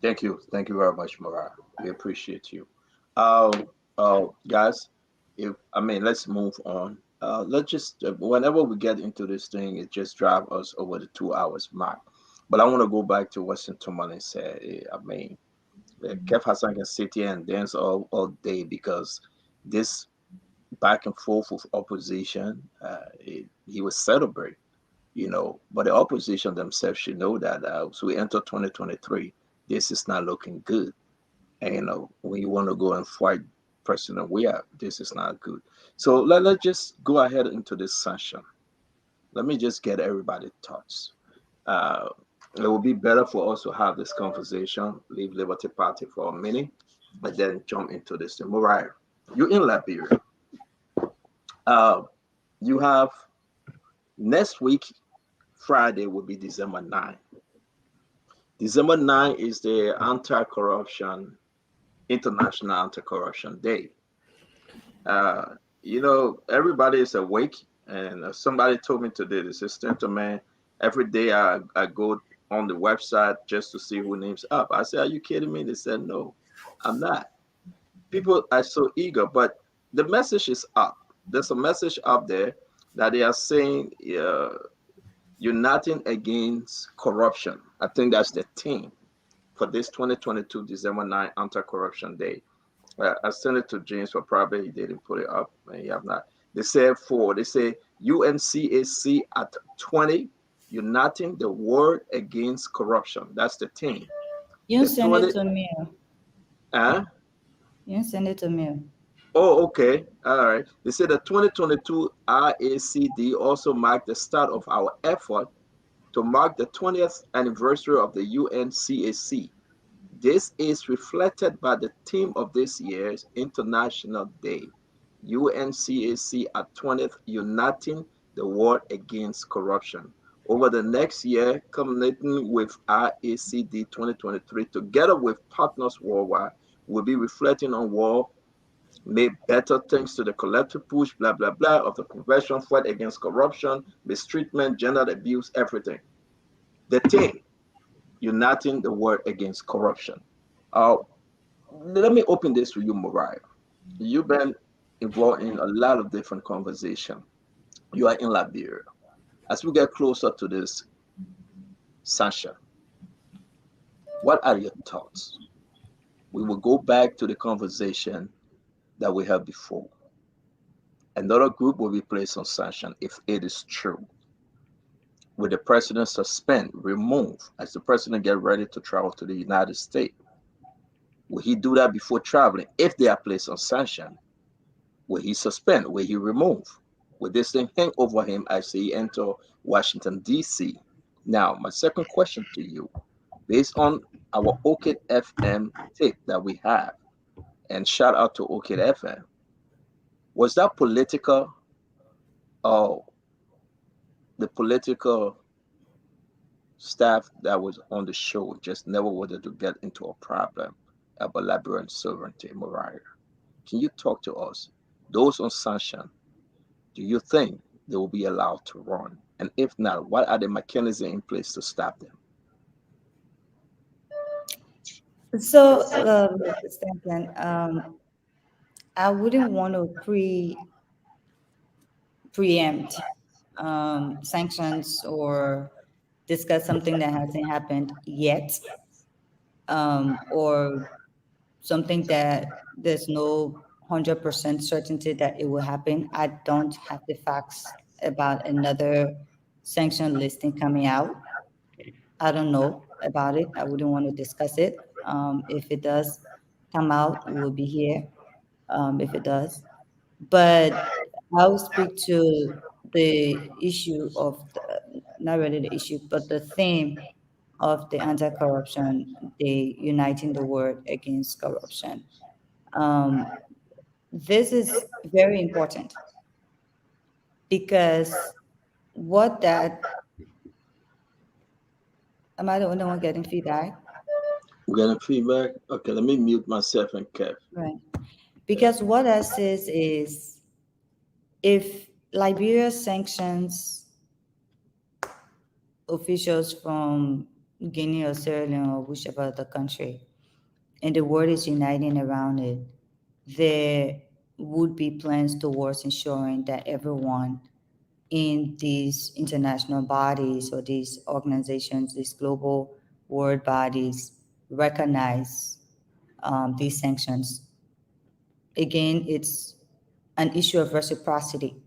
Thank you. Thank you very much, Mariah. We appreciate you. Guys, let's move on. Let's just whenever we get into this thing, it just drive us over the 2 hours mark. But I want to go back to what Sintomani said. Kev Hassan can sit here and dance all day because this back and forth with opposition, he was celebrate, but the opposition themselves should know that as we enter 2023, this is not looking good. And when you want to go and fight President Weah, this is not good. So let's just go ahead into this session. Let me just get everybody's thoughts. Uh, it will be better for us to have this conversation, leave Liberty Party for a minute, and then jump into this thing. Mariah, you're in Liberia. Uh, you have next week, Friday will be December 9th. December 9th is the International Anti-Corruption Day. Everybody is awake, and somebody told me today, this assistant man, every day I go on the website just to see who names up. I said, are you kidding me? They said, no, I'm not. People are so eager, but the message is up. There's a message up there that they are saying, uniting against corruption. I think that's the theme for this 2022 December 9 Anti-Corruption Day. I sent it to James, but probably he didn't put it up. And you have not. They say UNCAC at 20, uniting the world against corruption. That's the thing. You The send it 20, to me. huh? You send it to me. Oh, okay. All right. They say the 2022 RACD also marked the start of our effort to mark the 20th anniversary of the UNCAC. This is reflected by the theme of this year's International Day, UNCAC at 20th, Uniting the World Against Corruption. Over the next year, culminating with RACD 2023, together with partners worldwide, we'll be reflecting on war made better thanks to the collective push, blah, blah, blah, of the convention fight against corruption, mistreatment, gender abuse, everything. The thing, uniting the world against corruption. Uh, Let me open this to you, Mariah. You've been involved in a lot of different conversation. You are in Liberia. As we get closer to this, Sasha, what are your thoughts? We will go back to the conversation that we had before. Another group will be placed on sanction if it is true. Will the president suspend, remove, as the president get ready to travel to the United States? Will he do that before traveling? If they are placed on sanction, will he suspend? Will he remove? Will this thing hang over him as he enter Washington, D.C.? Now, my second question to you, based on our Orchid FM tape that we have, and shout out to Orchid FM, was that political or the political staff that was on the show just never wanted to get into a problem about Liberian sovereignty, Mariah? Can you talk to us? Those on sanction, do you think they will be allowed to run? And if not, what are the mechanisms in place to stop them? So, Stanton, I wouldn't want to preempt sanctions or discuss something that hasn't happened yet, or something that there's no 100% certainty that it will happen. I don't have the facts about another sanction listing coming out. I don't know about it. I wouldn't want to discuss it. If it does come out, we'll be here. If it does, but I'll speak to the issue of not really the issue, but the theme of the anti-corruption, the uniting the world against corruption. Um, this is very important because what that am I the only one getting feedback? We're getting feedback. Okay, let me mute myself and Kev. Right. Because what that says is if Liberia sanctions officials from Guinea or Sierra Leone or whichever other country, and the world is uniting around it, there would be plans towards ensuring that everyone in these international bodies or these organizations, these global world bodies, recognize these sanctions. Again, it's an issue of reciprocity.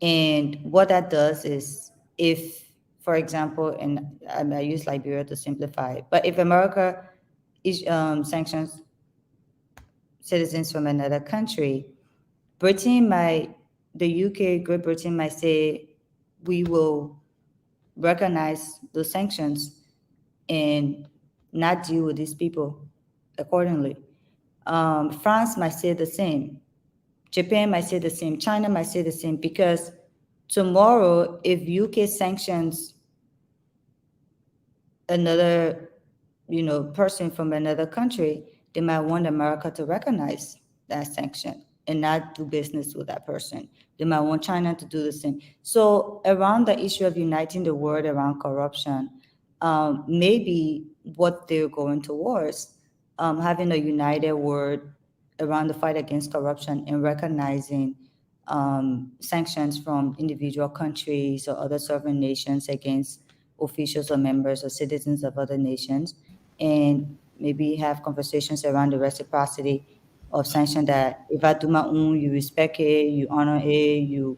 And what that does is if, for example, and I use Liberia to simplify it, but if America sanctions citizens from another country, the UK, Great Britain might say, we will recognize those sanctions and not deal with these people accordingly. France might say the same. Japan might say the same. China might say the same, because tomorrow, if UK sanctions another, person from another country, they might want America to recognize that sanction and not do business with that person. They might want China to do the same. So around the issue of uniting the world around corruption, maybe what they're going towards, having a united world around the fight against corruption and recognizing sanctions from individual countries or other sovereign nations against officials or members or citizens of other nations, and maybe have conversations around the reciprocity of sanction that if I do my own, you respect it, you honor it, you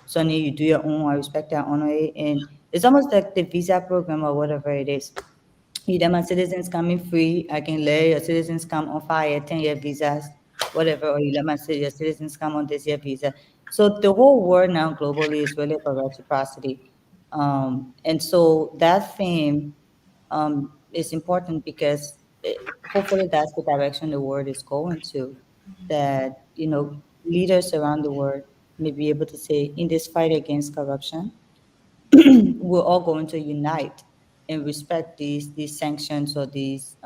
Sonny, you do your own, I respect that, honor it. And it's almost like the visa program or whatever it is. You let my citizens come in free, I can let your citizens come on 5-year, 10-year visas, whatever, or you let your citizens come on this year visa. So the whole world now globally is really for reciprocity. And so that theme is important because hopefully that's the direction the world is going to, that, leaders around the world may be able to say, in this fight against corruption, we're all going to unite and respect these sanctions or these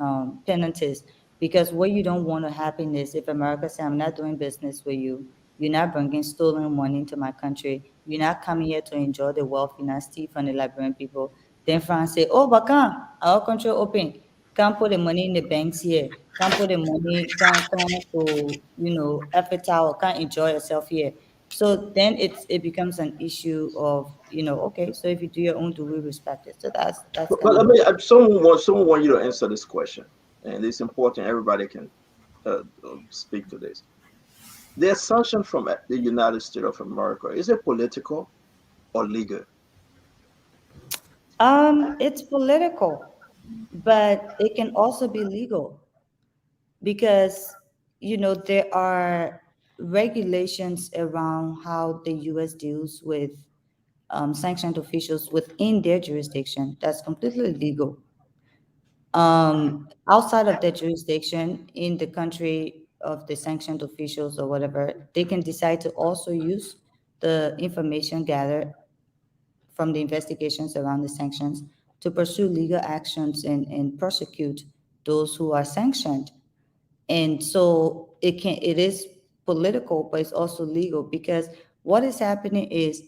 penalties. Because what you don't want to happen is if America say, I'm not doing business with you, you're not bringing stolen money into my country, you're not coming here to enjoy the wealth, you're not steal from the Liberian people. Then France say, oh, but come, our country open. Can't put the money in the banks here. Can't put the money, can't to, Eiffel Tower, can't enjoy yourself here. So then it becomes an issue of, okay, so if you do your own, do we respect it? So that's But kind let of me. Someone want you to answer this question, and it's important. Everybody can speak to this. The assumption from the United States of America, is it political or legal? it's political, but it can also be legal because there are regulations around how the US deals with sanctioned officials within their jurisdiction. That's completely legal. Outside of their jurisdiction, in the country of the sanctioned officials or whatever, they can decide to also use the information gathered from the investigations around the sanctions to pursue legal actions and prosecute those who are sanctioned. And so it is political, but it's also legal because what is happening is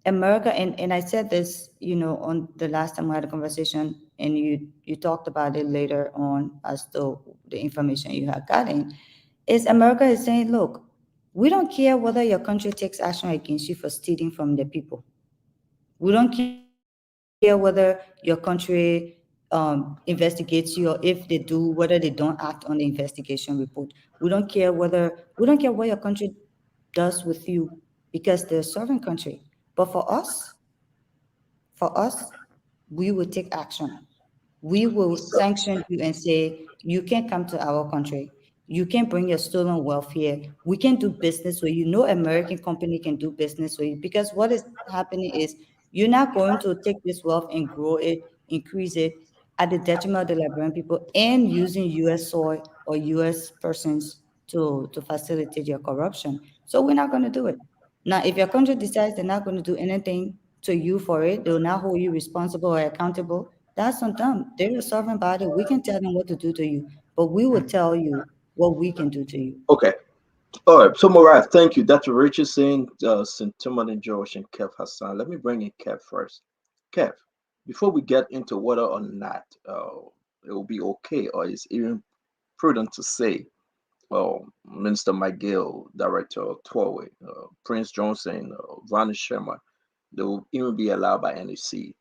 America, and I said this, on the last time we had a conversation, and you talked about it later on as to the information you had gotten, is America is saying, look, we don't care whether your country takes action against you for stealing from the people. We don't care whether your country investigates you, or if they do, whether they don't act on the investigation report. We don't care what your country does with you because they're a sovereign country. But for us, we will take action. We will sanction you and say, you can't come to our country. You can't bring your stolen wealth here. We can do business with you. No American company can do business with you because what is happening is you're not going to take this wealth and grow it, increase it at the detriment of the Liberian people and using US soil or US persons to facilitate your corruption. So we're not going to do it. Now, if your country decides they're not going to do anything to you for it, they will not hold you responsible or accountable. That's on them. They're a sovereign body. We can tell them what to do to you, but we will tell you what we can do to you. Okay. All right. So Mariah, thank you. Dr. Richardson, St. Timothy George, and Kev Hassan. Let me bring in Kev first. Kev, before we get into whether or not it will be okay or it's even prudent to say, Minister McGill, Director of Tollway, Prince Johnson, Ronnie Sherman, they will even be allowed by NEC.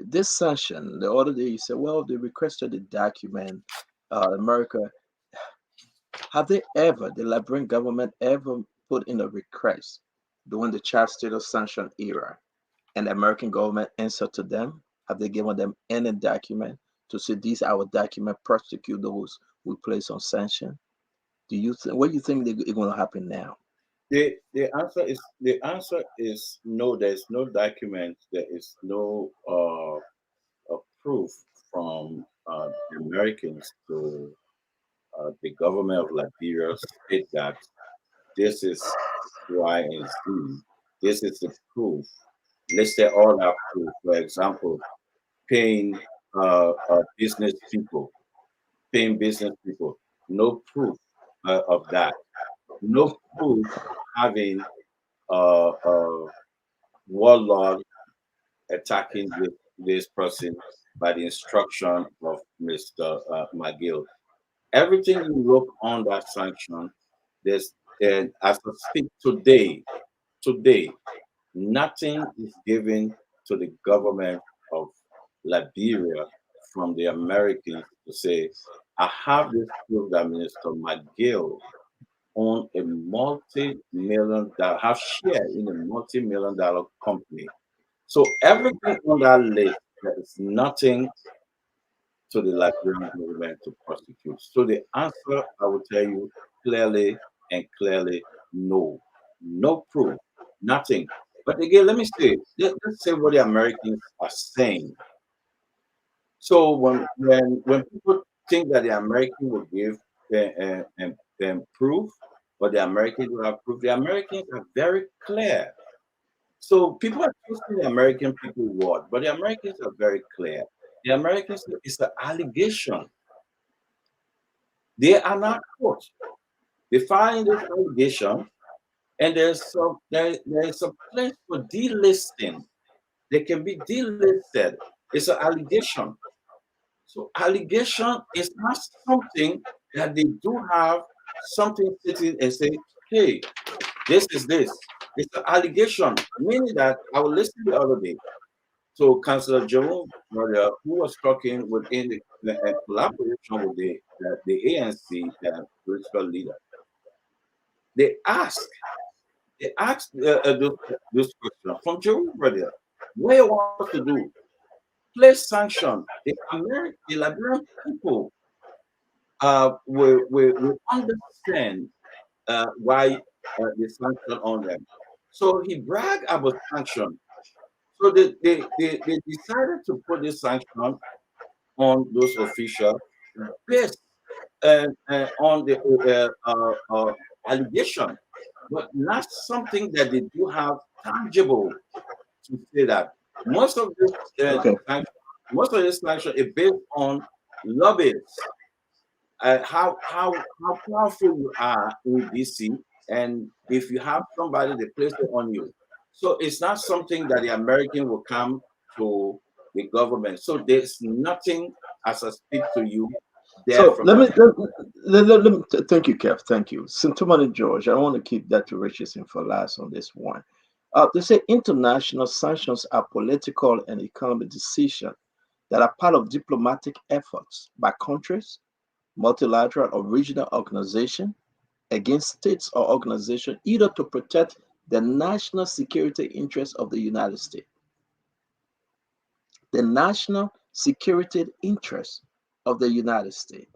This session, the other day, you said, well, they requested the document. America, have they ever, the Liberian government ever put in a request during the child status sanction era, and the American government answered to them? Have they given them any document to say these are our document prosecute those we place on sanction? Do you think what do you think is going to happen now? The answer is no. There's no document. There is no proof from the Americans to the government of Liberia state that this is Y and Z. This is the proof. Listed all that proof. For example, paying business people, paying business people. No proof of that. No proof having warlord attacking this person by the instruction of Mr. McGill. Everything you look on that sanction, there's and as I speak today, nothing is given to the government of Liberia from the Americans to say, I have this proof that Minister McGill own a multi-million dollar, have share in a multi-million-dollar company. So everything on that list, there is nothing to the Liberian government to prosecute. So the answer, I will tell you clearly and clearly, no. No proof, nothing. But again, let me say, let's say what the Americans are saying. So when people think that the American will give proof, or the Americans will have proof, the Americans are very clear. So people are twisting the American people word, but the Americans are very clear. The Americans, it's an allegation. They are not caught. They find this allegation, and there's a place for delisting. They can be delisted. It's an allegation. So allegation is not something that they do have something sitting and say, hey, this is this. It's an allegation, meaning that I will listen the other day. So Councillor Jerome, who was talking within the collaboration with the ANC political leader, they asked those questions from Jerome, brother. What you want us to do? Place sanction. The Liberian people will understand why the sanction on them. So he bragged about sanction. So they decided to put this sanction on those officials based on the allegation, but not something that they do have tangible to say that. Most of this most of this sanction is based on lobbyists. How powerful you are in DC, and if you have somebody, they place it on you. So it's not something that the American will come to the government. So there's nothing as I speak to you there So from let the me thank you, Kev. Thank you. Sintomani George, I want to keep that to Richardson for last on this one. They say international sanctions are political and economic decisions that are part of diplomatic efforts by countries, multilateral or regional organizations against states or organizations, either to protect the national security interests of the United States, the national security interests of the United States.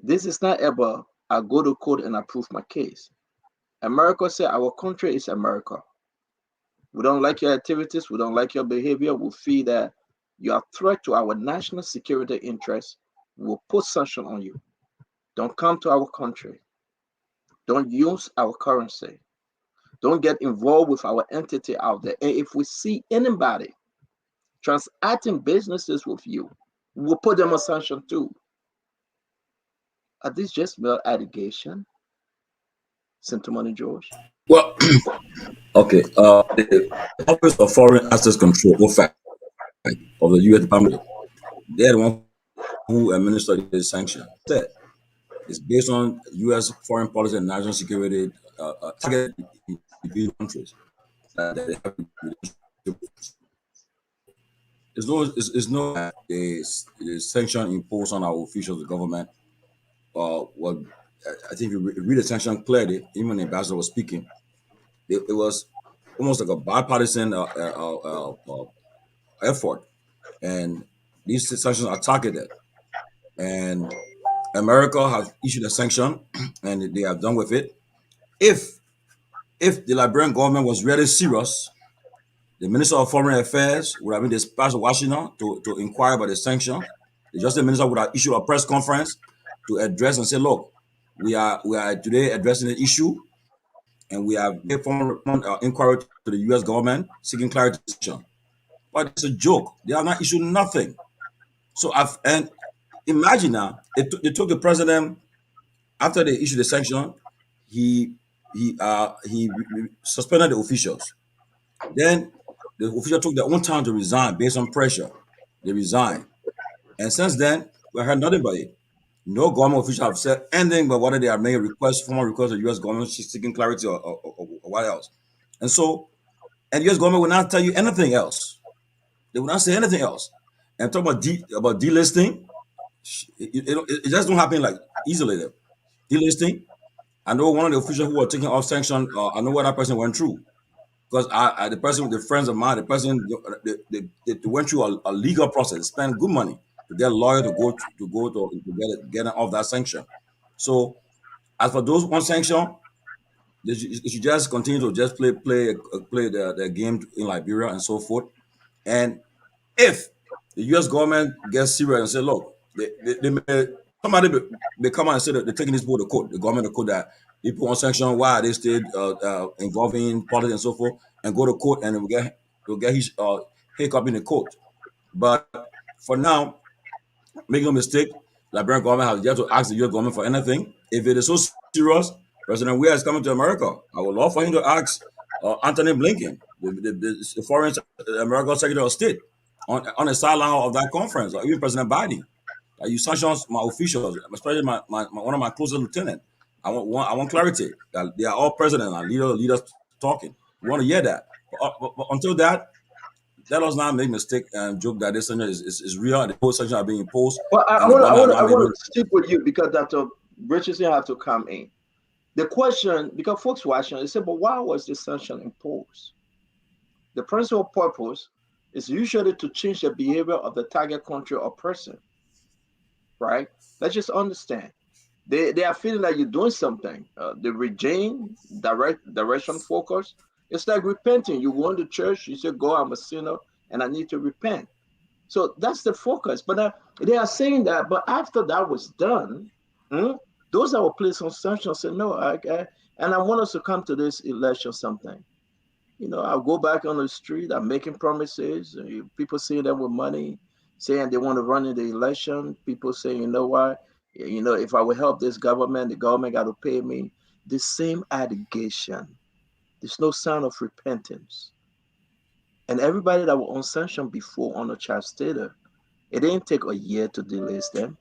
This is not about I go to court and I prove my case. America said our country is America. We don't like your activities, we don't like your behavior, we feel that you are a threat to our national security interests. We'll put sanction on you. Don't come to our country. Don't use our currency. Don't get involved with our entity out there. And if we see anybody transacting businesses with you, we'll put them on sanction too. Are these just mere allegation? Sintomani George? Well, okay. The Office of Foreign Assets Control, OFAC, of the U.S. Department, they're the one who administer the sanction. It's based on U.S. foreign policy and national security targeted between countries. They have it's no a sanction imposed on our officials, the government. Well, I think if you read the sanction clearly, even the ambassador was speaking, it was almost like a bipartisan effort, and these sanctions are targeted. And America has issued a sanction, and they are done with it. If the Liberian government was really serious, the Minister of Foreign Affairs would have been dispatched to Washington to inquire about the sanctions. The Justice Minister would have issued a press conference to address and say, look, we are today addressing the issue, and we have made formal inquiry to the U.S. government seeking clarification. But it's a joke. They have not issued nothing. So and imagine now, they took the president after they issued the sanction. He suspended the officials. Then the official took their own time to resign based on pressure. They resigned, and since then we heard nothing but it. No government official have said anything but whether they are making requests, formal requests to the U.S. government seeking clarity or what else. And so, and the U.S. government will not tell you anything else. They will not say anything else. And talk about delisting. it just don't happen like easily there. Delisting. I know one of the officials who were taking off sanction. I know what that person went through because the person, the friends of mine, the person, they went through a legal process, spent good money to get a lawyer to get off that sanction. So as for those on sanction, they should just continue to just play their game in Liberia and so forth. And if the U.S. government gets serious and say, look, they may somebody may come out and say that they're taking this board to court, the government to court that people on sanction, why are they still involving politics and so forth, and go to court and we'll get his hiccup in the court. But for now, make no mistake, the Liberian government has yet to ask the U.S. government for anything. If it is so serious, President Weah is coming to America. I would love for him to ask Anthony Blinken, the foreign American Secretary of State, on the sideline of that conference, or even President Biden. You sanctions my officials, especially my one of my closest lieutenants. I want clarity that they are all president and leaders talking. We want to hear that. But until that, let us not make mistake and joke that this sanction is real and the whole sanction are being imposed. Well, And the government I are not able. want to stick with you because Dr. Richardson have to come in. The question, because folks watching, they say, but why was this sanction imposed? The principal purpose is usually to change the behavior of the target country or person, right? Let's just understand. They are feeling like you're doing something. The regime, direction, focus. It's like repenting. You go into church, you say, God, I'm a sinner and I need to repent. So that's the focus. But they are saying that, but after that was done, those that were placed on sanctions said, no, and I want us to come to this election something. I'll go back on the street, I'm making promises, people seeing them with money, saying they want to run in the election, people saying, you know what, if I will help this government, the government got to pay me. The same allegation. There's no sign of repentance. And everybody that were on sanction before on the child status, it didn't take a year to delist them.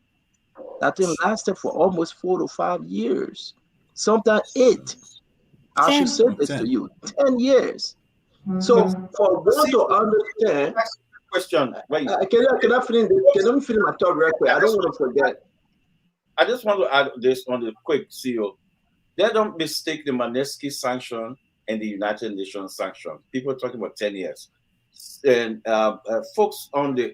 That thing lasted for almost 4 to 5 years, sometimes 8. I should say this to you, 10 years. So for one to understand, question. Wait. Can I finish this? Can I finish my thought real quick? I don't want to forget. I just want to add this on the quick, CEO. They don't mistake the Manesky sanction and the United Nations sanction. People are talking about 10 years. And folks on the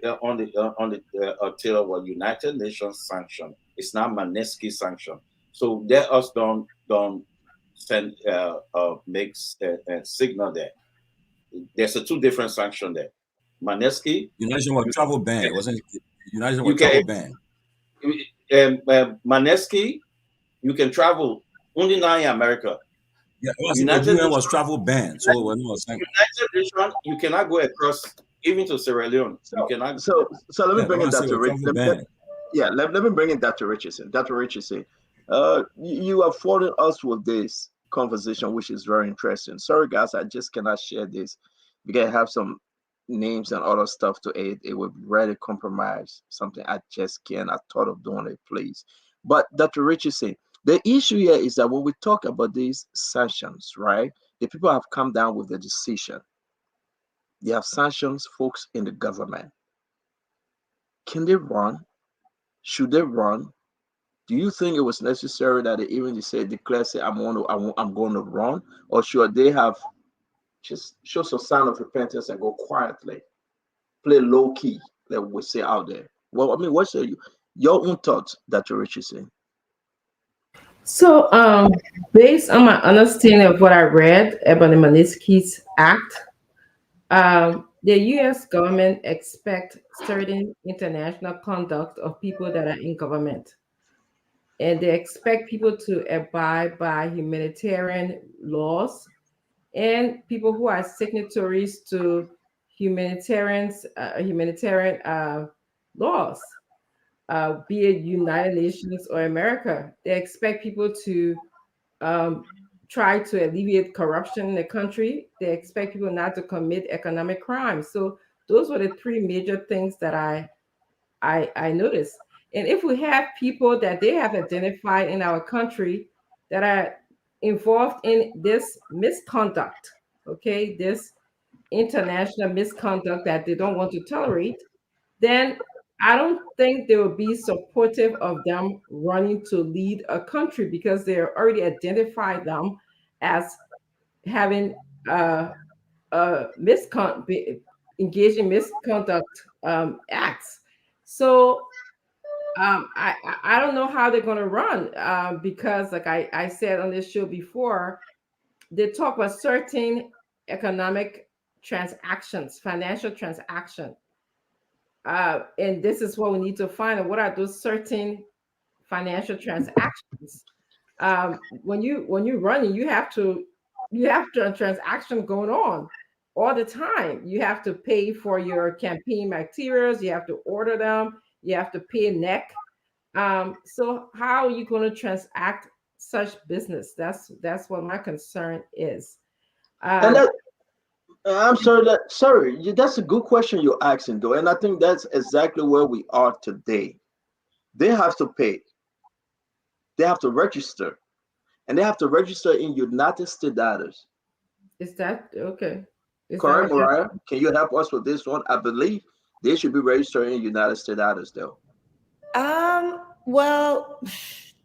tail of United Nations sanction, it's not Manesky sanction. So let us don't send makes a signal there. There's a 2 different sanction there. Manesky. United Nations was travel ban. It wasn't United Nations was travel ban. Manesky, you can travel only now in America. Yeah, United Nations was travel ban. So when United Nations, you cannot go across even to Sierra Leone. You cannot. So let me bring in Dr. Richardson. Let me bring in Dr. Richardson. Dr. Richardson, you are following us with this conversation, which is very interesting. Sorry, guys, I just cannot share this because I have some names and other stuff to aid. It would really compromise something I just can't. I thought of doing it, please. But Dr. Richardson, the issue here is that when we talk about these sanctions, right, the people have come down with the decision. They have sanctions folks in the government. Can they run? Should they run? Do you think it was necessary that they even declare, say, I'm going to run, or should they have just show some sign of repentance and go quietly, play low key, like we say out there? Well, I mean, what's your own thoughts, Dr. Richardson? So, based on my understanding of what I read about the Magnitsky's Act, the U.S. government expect certain international conduct of people that are in government, and they expect people to abide by humanitarian laws, and people who are signatories to humanitarian laws, be it United Nations or America. They expect people to try to alleviate corruption in the country. They expect people not to commit economic crimes. So those were the 3 major things that I noticed. And if we have people that they have identified in our country that are involved in this misconduct, okay, this international misconduct that they don't want to tolerate, then I don't think they will be supportive of them running to lead a country because they already identified them as having uh, engaged in misconduct acts. So I don't know how they're going to run because, like I said on this show before, they talk about certain economic transactions, financial transaction, and this is what we need to find out. What are those certain financial transactions? When you running, you have a transaction going on all the time. You have to pay for your campaign materials. You have to order them. You have to pay neck. So how are you going to transact such business? That's what my concern is. And Um, that I'm sorry that sorry, that's a good question you're asking though, and I think that's exactly where we are today. They have to pay, they have to register, and they have to register in United States dollars. is that okay? Is that Correct, what that? Mariah? Can you help us with this one? I believe they should be registered in United States dollars though. Well,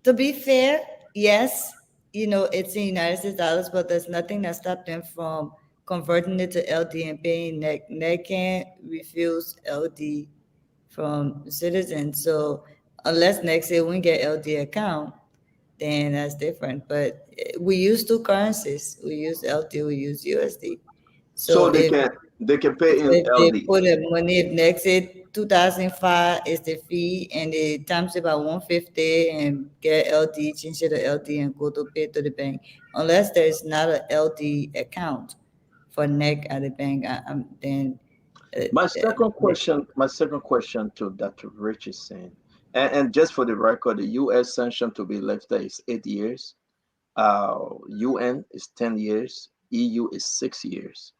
to be fair, yes, it's in United States dollars, but there's nothing that stopped them from converting it to LD and paying NEC. NEC can't refuse LD from citizens. So unless next year we get LD account, then that's different. But we use two currencies. We use LD, we use USD. So So they if can they can pay in if they LD. put the money next it 2005 is the fee and they times it by 150 and get LD, change it to LD and go to pay to the bank. Unless there's not a LD account for NEC at the bank, then uh, My second question to Dr. Richardson, and just for the record, the U.S. sanction to be lifted is 8 years. UN is 10 years. EU is 6 years.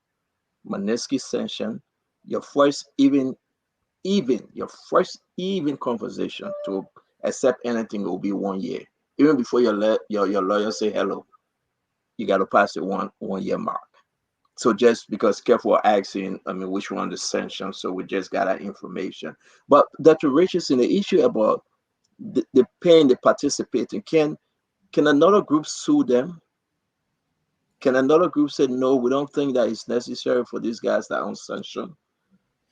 Manisky sanction, your first even conversation to accept anything will be 1 year. Even before your lawyer say hello, you got to pass the one year mark. So just because careful asking, I mean, which one the sanction, so we just got that information. But Dr. Richardson, the issue about the paying the participating, can another group sue them? Can another group say no, we don't think that it's necessary for these guys that are on sanction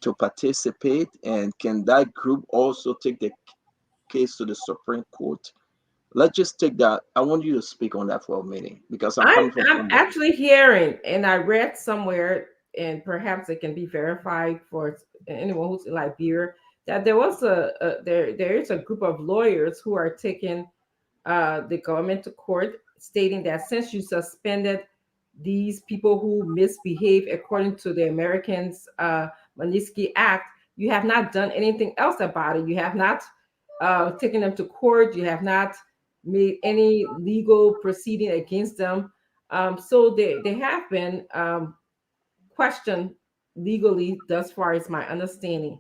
to participate? And can that group also take the case to the Supreme Court? Let's just take that. I want you to speak on that for a minute because I'm I'm coming from I'm somebody. actually hearing, and I read somewhere, and perhaps it can be verified for anyone who's in Liberia, that there was there is a group of lawyers who are taking the government to court, stating that since you suspended these people who misbehave according to the Americans Magnitsky Act, you have not done anything else about it. You have not taken them to court. You have not made any legal proceeding against them. So they have been questioned legally thus far, is my understanding.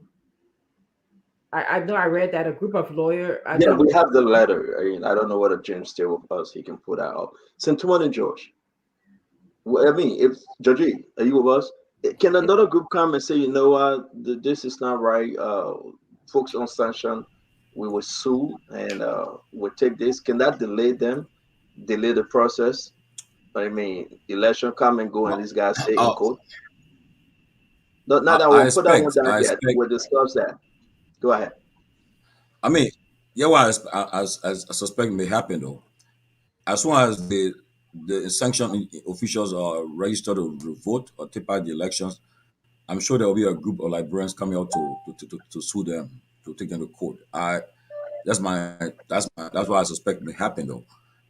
I know I read that a group of lawyer, I Yeah, think. we have the letter. I mean, I don't know whether James still with us. He can put that up. Centurion and George. Well, I mean, if Georgie, are you with us? Can another group come and say, you know what, this is not right? Folks on sanction, we will sue and we'll take this. Can that delay them, delay the process? I mean, election come and go, and these guys stay in Uh, court. Not, not that I we'll put that one expect, down I yet. expect. We'll discuss that. Go ahead. I mean, yeah, what as I suspect may happen though. As soon as the sanction officials are registered to vote or take part in the elections, I'm sure there will be a group of librarians coming out to sue them, to take them to court. That's what I suspect may happen though.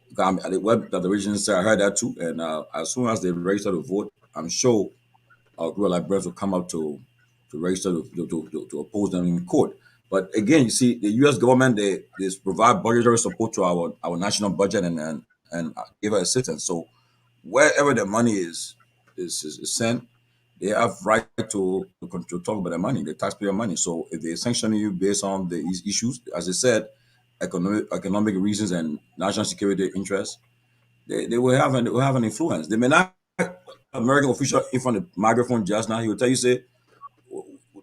Because at the web that the region said, I heard that too. And as soon as they register to vote, I'm sure our group of librarians will come out to register to oppose them in court. But again, you see, the U.S. government they provide budgetary support to our national budget and give us assistance. So wherever the money is sent, they have right to talk about the money, the taxpayer money. So if they sanction you based on these issues, as I said, economic reasons and national security interests, they will have an influence. They may not American official in front of the microphone just now. He will tell you say,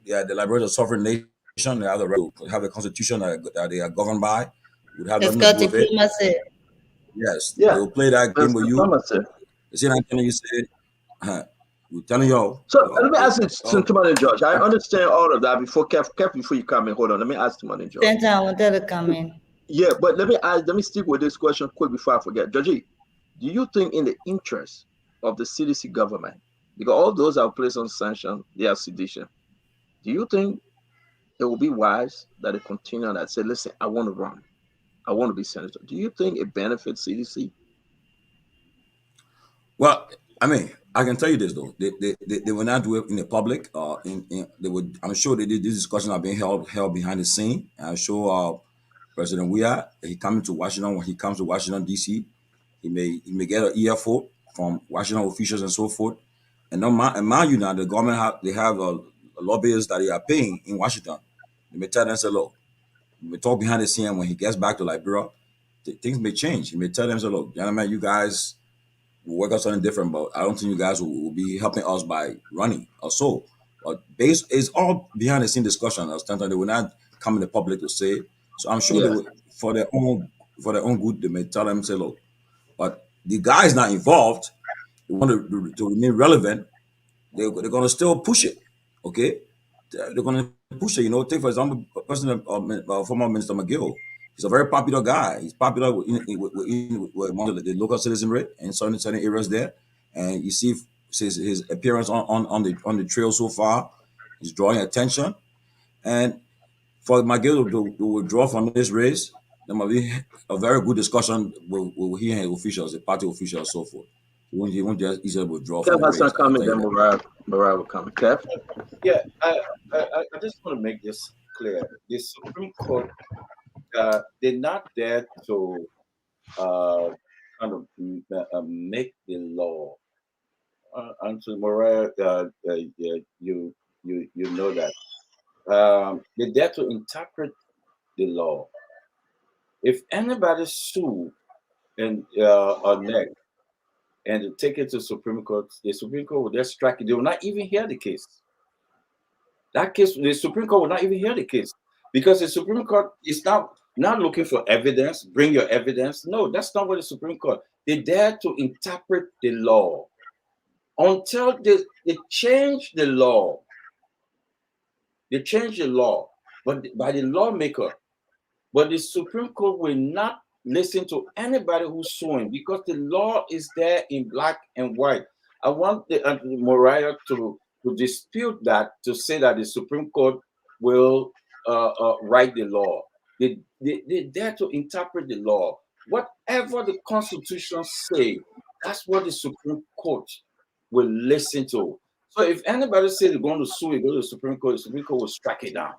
yeah, the librarians are sovereign nation. They have the right to have a constitution that they are governed by. Would have It's nothing to called do with it. diplomacy. Yes, they Yeah, will play that game that's with you. diplomacy. The same thing you say, we're telling y'all. So let me ask you, Oh, Timon and George. I understand all of that. Before before you come in, hold on. Let me ask Timon and George. Stanton, I wanted to come in. Yeah, but let me stick with this question quick before I forget. Georgie, do you think in the interest of the CDC government, because all those are placed on sanction, they are sedition, do you think it will be wise that they continue and say, listen, I want to run. I want to be senator. Do you think it benefits CDC? well, I mean, I can tell you this though. They will not do it in the public. They would. I'm sure they did. These discussions are being held behind the scene. I'm sure President Weah, he coming to Washington. When he comes to Washington D.C., he may get an earful from Washington officials and so forth. And mind you, now the government have lobbyists that they are paying in Washington. They may tell them, say, look, we may talk behind the scene. When he gets back to Liberia, things may change. He may tell them, say, look, gentlemen, you guys will work on something different, but I don't think you guys will be helping us by running or so. But it's all behind the scene discussion. They will not come in the public to say. So I'm sure they Yeah. will, for their own good, they may tell them, say, look, but the guys not involved, they want to remain relevant, they're going to still push it. Okay, they're going to push it. Take for example, former Minister McGill. He's a very popular guy. He's popular among the local citizenry in certain areas there, and you see his appearance on the trail so far. He's drawing attention, and for McGill to withdraw from this race, there must be a very good discussion with he and his officials, the party officials, so forth. He won't just easily withdraw from Kev the has some race. comment, then Mariah will come. Kev? Yeah, I just want to make this clear. The Supreme Court, they're not there to kind of make the law. And to Mariah, you know that they're there to interpret the law. If anybody sue and or neck and to take it to Supreme Court, the Supreme Court will just strike it. They will not even hear the case. That case, the Supreme Court will not even hear the case because the Supreme Court is not looking for evidence. Bring your evidence. No, that's not what the Supreme Court. They're there to interpret the law. Until they change the law, but by the lawmaker. But the Supreme Court will not listen to anybody who's suing because the law is there in black and white. I want Mariah to dispute that, to say that the Supreme Court will write the law. They're there to interpret the law. Whatever the Constitution say, that's what the Supreme Court will listen to. So if anybody says they're going to sue, go to the Supreme Court will strike it down.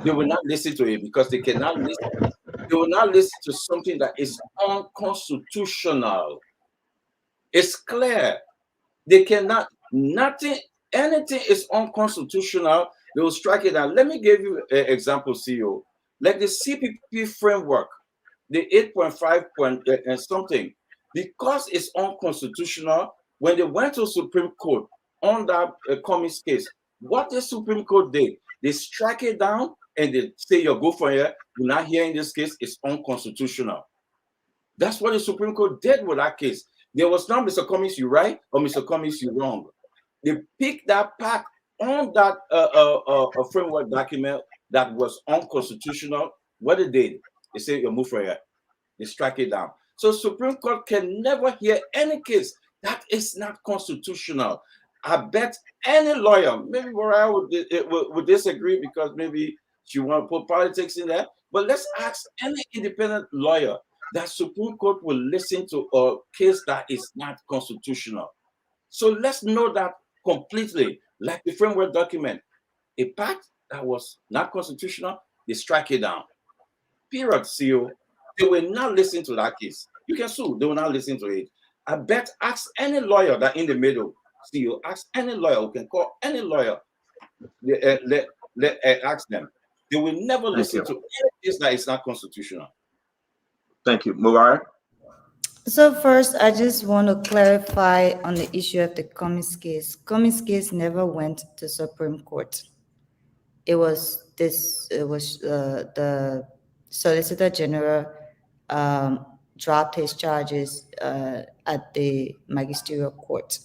They will not listen to it because they cannot listen. They will not listen to something that is unconstitutional. It's clear. They cannot, anything is unconstitutional, they will strike it down. Let me give you an example, CEO. Like the CPP framework, the 8.5 point and something, because it's unconstitutional, when they went to Supreme Court on that Cummings case, what the Supreme Court did, they strike it down and they say you're good for here. You're not here in this case. It's unconstitutional. That's what the Supreme Court did with that case. There was not Mr. Cummings, you right, or Mr. Cummings, you wrong. They picked that part on that framework document that was unconstitutional. What they did, they say you're moved for here. They strike it down. So Supreme Court can never hear any case that is not constitutional. I bet any lawyer, maybe Mariah would disagree because maybe she want to put politics in there. But let's ask any independent lawyer that Supreme Court will listen to a case that is not constitutional. So let's know that completely, like the framework document. A part that was not constitutional, they strike it down. Period, CEO. They will not listen to that case. You can sue, they will not listen to it. I bet ask any lawyer that in the middle, CEO, ask any lawyer, who can call any lawyer, ask them. They will never listen to any case that is not constitutional. Thank you. Mariah? So first, I just want to clarify on the issue of the Cummings case. Cummings case never went to Supreme Court. It was the Solicitor General dropped his charges at the magisterial court.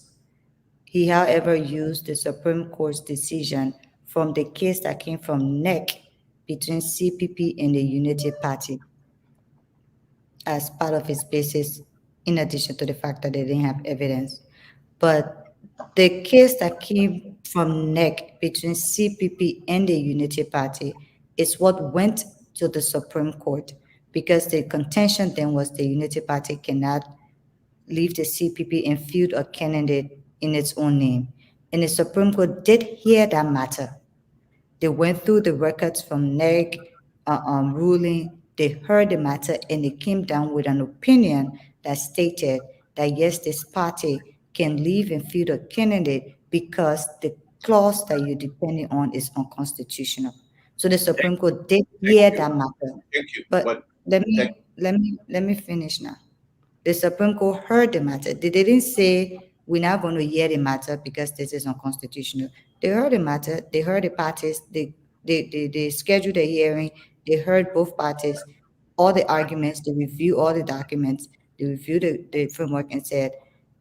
He, however, used the Supreme Court's decision from the case that came from NEC between CPP and the Unity Party as part of his basis, in addition to the fact that they didn't have evidence. But the case that came from NEC between CPP and the Unity Party is what went to the Supreme Court, because the contention then was the Unity Party cannot leave the CPP and field a candidate in its own name. And the Supreme Court did hear that matter. They went through the records from NEC ruling, they heard the matter, and they came down with an opinion that stated that yes, this party can leave and field a candidate because the clause that you're depending on is unconstitutional. So the Supreme Court did hear that matter. Thank you. But let me finish now. The Supreme Court heard the matter. They didn't say we're not going to hear the matter because this is unconstitutional. They heard the matter. They heard the parties. They scheduled a hearing. They heard both parties, all the arguments. They reviewed all the documents. They reviewed the framework and said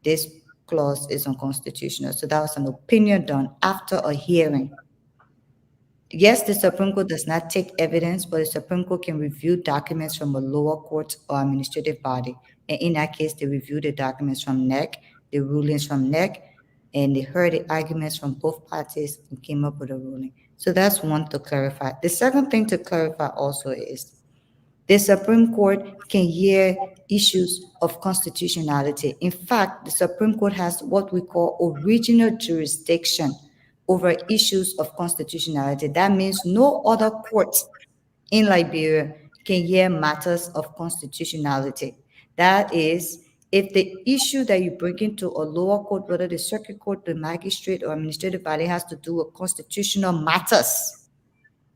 this clause is unconstitutional. So that was an opinion done after a hearing. Yes, the Supreme Court does not take evidence, but the Supreme Court can review documents from a lower court or administrative body. And in that case, they reviewed the documents from NEC, the rulings from NEC, and they heard the arguments from both parties and came up with a ruling. So that's one to clarify. The second thing to clarify also is the Supreme Court can hear issues of constitutionality. In fact, the Supreme Court has what we call original jurisdiction over issues of constitutionality. That means no other court in Liberia can hear matters of constitutionality. That is, if the issue that you bring into a lower court, whether the circuit court, the magistrate, or administrative body, has to do with constitutional matters,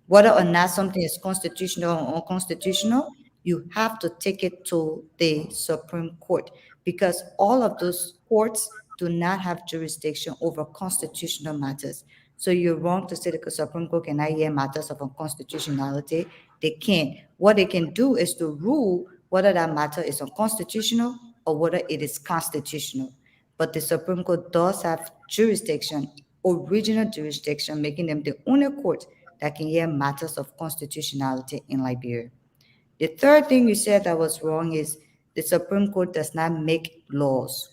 whether or not something is constitutional or unconstitutional, you have to take it to the Supreme Court, because all of those courts do not have jurisdiction over constitutional matters. So you're wrong to say the Supreme Court cannot hear matters of unconstitutionality. They can't. What they can do is to rule whether that matter is unconstitutional or whether it is constitutional. But the Supreme Court does have jurisdiction, original jurisdiction, making them the only court that can hear matters of constitutionality in Liberia. The third thing you said that was wrong is the Supreme Court does not make laws.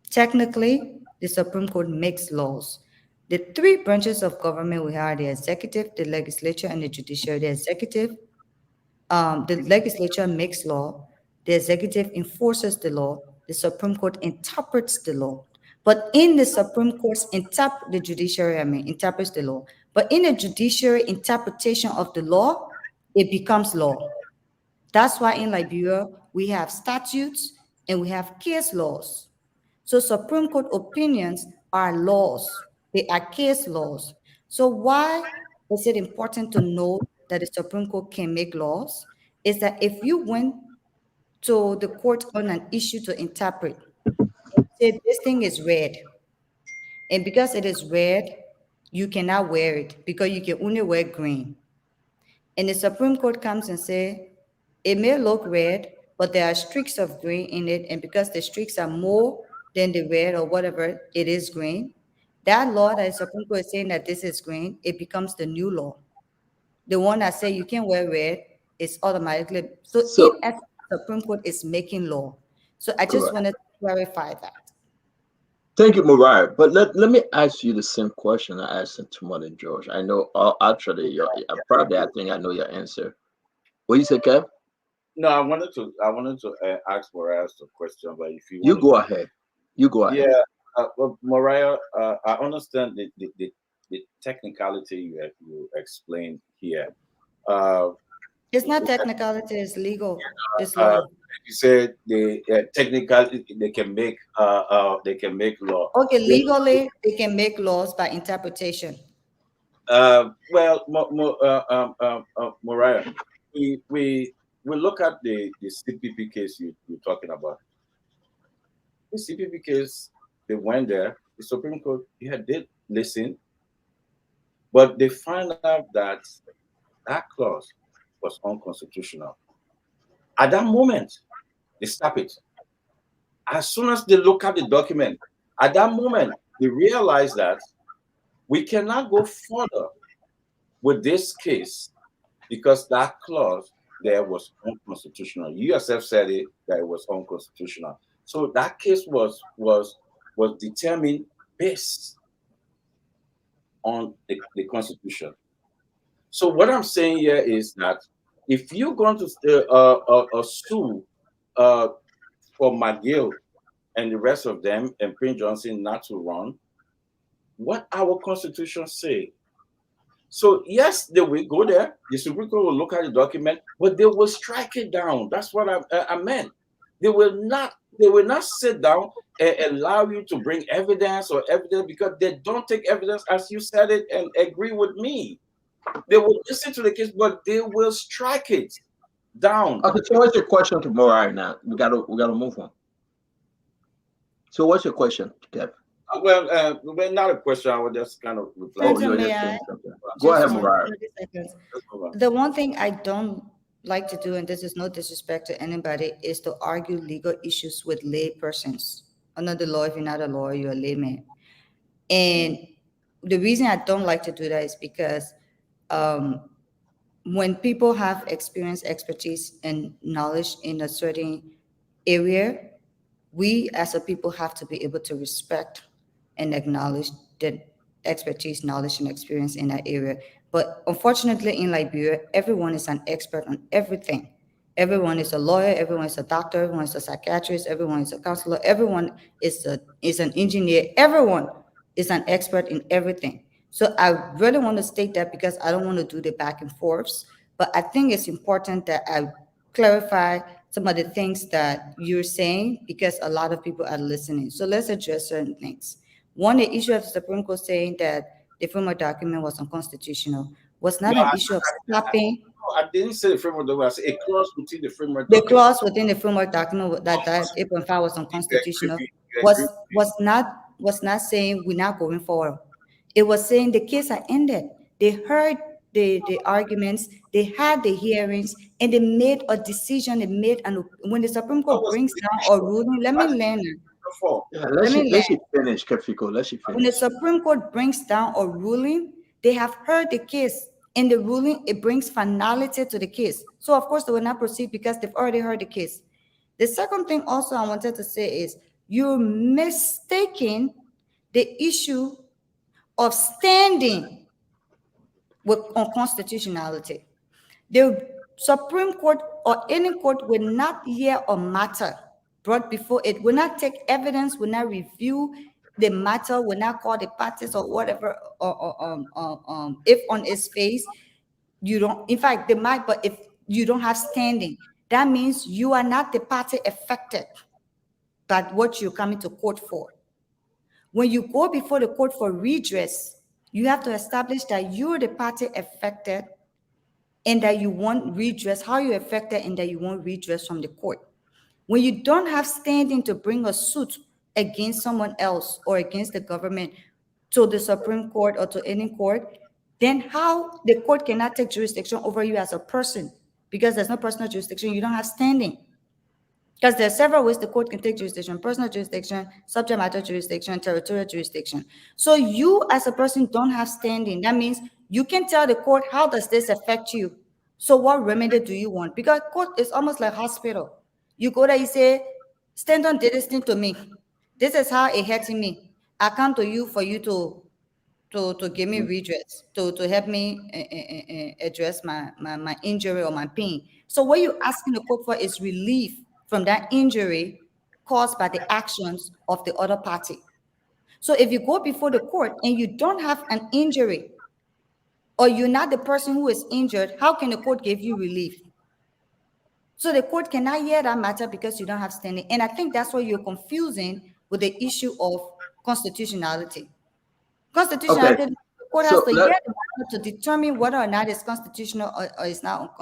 Technically, the Supreme Court makes laws. The three branches of government we have: the executive, the legislature, and the judiciary. The legislature makes law, the executive enforces the law, the Supreme Court interprets the law. But in the Supreme Court's the judiciary, interprets the law. But in the judiciary interpretation of the law, it becomes law. That's why in Liberia, we have statutes and we have case laws. So Supreme Court opinions are laws. They are case laws. So why is it important to know that the Supreme Court can make laws? Is that if you went to the court on an issue to interpret, and say this thing is red, and because it is red, you cannot wear it because you can only wear green. And the Supreme Court comes and say, it may look red, but there are streaks of green in it, and because the streaks are more than the red or whatever, it is green. That law that the Supreme Court is saying that this is green, it becomes the new law. The one that say you can wear red is automatically, so in essence, the Supreme Court is making law. So I just wanted to clarify that. Thank you, Mariah. But let me ask you the same question I asked to Mother George. I know actually I think I know your answer. What you say, Kev? No, I wanted to ask Mariah a question, but if you go ahead. You go ahead. Yeah, well, Mariah, I understand the technicality you explained here. It's not technicality; it's legal. It's law. You said technically they can make law. Okay, legally they can make laws by interpretation. Well, Mariah, we look at the CPP case you're talking about. The CPP case, they went there. The Supreme Court did listen. But they find out that that clause was unconstitutional. At that moment, they stop it. As soon as they look at the document, at that moment, they realize that we cannot go further with this case because that clause there was unconstitutional. You yourself said it that it was unconstitutional. So that case was determined based on the Constitution. So what I'm saying here is that if you're going to sue uh, for McGill and the rest of them and Prince Johnson not to run, what our Constitution say? So yes, they will go there. The Supreme Court will look at the document, but they will strike it down. That's what I meant. They will not. They will not sit down and allow you to bring evidence or evidence because they don't take evidence as you said it and agree with me. They will listen to the case, but they will strike it down. Okay, so what's your question to Mo right now? We gotta move on. So what's your question, Kev? Well, not a question. I would just kind of reply. Oh, Spencer, you're may just I? saying something. Go ahead, Just Mariah. 30 seconds. Let's move on. The one thing I don't like to do, and this is no disrespect to anybody, is to argue legal issues with lay persons. I'm not a lawyer. If you're not a lawyer, you're a layman. And the reason I don't like to do that is because um, when people have experience, expertise, and knowledge in a certain area, we as a people have to be able to respect and acknowledge that expertise, knowledge, and experience in that area. But unfortunately, in Liberia, everyone is an expert on everything. Everyone is a lawyer, everyone is a doctor, everyone is a psychiatrist, everyone is a counselor, everyone is an engineer, everyone is an expert in everything. So I really want to state that because I don't want to do the back and forths, but I think it's important that I clarify some of the things that you're saying because a lot of people are listening. So let's address certain things. One, the issue of the Supreme Court saying that the framework document was unconstitutional was not No, an issue of stopping I didn't say the framework document. I said a clause within the framework the document. clause within the framework document that 8.5 was unconstitutional You was agree was not saying we're not going forward. It was saying the case are ended. They heard the arguments, they had the hearings, and they made a decision. They made and when the Supreme What Court was brings the down a issue? ruling, let me learn. Before. Yeah, Let me let she learn. finish, Kefiko. Let she When the finish. Supreme Court brings down a ruling, they have heard the case. In the ruling, it brings finality to the case. So, of course, they will not proceed because they've already heard the case. The second thing also I wanted to say is you're mistaking the issue of standing with unconstitutionality. The Supreme Court or any court will not hear a matter brought before it, will not take evidence, will not review the matter, will not call the parties or whatever, if on its face, you don't, in fact, they might, but if you don't have standing, that means you are not the party affected by what you're coming to court for. When you go before the court for redress, you have to establish that you're the party affected and that you want redress, how you affected and that you want redress from the court. When you don't have standing to bring a suit against someone else or against the government to the Supreme Court or to any court, then how the court cannot take jurisdiction over you as a person because there's no personal jurisdiction, you don't have standing. Because there are several ways the court can take jurisdiction: personal jurisdiction, subject matter jurisdiction, territorial jurisdiction. So you as a person don't have standing. That means you can tell the court, how does this affect you? So what remedy do you want? Because court is almost like hospital. You go there, you say, Stanton did this thing to me. This is how it hurting me. I come to you for you to give me redress, to help me address my injury or my pain. So what you're asking the court for is relief from that injury caused by the actions of the other party. So if you go before the court and you don't have an injury or you're not the person who is injured, how can the court give you relief? So the court cannot hear that matter because you don't have standing. And I think that's why you're confusing with the issue of constitutionality. Okay. Constitutionality, the court has So to hear let the matter to determine whether or not it's constitutional or it's not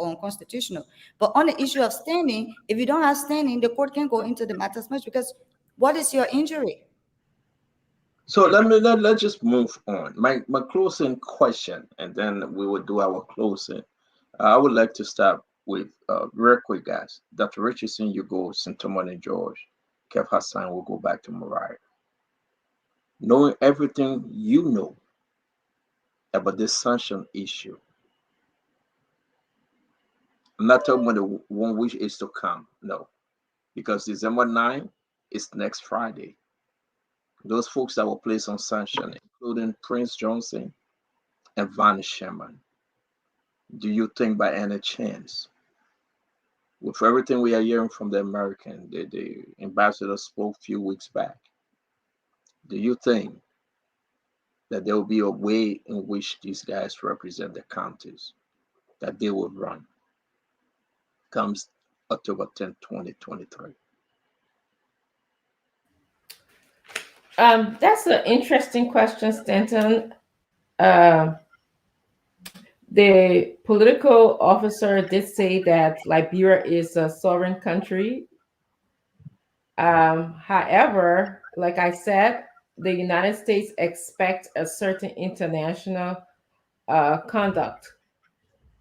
unconstitutional. But on the issue of standing, if you don't have standing, the court can go into the matters much because what is your injury? So let's just move on. My closing question, and then we will do our closing. I would like to start with real quick, guys. Dr. Richardson, you go Sintomon and George. Kev Hassan will go back to Mariah. Knowing everything you know about this sanction issue, I'm not talking about the one which is to come, no, because December 9 is next Friday. Those folks that were placed on sanction, including Prince Johnson and Van Sherman, do you think by any chance, with everything we are hearing from the American, the ambassador spoke a few weeks back, do you think that there will be a way in which these guys represent the counties that they will run comes October 10th, 2023? That's an interesting question, Stanton. Uh, the political officer did say that Liberia is a sovereign country. However, like I said, the United States expect a certain international conduct.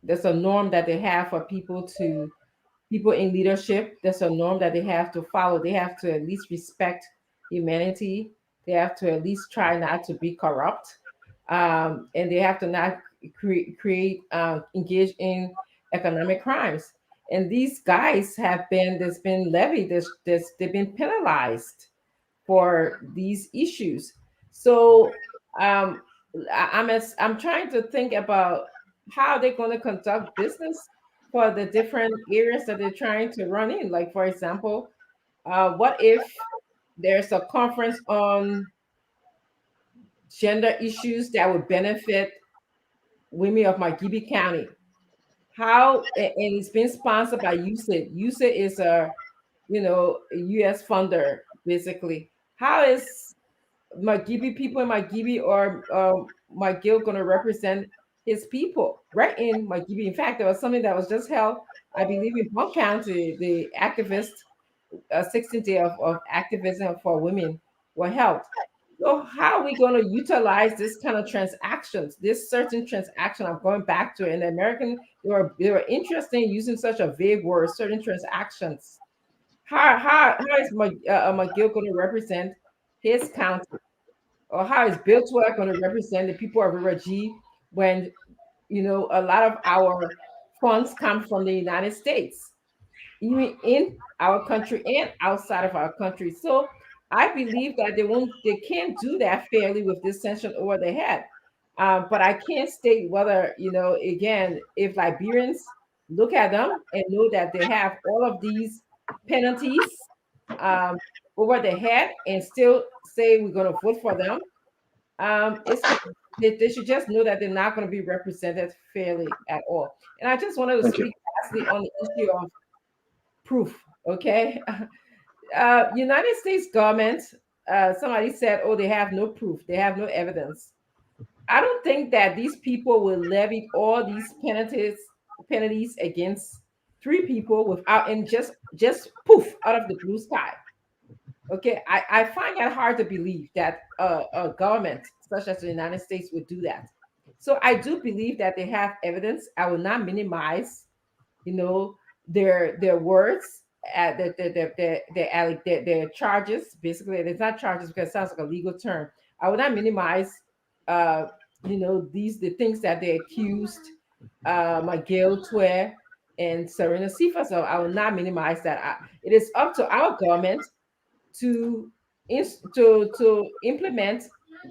There's a norm that they have for people in leadership. There's a norm that they have to follow. They have to at least respect humanity. They have to at least try not to be corrupt, and they have to not engage in economic crimes. And these guys have been there's been levied. They've been penalized for these issues. So I'm trying to think about how they're going to conduct business for the different areas that they're trying to run in. Like, for example, what if there's a conference on gender issues that would benefit women of Margibi County? And it's been sponsored by USAID. USAID is a U.S. funder, basically. How is Margibi people in Margibi or McGill going to represent his people right in Margibi? In fact, there was something that was just held, I believe, in Bond County. The activist 16th day of activism for women were held. So how are we going to utilize this kind of transactions, this certain transaction? I'm going back to it. In the American, they were interested in using such a vague word, certain transactions. How is McGill going to represent his county? Or how is Bill 12 going to represent the people of River G when a lot of our funds come from the United States, even in our country and outside of our country? So I believe that they can't do that fairly with this sanction over their head. But I can't state whether, again, if Liberians look at them and know that they have all of these penalties um, over their head and still say we're going to vote for them, it's they should just know that they're not going to be represented fairly at all. And I just wanted to Thank you. speak lastly on the issue of proof. Okay, United States government. Somebody said, "Oh, they have no proof. They have no evidence." I don't think that these people will levy all these penalties against three people without and just poof out of the blue sky. Okay, I find that hard to believe that a government such as the United States would do that. So I do believe that they have evidence. I will not minimize, their words, their charges. Basically, it's not charges because it sounds like a legal term. I will not minimize, uh, the things that they accused Miguel Tue and Serena Sifa. So I will not minimize that. It is up to our government to to implement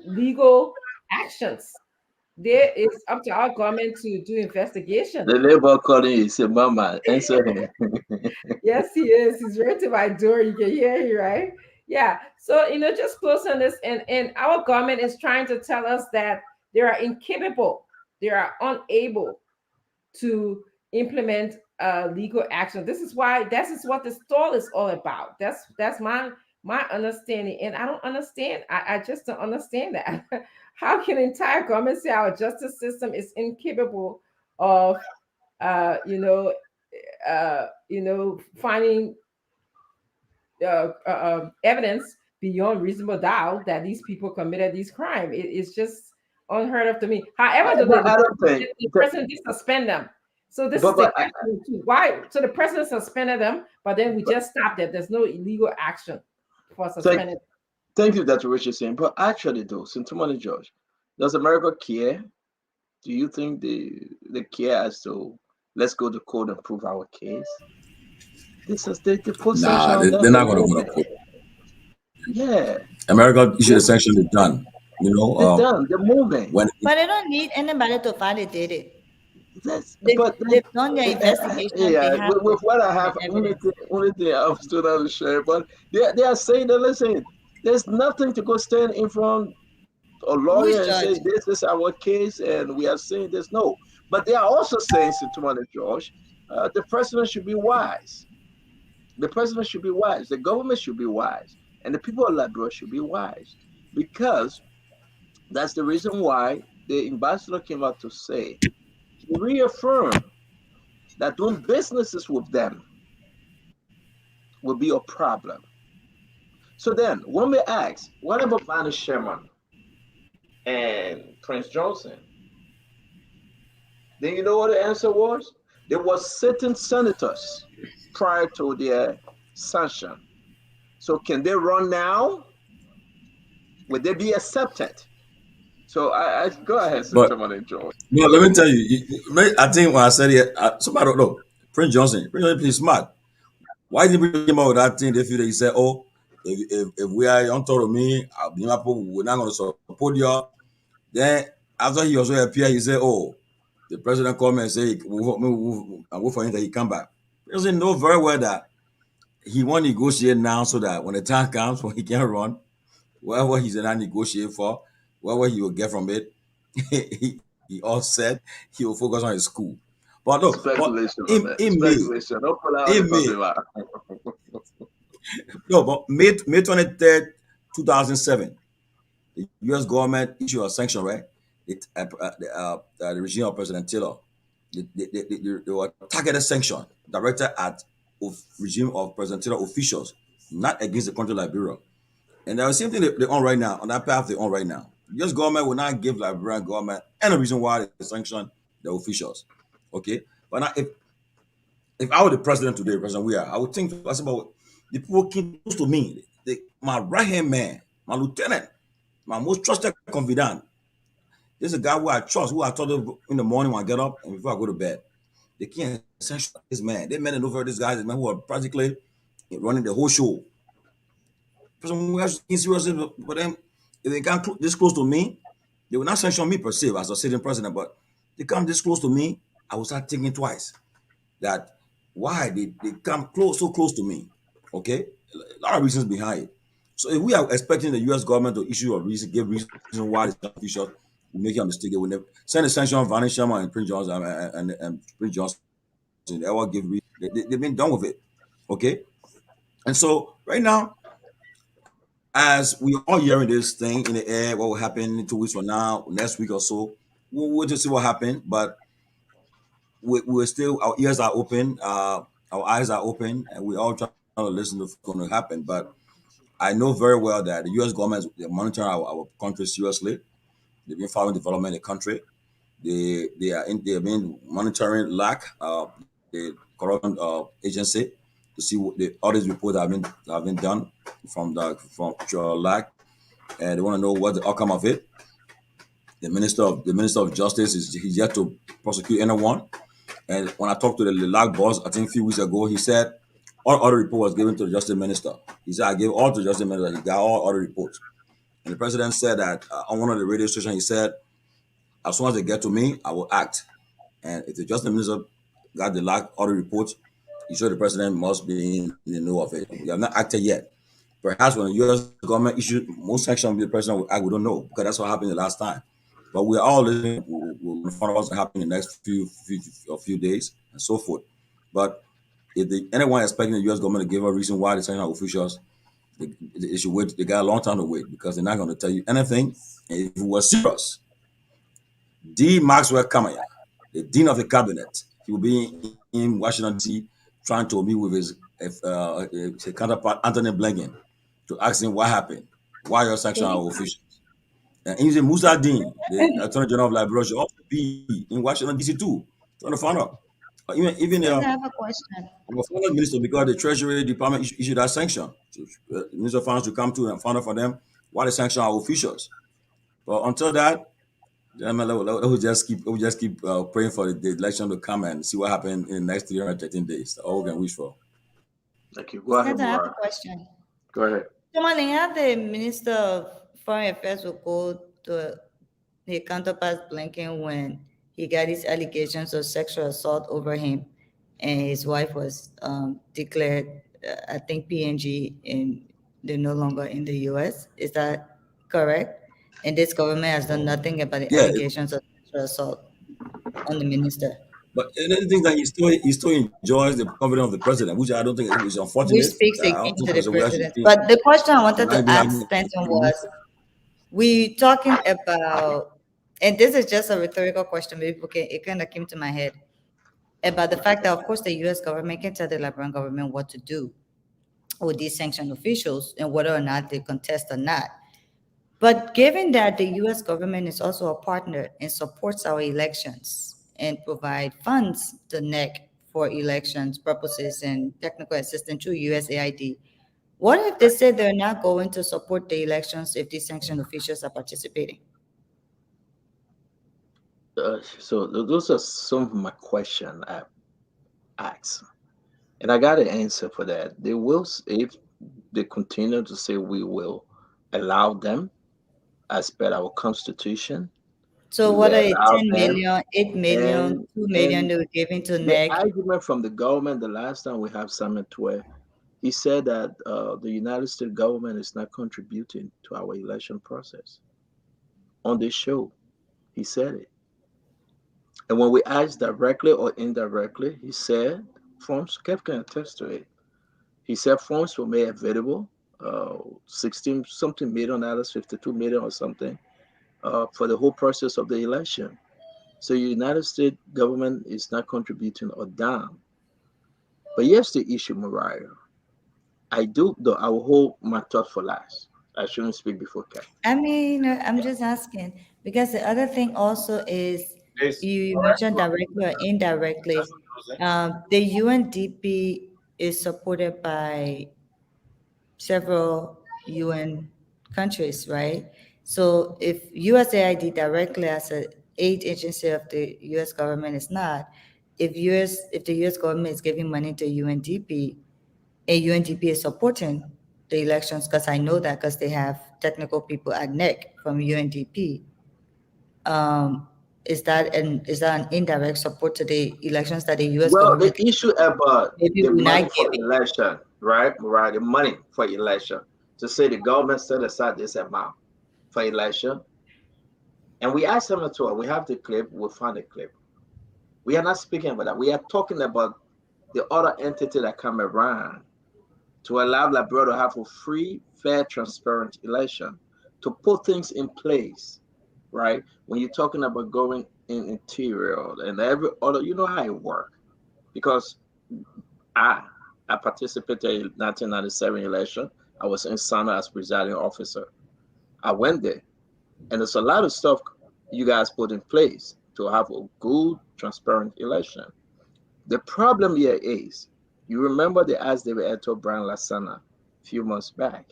legal actions. There is up to our government to do investigation. The labor calling you, say, Mama, answer him. Yes, he is. He's right to my door. You can hear him, right? Yeah. So just close on this, and our government is trying to tell us that they are incapable, they are unable to implement legal action. This is what the stall is all about. That's my understanding, and I don't understand. I just don't understand that. How can the entire government say our justice system is incapable of, uh, you know, finding evidence beyond reasonable doubt that these people committed these crimes. It's just unheard of to me. However, But I don't think. the president did suspend them. So this is But the but question too. Why? So the president suspended them, but then we just stopped it. There's no illegal action for thank suspending. thank you, Dr. Richard saying. But actually, though, Sintomani George, does America care? Do you think they care as to let's go to court and prove our case? This is they put sanction Nah, on them. they're They're not going to go moving. to court. Yeah, America issued they're, a sanction. They're done. they're done. They're moving. When But they don't need anybody to validate it. That's They, but they've done their investigation. They yeah, have with what I have, evidence. only thing I was still not to share. But they are saying that listen, there's nothing to go stand in front a Who's lawyer and judge? say this is our case and we are saying this. No, but they are also saying, Sintomani George, the president should be wise. The president should be wise. The government should be wise, and the people of Liberia should be wise, because that's the reason why the ambassador came out to say he reaffirmed that doing businesses with them will be a problem. So then, one may ask, what about Vanna Sherman and Prince Johnson? Then you know what the answer was? There was sitting senators prior to their sanction. So can they run now? Would they be accepted? So I go ahead, but Sintomani George. no, let me tell you. I think when I said it, somebody don't know. Prince Johnson, pretty smart. Why did he came out with that thing? They feel that he said, "Oh, if we are on top of me, we're not going to support you." Then after he also appeared, he said, "Oh, the president called me and said, I wait for him that he come back." He doesn't know very well that he want to negotiate now so that when the time comes when he can run, whatever he's not negotiating for, whatever he will get from it, he all said he will focus on his school. But no, but Speculation on that. in May, Speculation. Don't pull out the in May, family line. no, but May 23rd, 2007, the U.S. government issued a sanction, right? The regime of President Taylor, they were targeted sanction directed at regime of President Taylor officials, not against the country Liberia. And the same thing they're on right now, on that path they're on right now. The U.S. government will not give Liberian government any reason why they sanction the officials. Okay? But now if I were the president today, President we are, I would think twice about the people close to me, my right hand man, my lieutenant, my most trusted confidant. This is a guy who I trust, who I talk to in the morning when I get up and before I go to bed. They can't sanction this man. They men over this guy, this man who are practically running the whole show. President we are serious, but then if they come this close to me, they will not sanction me per se as a sitting president, but they come this close to me, I will start thinking twice that why they come so close to me. Okay, a lot of reasons behind it. So if we are expecting the U.S. government to issue a reason, give reason why the officials will make a mistake, they will never send a sanction on Vanessa Sherman and Prince Johnson and Prince Johnson. They will give reason. They've been done with it. Okay, and so right now, as we are hearing this thing in the air, what will happen in 2 weeks from now, next week or so, we'll just see what happens. But we're still, our ears are open, our eyes are open, and we all trying to listen to what's going to happen. But I know very well that the U.S. government is monitoring our country seriously. They've been following development in the country. They have been monitoring LAC, the corruption agency, to see what the audit report have been done from LAC, and they want to know what the outcome of it. The minister of justice he's yet to prosecute anyone. And when I talked to the LAC boss, I think a few weeks ago, he said all other report was given to the justice minister. He said I gave all to the justice minister. He got all other reports. And the president said that on one of the radio stations, he said, as soon as they get to me, I will act. And if the justice minister got the LAC other reports, he said the president must be in the know of it. We have not acted yet. Perhaps when the U.S. government issued most sanction, the president will act. We don't know, because that's what happened the last time. But we're all listening. We'll find out what's happening in the next few days and so forth. But if anyone expecting the U.S. government to give a reason why the sanction officials, they should wait. They got a long time to wait, because they're not going to tell you anything. And if it was serious, D. Maxwell Kamaya, the dean of the cabinet, he will be in Washington D.C. trying to meet with his counterpart Anthony Blinken to ask him what happened, why your sanction our officials. And he said Musa Dean, the Attorney General of Liberia, should also be in Washington D.C. too, trying to find out. Even Can I have a question? our finance minister, because the Treasury Department issued that sanction, Minister of Finance to come to and find out for them why they sanction our officials. But until that, we just keep praying for the election to come and see what happens in the next 313 days. That's all we can wish for. Thank you. Go ahead, Senator, I have a Mariah. question. Go ahead. Normally, have the Minister of Foreign Affairs will go to his counterpart Blinken when he got his allegations of sexual assault over him, and his wife was declared, I think, PNG, and they're no longer in the U.S. Is that correct? And this government has done nothing about the Yeah, allegations of sexual assault on the minister, but another thing that he still enjoys the confidence of the president, which I don't think is which unfortunate. speaks I don't against think the President Williams should president. But the question I wanted to not be ask having Stanton was, we talking about, and this is just a rhetorical question, maybe okay, it kind of came to my head about the fact that, of course, the U.S. government can tell the Liberian government what to do with these sanctioned officials and whether or not they contest or not. But given that the U.S. government is also a partner and supports our elections and provide funds to NEC for elections purposes and technical assistance through USAID, what if they say they're not going to support the elections if these sanctioned officials are participating? So those are some of my questions I asked, and I got an answer for that. They will, if they continue to say we will allow them as per our constitution, So we what will are it, allow 10 them. million, 8 million, And 2 million and they were giving to the NEC? argument from the government the last time we have summit where he said that the United States government is not contributing to our election process. On this show, he said it. And when we asked directly or indirectly, he said forms kept can attest to it. He said forms were made available, 16 something million dollars, 52 million or something, for the whole process of the election. So the United States government is not contributing a dime. But here's the issue, Mariah. I do, though, I will hold my thought for last. I shouldn't speak before Kat. I mean, I'm just asking because the other thing also is you mentioned directly or indirectly. The UNDP is supported by several UN countries, right? So if USAID directly as a aid agency of the US government is not, if the US government is giving money to UNDP, and UNDP is supporting the elections, because I know that because they have technical people at NEC from UNDP. Is that an indirect support to the elections that the US Well, the government issue about maybe the we're money not for giving? election, right? Right, the money for election. To say the government set aside this amount for election. And we asked them to, we have the clip, we'll find the clip. We are not speaking about that. We are talking about the other entity that come around to allow Liberia to have a free, fair, transparent election, to put things in place, right? When you're talking about going in interior and every other, you know how it works. Because I I participated in 1997 election. I was in Sana as presiding officer. I went there, and there's a lot of stuff you guys put in place to have a good, transparent election. The problem here is, you remember they asked David Eto Brian Lasana a few months back,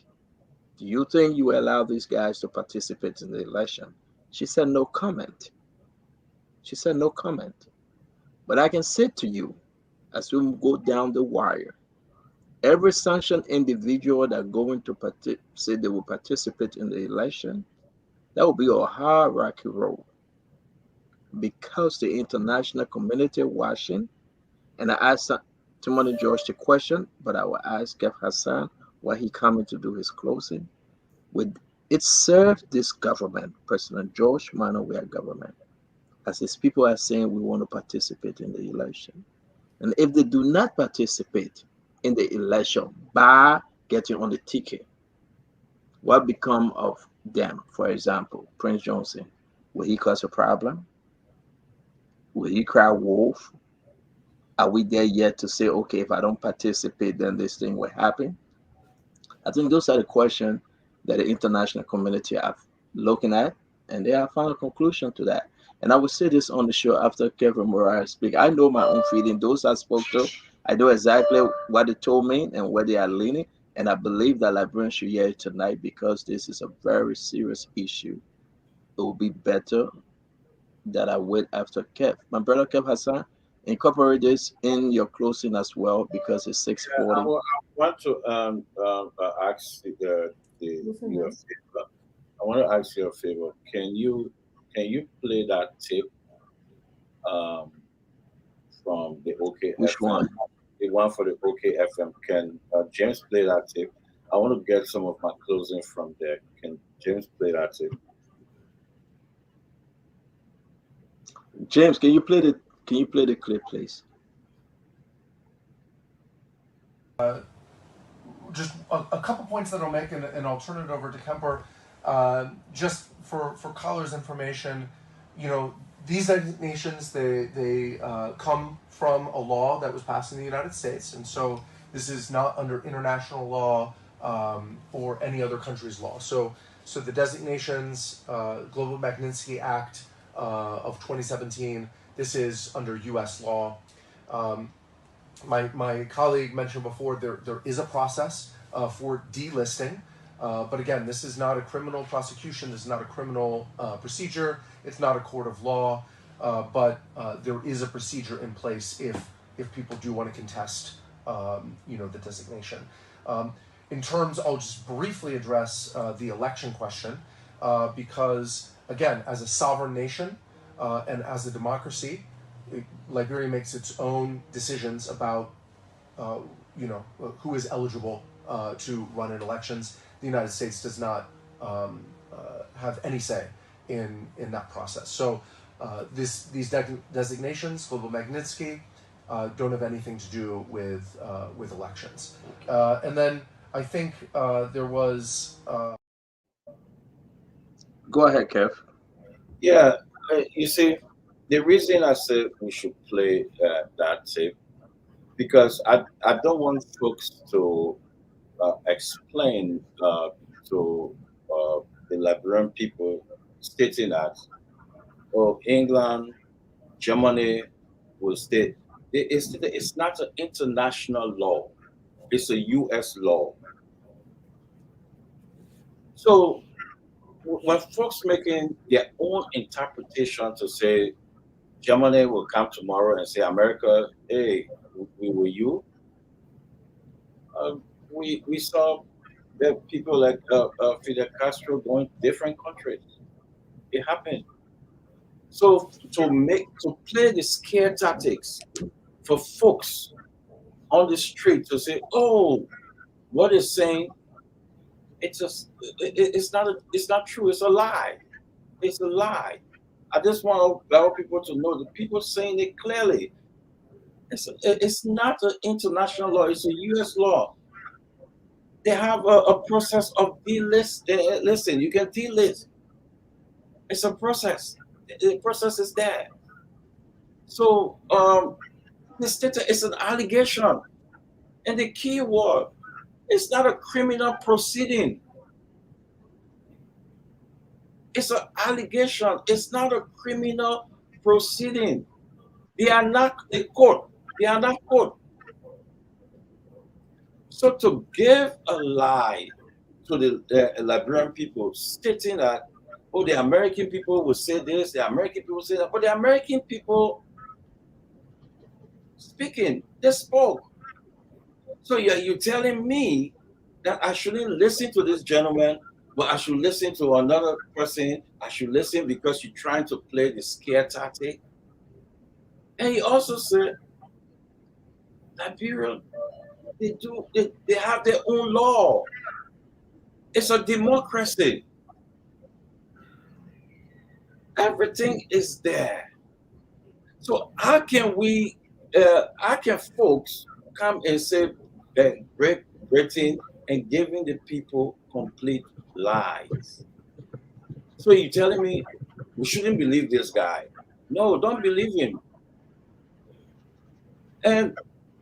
do you think you allow these guys to participate in the election? She said no comment. She said no comment. But I can say to you, as we go down the wire, every sanctioned individual that going to say they will participate in the election, that will be a hard rocky road, because the international community watching. And I asked Timothy George the question, but I will ask Kev Hassan what he coming to do his closing. With it served this government, President George Manoware government, as his people are saying we want to participate in the election. And if they do not participate in the election by getting on the ticket, what become of them? For example, Prince Johnson, will he cause a problem? Will he cry wolf? Are we there yet to say, okay, if I don't participate, then this thing will happen? I think those are the questions that the international community are looking at, and they have found a conclusion to that. And I will say this on the show after Kevin Murray speak. I know my own feeling. Those I spoke to, I know exactly what they told me and where they are leaning. And I believe that Liberians should hear it tonight because this is a very serious issue. It will be better that I wait after Kev. My brother Kev Hassan, incorporate this in your closing as well because it's Yeah, 6:40. I want to ask your favor. I want to ask you a favor. Can you play that tape um, from the Which OKFM? one? The one for the OKFM. Can James play that tape? I want to get some of my closing from there. Can James play that tape? James, can you play the clip, please? Just a couple points that I'll make, and I'll turn it over to Kemper. Just for callers' information, these designations they come from a law that was passed in the United States, and so this is not under international law or any other country's law. So the designations, Global Magnitsky Act of 2017, this is under U.S. law. My colleague mentioned before there is a process for delisting, but again, this is not a criminal prosecution. This is not a criminal procedure. It's not a court of law, but there is a procedure in place if people do want to contest, the designation. In terms, I'll just briefly address the election question, because again, as a sovereign nation and as a democracy, Liberia makes its own decisions about, who is eligible to run in elections. The United States does not have any say in that process. So these designations, Global Magnitsky, don't have anything to do with elections. And then I think there was. Go ahead, Kev. Yeah, you see, the reason I said we should play that tape because I don't want folks to explain to the Liberian people stating that, oh, England, Germany will state. It's not an international law. It's a U.S. law. So when folks making their own interpretation to say Germany will come tomorrow and say, America, hey, we were you. Uh, we saw that people like Fidel Castro going to different countries. It happened. So to play the scare tactics for folks on the street to say, oh, what is saying, it's not true. It's a lie. It's a lie. I just want our people to know the people saying it clearly. It's not an international law. It's a U.S. law. They have a process of delist. Listen, you can delist. It's a process. The process is there. So this data is an allegation, and the key word is not a criminal proceeding. It's an allegation. It's not a criminal proceeding. They are not the court. They are not court. So to give a lie to the Liberian people, stating that, oh, the American people will say this, the American people will say that, but the American people speaking, they spoke. So you're telling me that I shouldn't listen to this gentleman, but I should listen to another person. I should listen because you're trying to play the scare tactic. And he also said, Liberia, they have their own law. It's a democracy. Everything is there. So how can folks come and say that Great Britain and giving the people complete lies? So you're telling me we shouldn't believe this guy? No, don't believe him. And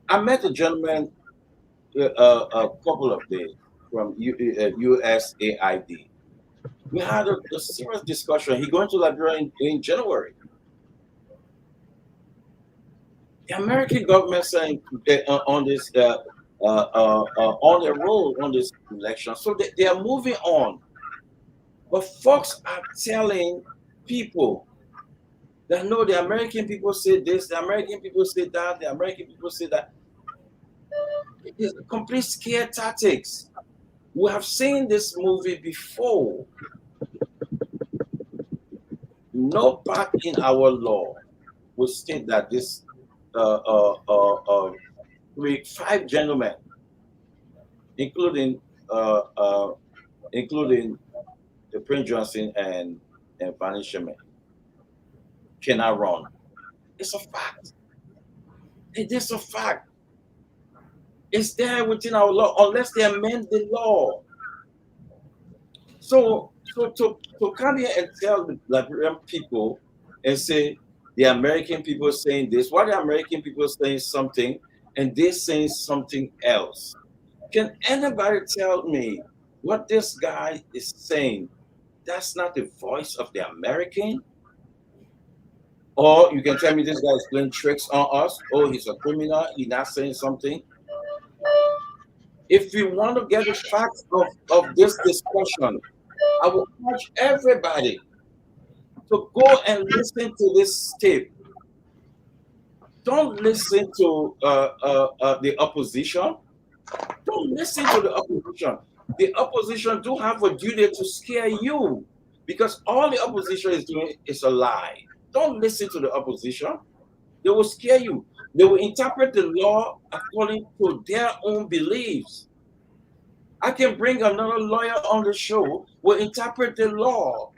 I met a gentleman a couple of days. from USAID. We had a serious discussion. He going to Liberia in January. The American government saying on this on their role on this election, so they are moving on. But folks are telling people that no, the American people say this, the American people say that, the American people say that. It's complete scare tactics. We have seen this movie before. No part in our law will state that this five gentlemen, including uh, uh, including the Prince Johnson and Fanny Sherman, cannot run. It's a fact. It is a fact. It's there within our law, unless they amend the law. So to come here and tell the Liberian people and say the American people saying this, why the American people saying something and they saying something else? Can anybody tell me what this guy is saying? That's not the voice of the American? Or you can tell me this guy is playing tricks on us. Oh, he's a criminal. He's not saying something. If we want to get the facts of this discussion, I will urge everybody to go and listen to this tape. Don't listen to the opposition. Don't listen to the opposition. The opposition do have a duty to scare you because all the opposition is doing is a lie. Don't listen to the opposition. They will scare you. They will interpret the law according to their own beliefs. I can bring another lawyer on the show, will interpret the law.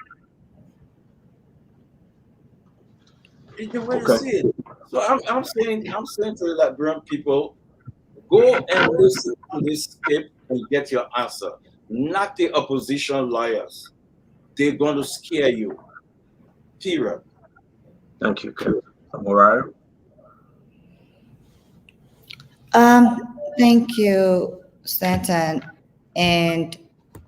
It's the way to see it. So I'm saying to the Liberian people, go and listen to this tape and get your answer. Not the opposition lawyers. They're going to scare you. Period. Thank you, Ken. Mariah? Thank you, Stanton. And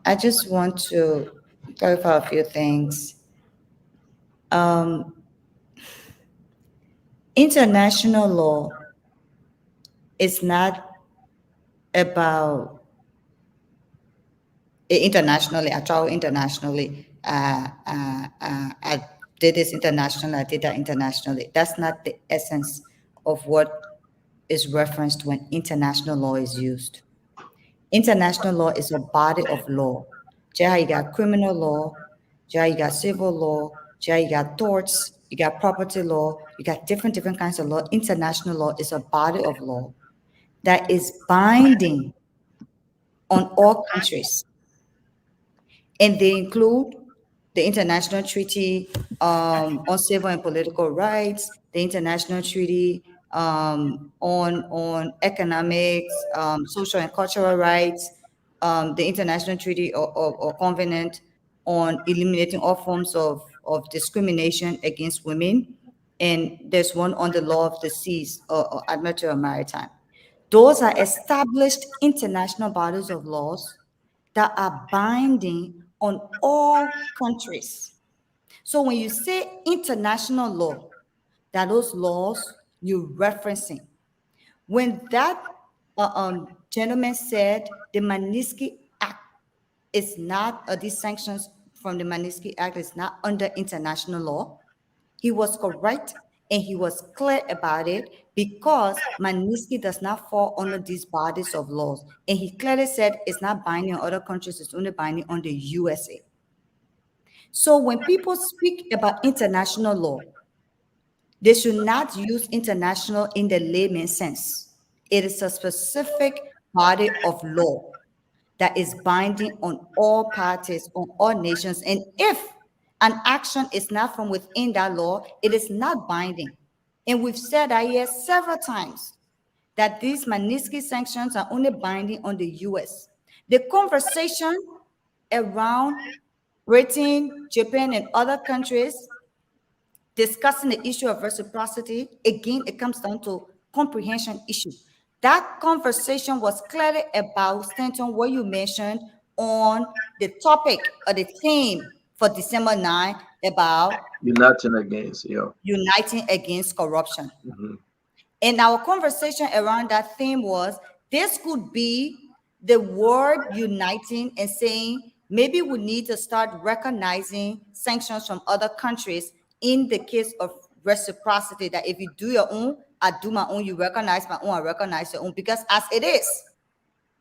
I just want to clarify a few things. International law is not about internationally. I travel internationally. I did this internationally. I did that internationally. That's not the essence of what is referenced when international law is used. International law is a body of law. You got criminal law, you got civil law, you got torts, you got property law, you got different kinds of law. International law is a body of law that is binding on all countries. And they include the International Treaty on Civil and Political Rights, the International Treaty on economics, social and cultural rights, the International Treaty or Covenant on eliminating all forms of discrimination against women, and there's one on the law of the seas or admiralty or maritime. Those are established international bodies of laws that are binding on all countries. So when you say international law, that those laws you're referencing. When that gentleman said the Magnitsky Act is not, these sanctions from the Magnitsky Act is not under international law, he was correct and he was clear about it because Magnitsky does not fall under these bodies of laws. And he clearly said it's not binding on other countries, it's only binding on the USA. So when people speak about international law, they should not use international in the layman's sense. It is a specific body of law that is binding on all parties, on all nations. And if an action is not from within that law, it is not binding. And we've said that here several times that these Magnitsky sanctions are only binding on the US. The conversation around Britain, Japan, and other countries discussing the issue of reciprocity, again, it comes down to comprehension issue. That conversation was clearly about, Stanton, what you mentioned on the topic or the theme for December 9 about Uniting against, yeah. uniting against corruption. Mhm. And our conversation around that theme was, this could be the word uniting and saying, maybe we need to start recognizing sanctions from other countries in the case of reciprocity, that if you do your own, I do my own, you recognize my own, I recognize your own, because as it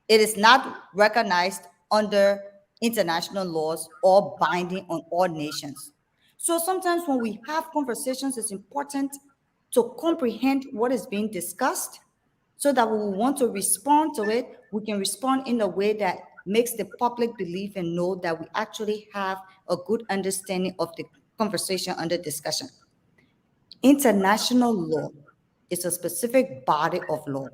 is not recognized under international laws or binding on all nations. So sometimes when we have conversations, it's important to comprehend what is being discussed so that when we want to respond to it, we can respond in a way that makes the public believe and know that we actually have a good understanding of the conversation under discussion. International law is a specific body of law.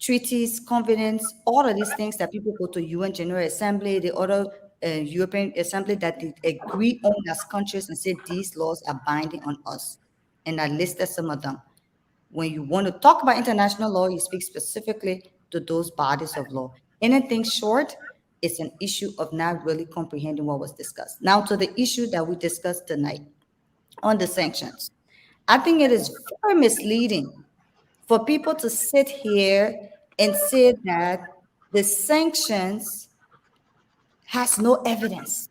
Treaties, covenants, all of these things that people go to UN General Assembly, the other European Assembly, that they agree on as countries and say these laws are binding on us. And I listed some of them. When you want to talk about international law, you speak specifically to those bodies of law. Anything short is an issue of not really comprehending what was discussed. Now to the issue that we discussed tonight on the sanctions. I think it is very misleading for people to sit here and say that the sanctions has no evidence,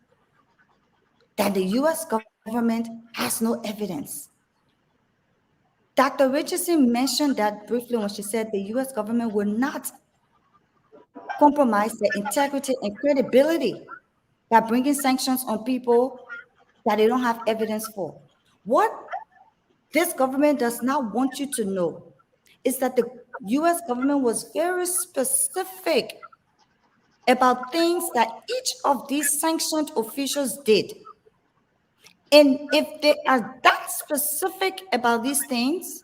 that the US government has no evidence. Dr. Richardson mentioned that briefly when she said the US government will not compromise their integrity and credibility by bringing sanctions on people that they don't have evidence for. What this government does not want you to know is that the US government was very specific about things that each of these sanctioned officials did. And if they are that specific about these things,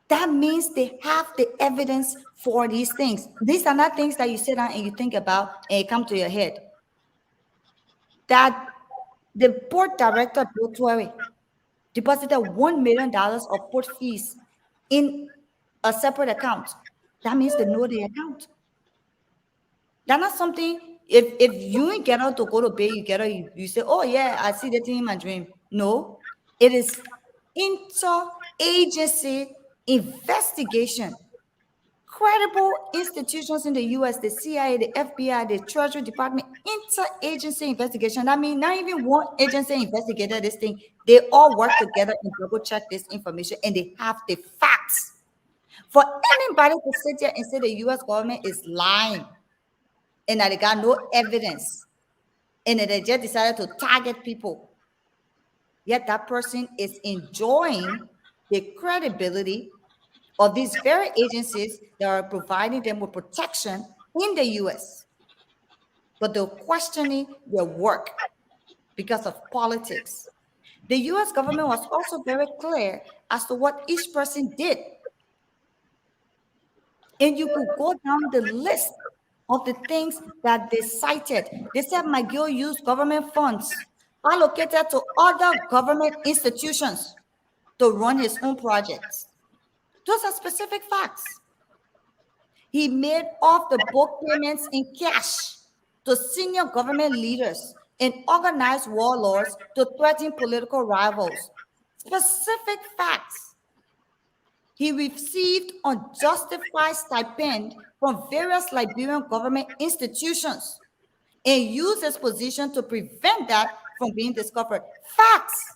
that means they have the evidence for these things. These are not things that you sit down and you think about and it come to your head. That the port director, Bill Torrey, deposited $1 million of port fees in a separate account. That means they know the account. That's not something, if you ain't get out to go to bed, you get out, you say, oh yeah, I see that thing in my dream. No, it is inter-agency investigation. Credible institutions in the US, the CIA, the FBI, the Treasury Department, inter-agency investigation. I mean, not even one agency investigated this thing. They all work together and double check this information and they have the facts. For anybody to sit here and say the US government is lying and that they got no evidence and that they just decided to target people, yet that person is enjoying the credibility of these very agencies that are providing them with protection in the US. But they're questioning their work because of politics. The US government was also very clear as to what each person did. And you could go down the list of the things that they cited. They said McGill used government funds allocated to other government institutions to run his own projects. Those are specific facts. He made off-the-book payments in cash to senior government leaders and organized warlords to threaten political rivals. Specific facts. He received unjustified stipend from various Liberian government institutions and used his position to prevent that from being discovered. Facts.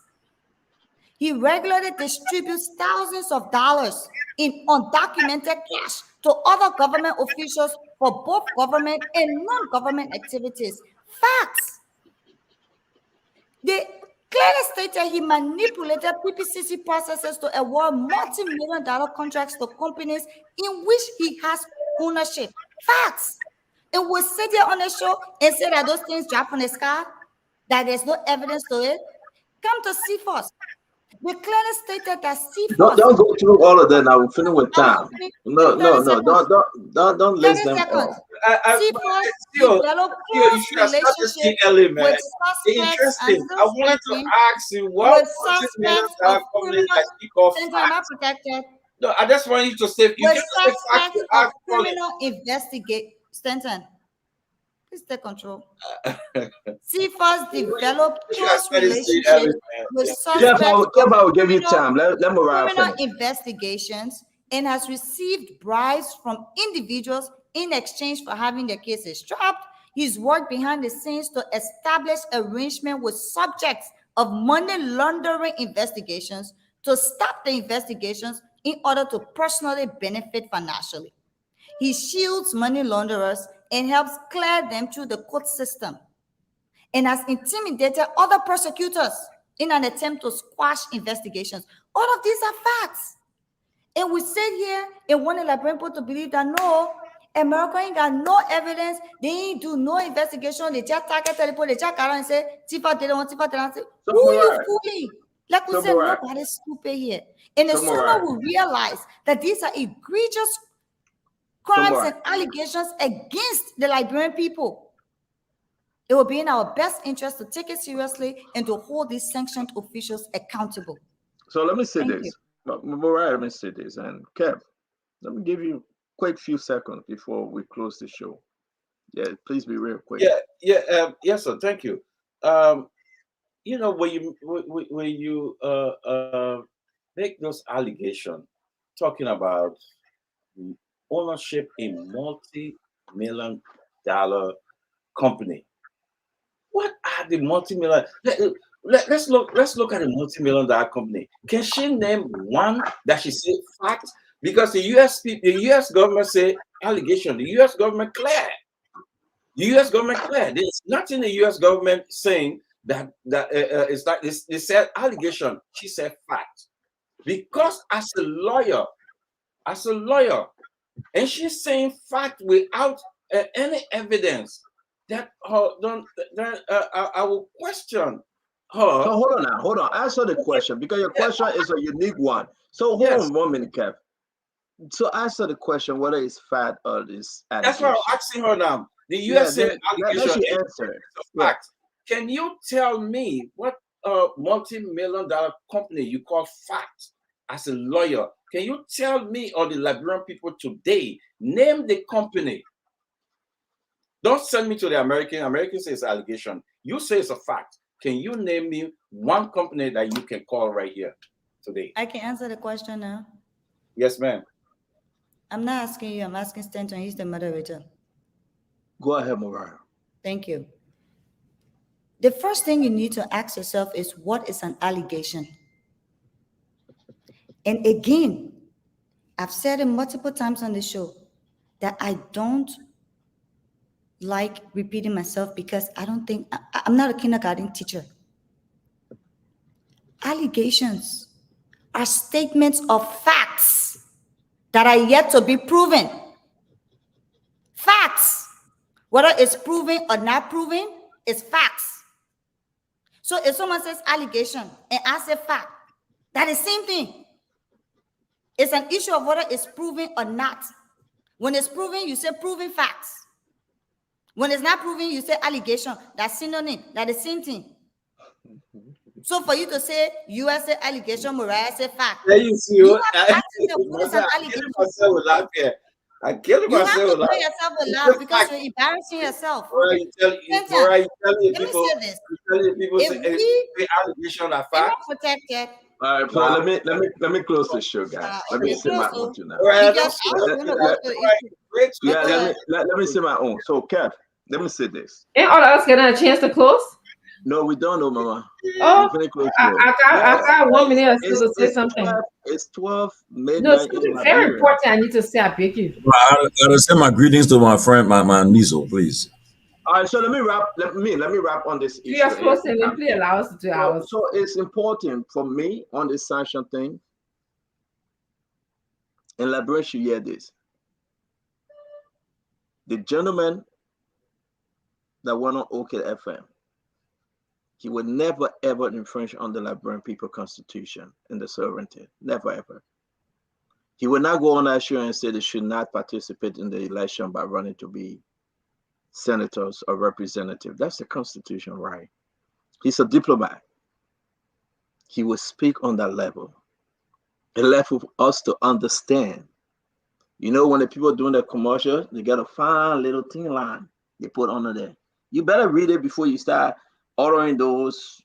He regularly distributes thousands of dollars in undocumented cash to other government officials for both government and non-government activities. Facts. They clearly stated he manipulated PPCC processes to award multi-million-dollar contracts to companies in which he has ownership. Facts. And we sit there on the show and say that those things drop from the sky, that there's no evidence to it. Come to CFOS. We clearly stated that CFOS. Don't go through all of that now. We're finished with time. No, 30 seconds. don't list 30 them seconds. all. CFOS developed close relationship with suspects and still I wanted to speaking ask you, what with was it suspects of criminal. Center not protected. No, I just want you to say. You With can't say fact suspects of without calling. criminal investigate. Stanton, please take control. CFAs develop close relationships with Jeff, suspects Jeff, of I will give you time. Let Mariah criminal finish. investigations and has received bribes from individuals in exchange for having their cases dropped. He's worked behind the scenes to establish arrangement with subjects of money laundering investigations to stop the investigations in order to personally benefit financially. He shields money launderers and helps clear them through the court system, and has intimidated other prosecutors in an attempt to squash investigations. All of these are facts. And we sit here and want to bring people to believe that no, America ain't got no evidence. They ain't do no investigation. They just target people. They just and say, Tifa did not, Tifa did not. Who are you fooling? Like we said, nobody's stupid here. And the sooner we realize that these are egregious crimes and allegations against the Liberian people, it will be in our best interest to take it seriously and to hold these sanctioned officials accountable. So let me say this. Mariah, let me say this. And Kev, let me give you a quick few seconds before we close the show. Yeah, please be real quick. Yes, sir. Thank you. You know, when you make those allegations talking about ownership in multi-million-dollar company, what are the multi-million? Let's look at the multi-million-dollar company. Can she name one that she said fact? Because the U.S. government say allegation. The U.S. government clear. The U.S. government clear. There's nothing the U.S. government saying that it's like this. They said allegation. She said fact. Because as a lawyer, and she's saying fact without any evidence, that I will question her. So hold on. Answer the question, because your question is a unique one. So hold on 1 minute, Kev. So answer the question whether it's fact or it's That's why I'm asking her now. The U.S. allegation is a fact. Can you tell me what multi-million-dollar company you call fact as a lawyer? Can you tell me or the Liberian people today, name the company? Don't send me to the American. American says allegation. You say it's a fact. Can you name me one company that you can call right here today? I can answer the question now. Yes, ma'am. I'm not asking you. I'm asking Stanton. He's the moderator. Go ahead, Mariah. Thank you. The first thing you need to ask yourself is, what is an allegation? And again, I've said it multiple times on the show that I don't like repeating myself, because I don't think, I'm not a kindergarten teacher. Allegations are statements of facts that are yet to be proven. Facts, whether it's proven or not proven, is facts. So if someone says allegation and I say fact, that is the same thing. It's an issue of whether it's proven or not. When it's proven, you say proven facts. When it's not proven, you say allegation. That's synonym. That's the same thing. So for you to say USA allegation, Mariah say fact, There you see, you have to ask yourself, what is an allegation? I killed You have myself to with kill yourself with laugh because you're embarrassing yourself. You tell people, If we allegation are fact. Protected. All right, so let me close the show, guys. Let me say my own too now. Let me say my own. So, Kev, let me say this. And all of us getting a chance to close? No, we don't know, Mama. Oh, I got 1 minute to say something. It's 12 midnight. No, it's something very important I need to say. I beg you. I gotta send my greetings to my friend, my Niso, please. All right, so let me wrap. Let me wrap on this issue. Yes, closing, and please allow us 2 hours. So it's important for me on this sanction thing. And Liberia should hear this. The gentleman that went on OK FM, he would never ever infringe on the Liberian people constitution and the sovereignty. Never ever. He would not go on that show and say they should not participate in the election by running to be senators or representatives. That's the constitution, right? He's a diplomat. He will speak on that level. It left with us to understand. You know, when the people doing the commercial, they got a fine little thin line they put under there. You better read it before you start ordering those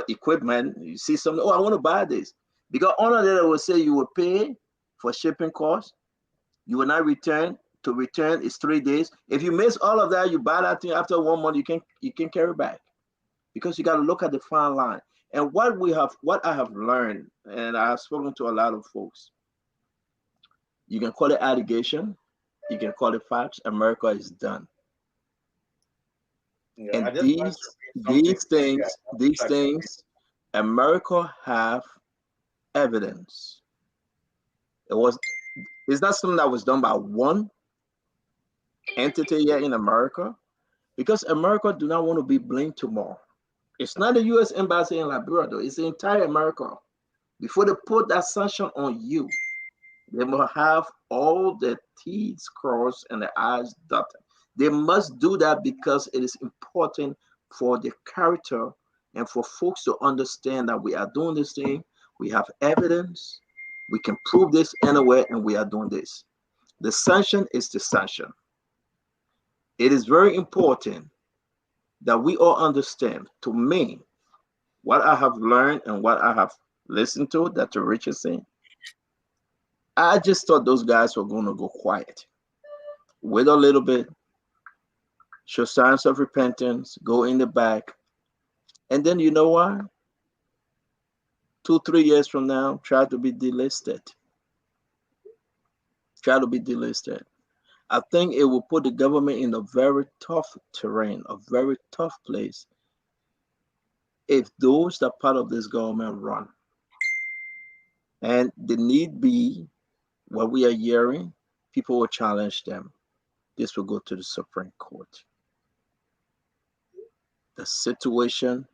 equipment. You see something, oh, I want to buy this. Because under there, they will say you will pay for shipping costs. You will not return. To return is 3 days. If you miss all of that, you buy that thing after 1 month, you can carry back because you got to look at the fine line. And what I have learned, and I have spoken to a lot of folks, you can call it allegation, you can call it facts. America is done. Yeah, I And just want to read something. Yeah, these like things, America have evidence. It was it's not something that was done by one entity here in America, because America do not want to be blamed tomorrow. It's not the U.S. embassy in Liberia, though. It's the entire America. Before they put that sanction on you, they must have all the T's crossed and the I's dotted. They must do that because it is important for the character and for folks to understand that we are doing this thing. We have evidence. We can prove this anywhere, and we are doing this. The sanction is the sanction. It is very important that we all understand. To me, what I have learned and what I have listened to that Rich is saying, I just thought those guys were going to go quiet, wait a little bit, show signs of repentance, go in the back, and then you know what? 2, 3 years from now, try to be delisted. Try to be delisted. I think it will put the government in a very tough terrain, a very tough place, if those that part of this government run. And the need be, what we are hearing, people will challenge them. This will go to the Supreme Court. The situation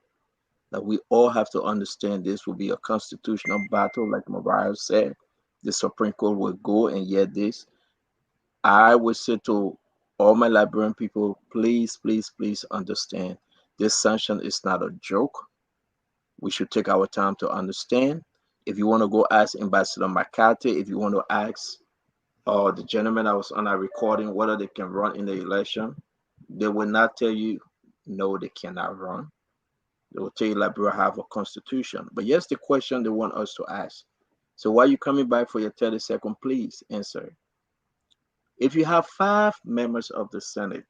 that we all have to understand, this will be a constitutional battle, like Mariah said. The Supreme Court will go and hear this. I would say to all my Liberian people, please, please, please understand this sanction is not a joke. We should take our time to understand. If you want to go ask Ambassador McCarthy, if you want to ask the gentleman that was on our recording whether they can run in the election, they will not tell you no, they cannot run. They will tell you Liberia have a constitution. But here's the question they want us to ask. So while you're coming back for your 30-second, please answer. If you have 5 members of the Senate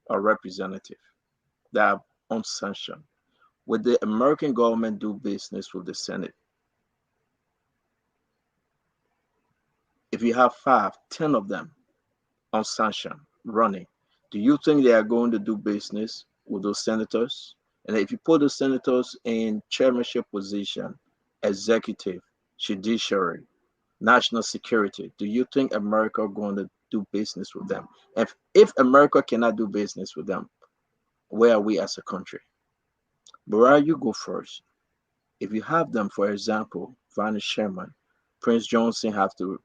or representative that are unsanctioned, would the American government do business with the Senate? If you have 5, 10 of them unsanctioned running, do you think they are going to do business with those senators? And if you put the senators in chairmanship position, executive, judiciary, national security, do you think America going to do business with them? If America cannot do business with them, where are we as a country? Where you go first? If you have them, for example, Vice Chairman, Prince Johnson have to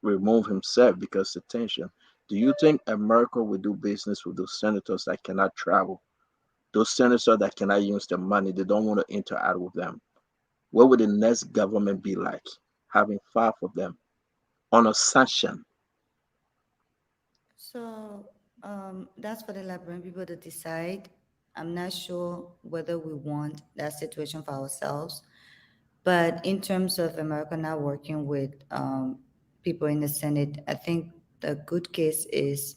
remove himself because of tension. Do you think America will do business with those senators that cannot travel? Those senators that cannot use their money, they don't want to interact with them. What would the next government be like? Having 5 of them on a sanction. So that's for the Liberian people to decide. I'm not sure whether we want that situation for ourselves. But in terms of America not working with people in the Senate, I think the good case is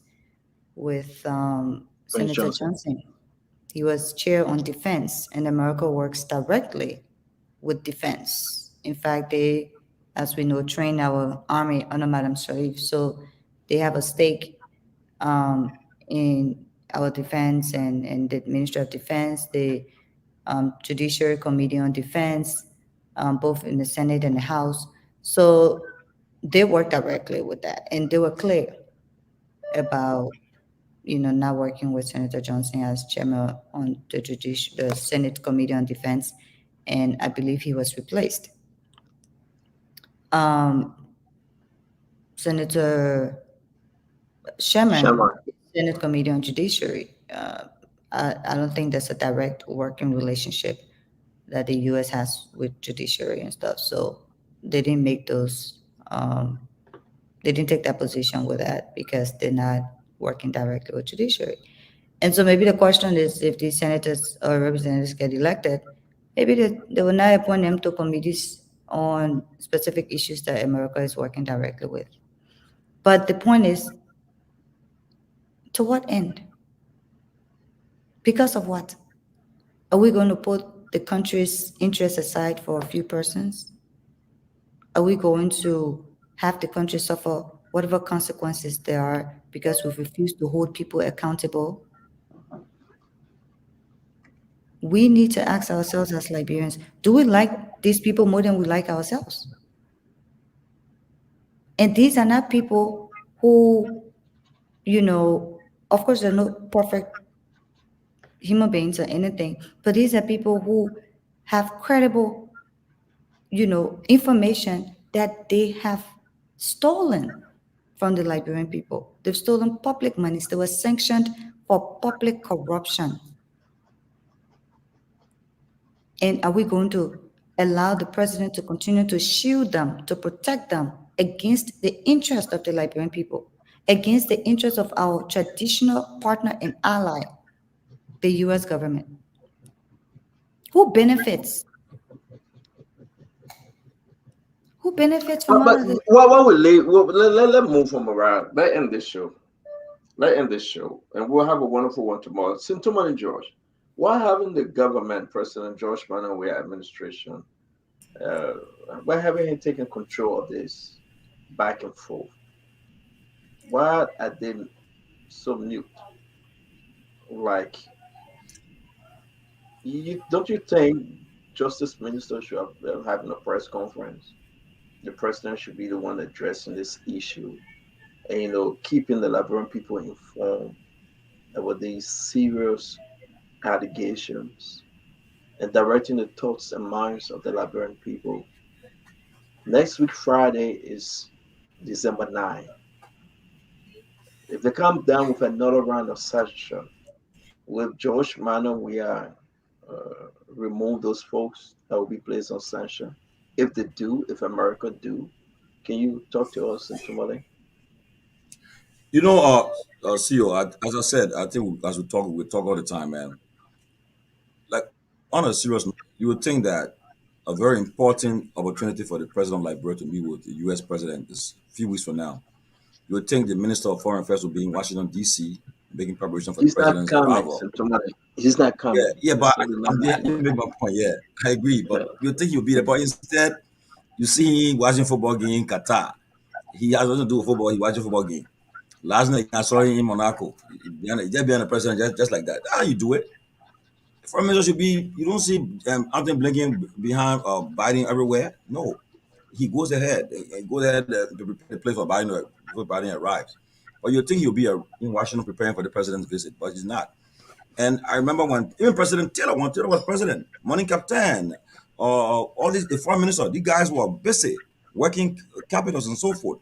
with Prince Senator Johnson. Johnson. He was chair on defense, and America works directly with defense. In fact, they, as we know, train our army under Madam Sharif. So they have a stake in our defense and the Ministry of Defense, the Judiciary Committee on Defense, both in the Senate and the House. So they work directly with that, and they were clear about not working with Senator Johnson as chairman on the Senate Committee on Defense, and I believe he was replaced. Um, Senator Sherman, Sherman. Senate Committee on Judiciary. I don't think there's a direct working relationship that the U.S. has with judiciary and stuff. So they didn't make those. They didn't take that position with that because they're not working directly with judiciary. And so maybe the question is, if these senators or representatives get elected, maybe they will not appoint them to committees on specific issues that America is working directly with. But the point is, to what end? Because of what? Are we going to put the country's interests aside for a few persons? Are we going to have the country suffer whatever consequences there are because we refuse to hold people accountable? We need to ask ourselves as Liberians, do we like these people more than we like ourselves? And these are not people who, of course, they're not perfect human beings or anything, but these are people who have credible, information that they have stolen from the Liberian people. They've stolen public monies. They were sanctioned for public corruption. And are we going to allow the president to continue to shield them, to protect them against the interest of the Liberian people, against the interest of our traditional partner and ally, the US government? Who benefits? Who benefits from all But of this? what we leave, let move from around. Let end this show. Let end this show, and we'll have a wonderful one tomorrow. Sintoman and George, why haven't the government, President George Manawe administration, uh, why haven't he taken control of this back and forth? Why are they so mute? Like, don't you think Justice Minister should have having a press conference? The president should be the one addressing this issue, and keeping the Liberian people informed about these serious allegations and directing the thoughts and minds of the Liberian people. Next week, Friday, is December 9. If they come down with another round of sanction, with George Manor, we are remove those folks that will be placed on sanction. If they do, if America do, can you talk to us in Tumale? You know, CEO, as I said, I think as we talk all the time, man. Like on a serious note, you would think that a very important opportunity for the president of Liberia to meet with the U.S. president is a few weeks from now. You would think the Minister of Foreign Affairs will be in Washington, D.C., making preparation for the He's not president's coming, arrival. Tumale. He's not Yeah, coming. yeah, but So we're I'm not let me make my point. Yeah, I agree. But you think he'll be there, but instead, you see him watching football game in Qatar. He has nothing to do with football. He watching football game. Last night I saw him in Monaco. He just behind the president, just like that. How you do it? Foreign minister should be. You don't see Anthony Blinken behind Biden everywhere. No, he goes ahead. He goes ahead to prepare the place for Biden before Biden arrives. But you think he'll be in Washington preparing for the president's visit, but he's not. And I remember when even when Taylor was president, Morning Captain, all these the foreign minister, these guys were busy working capitals and so forth.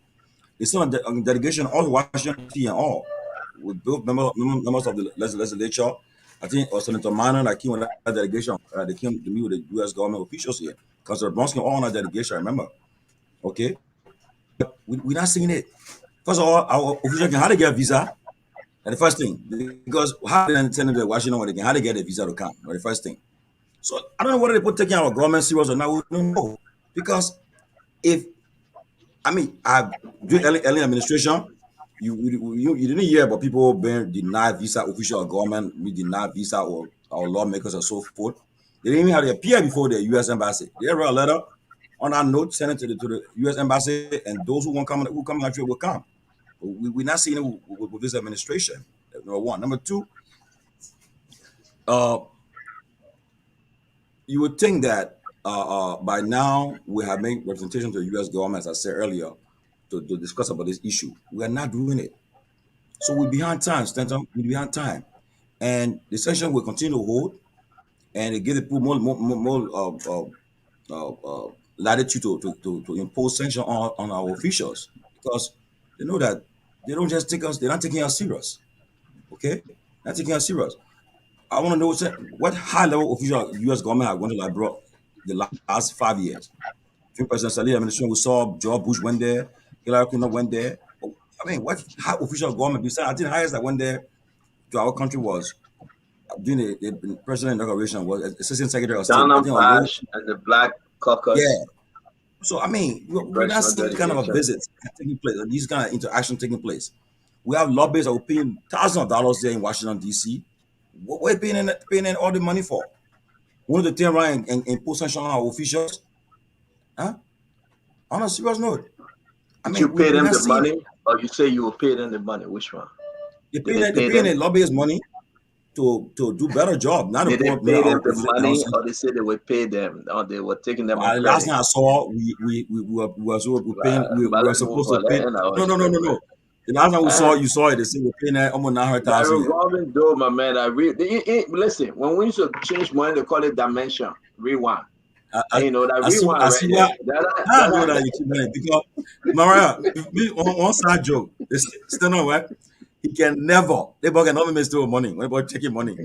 They sent a delegation all to Washington D.C. and all with both members of the legislature. I think Senator Minor that came with that delegation. They came to meet with the U.S. government officials here because the Bronx came all on that delegation. I remember. Okay, but we're not seeing it. First of all, our officials can how to get a visa. And the first thing, because how they send them to Washington when they can how they get a visa to come. The first thing. So I don't know whether they put taking our government serious or not. We don't know because if I mean, during early administration, you didn't hear about people being denied visa, official government be denied visa or lawmakers and so forth. They didn't even have to appear before the U.S. embassy. They wrote a letter on that note, sent it to the U.S. embassy, and those who come country will come. We're not seeing it with this administration. Number one. Number two, uh, you would think that by now we have made representation to the U.S. government, as I said earlier, to discuss about this issue. We are not doing it. So we're behind time, Stanton. We're behind time. And the session will continue to hold and it give the people more latitude to impose sanction on our officials because they know that they don't just take us, they're not taking us serious. Okay? Not taking us serious. I want to know what high level official US government have gone to Liberia the last 5 years. President Salih administration, we saw George Bush went there, Hillary Clinton went there. I mean, what high official government besides? I think the highest that went there to our country was during the president inauguration was Assistant Secretary of State. I Donna think on low. Bash and the Black Caucus Yeah. So I mean, we're not congressional seeing kind of a delegation. visit taking place, these kind of interaction taking place. We have lobbyists that are paying thousands of dollars there in Washington D.C. What we're paying in all the money for? We want to turn around and impose sanctions on our officials, huh? On a serious note, I Did you mean, pay we're them not the seeing it. money, or you say you will pay them the money? Which one? They're Did paying, they pay they're paying them? the lobbyists money to do better job, not to Did they pour pay them our the conflict in our money, center. or they said they would pay them, or they were taking them on Well, last credit? time I saw, we paying, we But were let's move supposed to on. pay. Let's end our No. The last time we saw, you saw it. They said we're paying that almost that 900,000 yet. revolving door, my man. Listen, when we used to change money, they call it dimension, rewind. And you know that I see rewind right what. there. I know that you keep money because Mariah, one side joke. Still know what he can never. They can not mistake with money. When about checking money,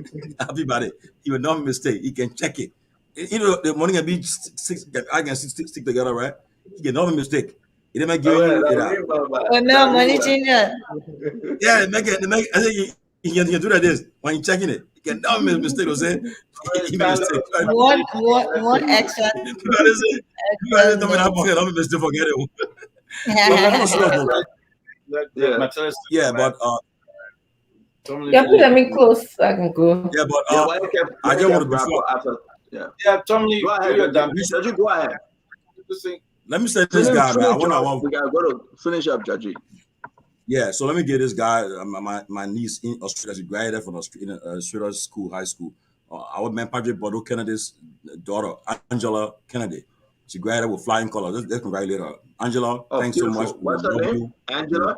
everybody he will not mistake. He can check it. You know the money can be six. I can stick together, right? He can never mistake. He didn't giving you it out. Oh no, money changer. Yeah, make it. I think he can do that. This when you checking it, he can never make mistake. Or say he made mistake. One extra. People say, don't mean that pocket. Don't mistake. Forget it. But on a serious note, yeah, but Yeah, please let me close so I can go. yeah, but I just want to before. Yeah, Tommy, go ahead. Judge, go ahead. Let me say this guy, man. We gotta go to finish up, Judge. Yeah, so let me get this guy. My niece in Australia, she graduated from Australia school, high school. Our man Patrick Bordeaux Kennedy's daughter, Angela Kennedy. She graduated with flying colors. Let's congratulate her. Angela, thanks beautiful. so much. What's her name? Angela?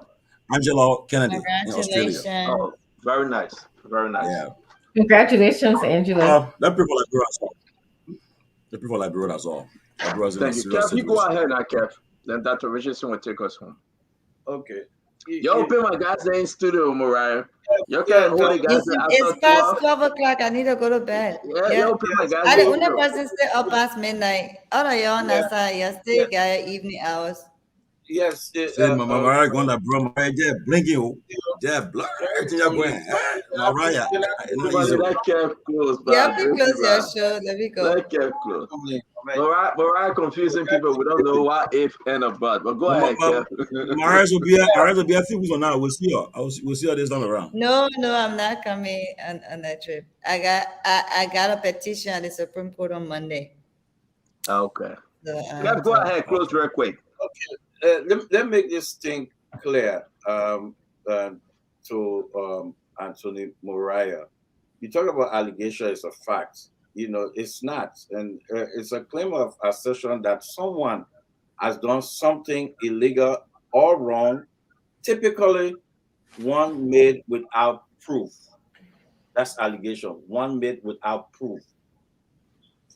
Angela Kennedy in Australia. Oh, very nice. Very nice. Yeah. Congratulations, Angela. Let people like bro, that's all. Let people like bro, that's all. Thank you. Kev, you go ahead now, Kev. Then Dr. Richardson will take us home. Okay. Yo, open my guys in studio, Mariah. You can hold it, guys. It's past 12 o'clock. I need to go to bed. Yeah, open my guys. I didn't one person stay up past midnight. All of y'all yesterday got evening hours. Yes. Mariah going that bro, Mariah, yeah, blinking, yeah, blur, everything you're going. Mariah, let Kev close. Yeah, close your show. Let me go. Let Kev close. Mariah confusing people. We don't know what if and a but. But go ahead, Kev. Mariah will be a few weeks from now. We'll see her. We'll see her this time around. No, I'm not coming on that trip. I got a petition at the Supreme Court on Monday. Okay. So, Kev, go ahead, close real quick. Okay. Let me make this thing clear to Anthony Moriah. You talk about allegation is a fact. You know, it's not. And it's a claim of assertion that someone has done something illegal or wrong, typically one made without proof. That's allegation, one made without proof.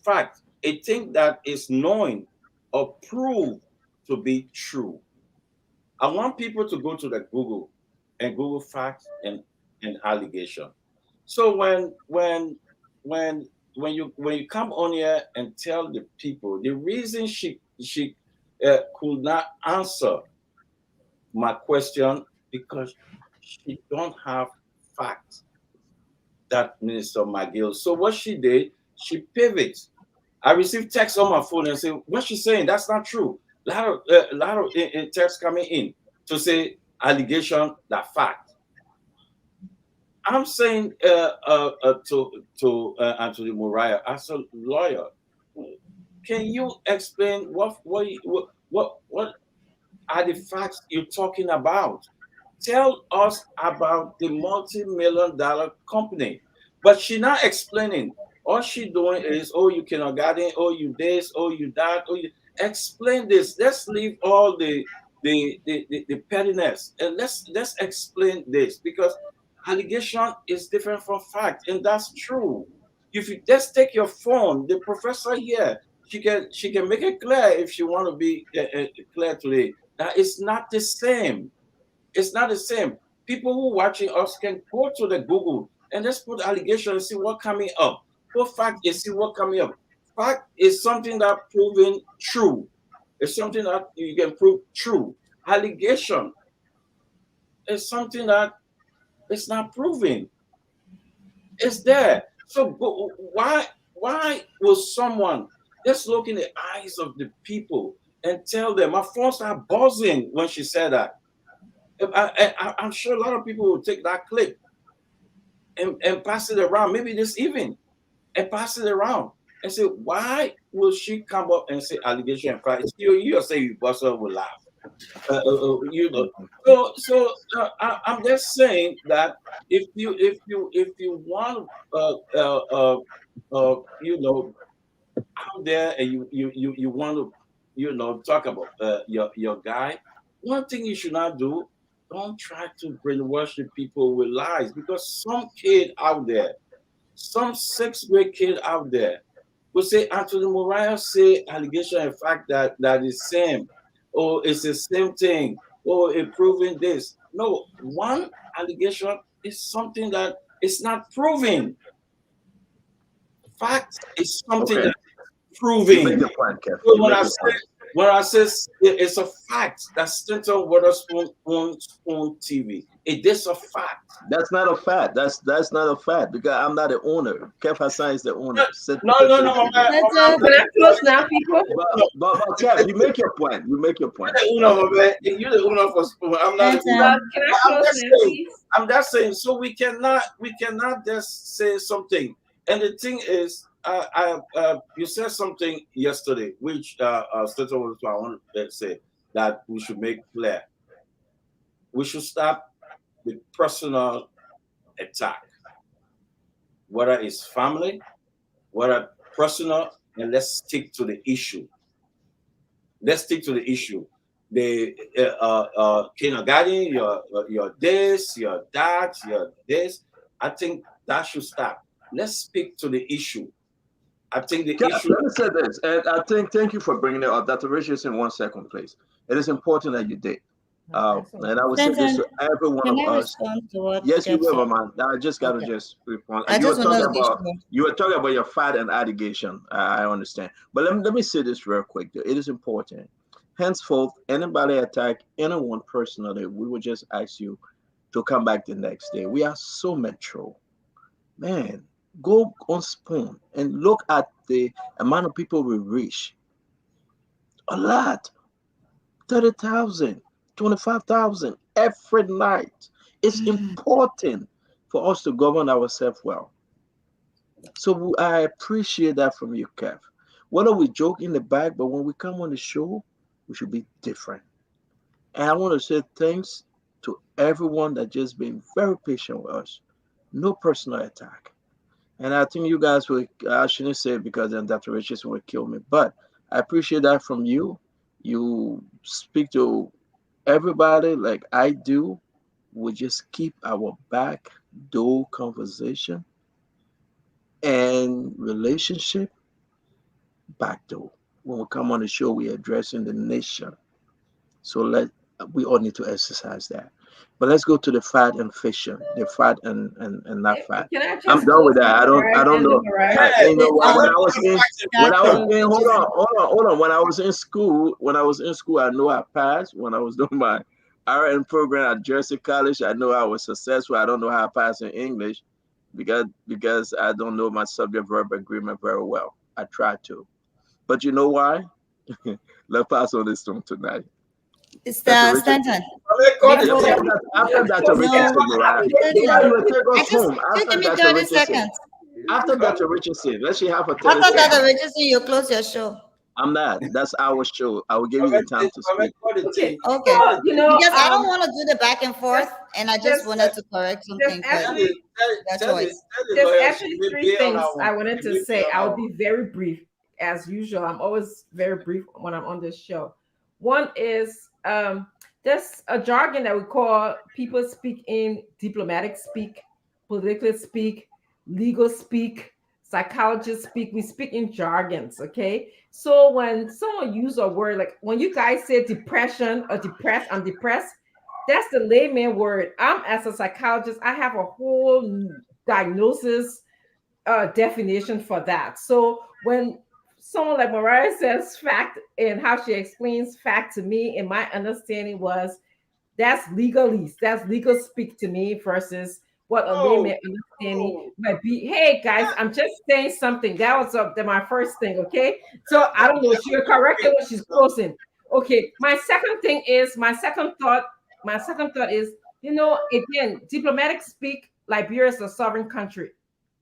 Fact, a thing that is known or proved to be true. I want people to go to the Google and Google facts and allegation. So when you come on here and tell the people the reason she could not answer my question because she don't have facts, that Minister McGill. So what she did, she pivoted. I received text on my phone and say, what she's saying, that's not true. A lot of text coming in to say allegation, that fact. I'm saying to Anthony Moriah, as a lawyer, can you explain what are the facts you're talking about? Tell us about the multi-million-dollar company. But she's not explaining. All she's doing is, oh, you cannot get in, oh, you this, oh, you that, oh, you explain this. Let's leave all the pettiness and let's explain this, because allegation is different from fact, and that's true. If you just take your phone, the professor here, she can make it clear if she want to be clear today. That it's not the same. It's not the same. People who watching us can go to the Google and just put allegation and see what coming up. Put fact and see what coming up. Fact is something that proven true. It's something that you can prove true. Allegation is something that it's not proven. It's there. So why will someone just look in the eyes of the people and tell them? My phone started buzzing when she said that. I'm sure a lot of people will take that clip and pass it around, maybe this evening, and pass it around and say, why will she come up and say allegation and fact? You say you bust up will laugh. You know. I'm just saying that if you want you know, out there and you want to talk about your guy, one thing you should not do, don't try to brainwash the people with lies, because some kid out there, some sixth grade kid out there will say Anthony Moriah say allegation and fact that is same, or it's the same thing, or improving this. No, one allegation is something that is not proven. Fact is something Okay, that is you make proving. your point, Kev. So You make your point. when I say it's a fact that Stanton Witherspoon owns TV, it is a fact. That's not a fact. That's not a fact because I'm not the owner. Kev Hassan is the owner. No, my man. Stanton, Can I close now, people? But Kev, you make your point. You make your point. You're the owner, my man. You're the owner for Spoon. I'm not the Stanton. owner. Can I close now, please? I'm just saying. So we cannot just say something. And the thing is, you said something yesterday, which Stanton was I want to say that we should make clear. We should stop the personal attack, whether it's family, whether personal, and let's stick to the issue. Let's stick to the issue. The kindergarten, your this, your that, your this. I think that should stop. Let's speak to the issue. I think the Kev, issue. let me say this, and I think thank you for bringing it up. Dr. Richardson, 1 second, please. It is important that you did. And I would say this Stanton, to every one can of I us. respond to what Yes, you Kev will, said? man. I just got to Okay. just respond. I You were just want talking to about be your fight and allegation. I understand, but let me say this real quick. Though. It is important. Henceforth, anybody attack anyone personally, we would just ask you to come back the next day. We are so metro, man. Go on Spoon and look at the amount of people we reach. A lot. 30,000, 25,000 every night. It's important for us to govern ourselves well. So I appreciate that from you, Kev. Whether we joke in the back, but when we come on the show, we should be different. And I want to say thanks to everyone that just been very patient with us. No personal attack. And I think you guys will, I shouldn't say it because then Dr. Richardson will kill me, but I appreciate that from you. You speak to everybody like I do. We just keep our back door conversation and relationship back door. When we come on the show, we're addressing the nation. So we all need to exercise that. But let's go to the fat and fission, the fat and not fat. Can I just I'm done with close that. before I don't end know. the right? You know what? When I was Dr. in, hold Richardson. on, hold on. When I was in school, I know I passed. When I was doing my RN program at Jersey College, I know I was successful. I don't know how I passed in English because I don't know my subject verb agreement very well. I tried to, but you know why? Let's pass on this one tonight. It's Dr. Richardson. Stanton. After Dr. Richardson, Mariah, Listen, you will take I us just home. give After me Dr. 30 Richardson, seconds. after Dr. Richardson, let's see have a 30 After Dr. seconds. Richardson, you close your show. I'm not. That's our show. I will give you the time to speak. Okay. Okay. So, Because I don't want to do the back and forth, and I just wanted to correct something. There's actually, That's choice. there's actually three things I wanted to say. I'll be very brief, as usual. I'm always very brief when I'm on this show. One is there's a jargon that we call people speak in diplomatic speak, political speak, legal speak, psychologists speak. We speak in jargons, okay? So when someone use a word like when you guys say depression or depressed, I'm depressed. That's the layman word. I'm as a psychologist, I have a whole diagnosis definition for that. So when someone like Mariah says fact and how she explains fact to me, and my understanding was that's legalese. That's legal speak to me versus what a layman understanding might be. Hey guys, I'm just saying something. That was my first thing. Okay, so I don't know. She'll correct it when she's closing. Okay, my second thought. My second thought is, again, diplomatic speak. Liberia is a sovereign country.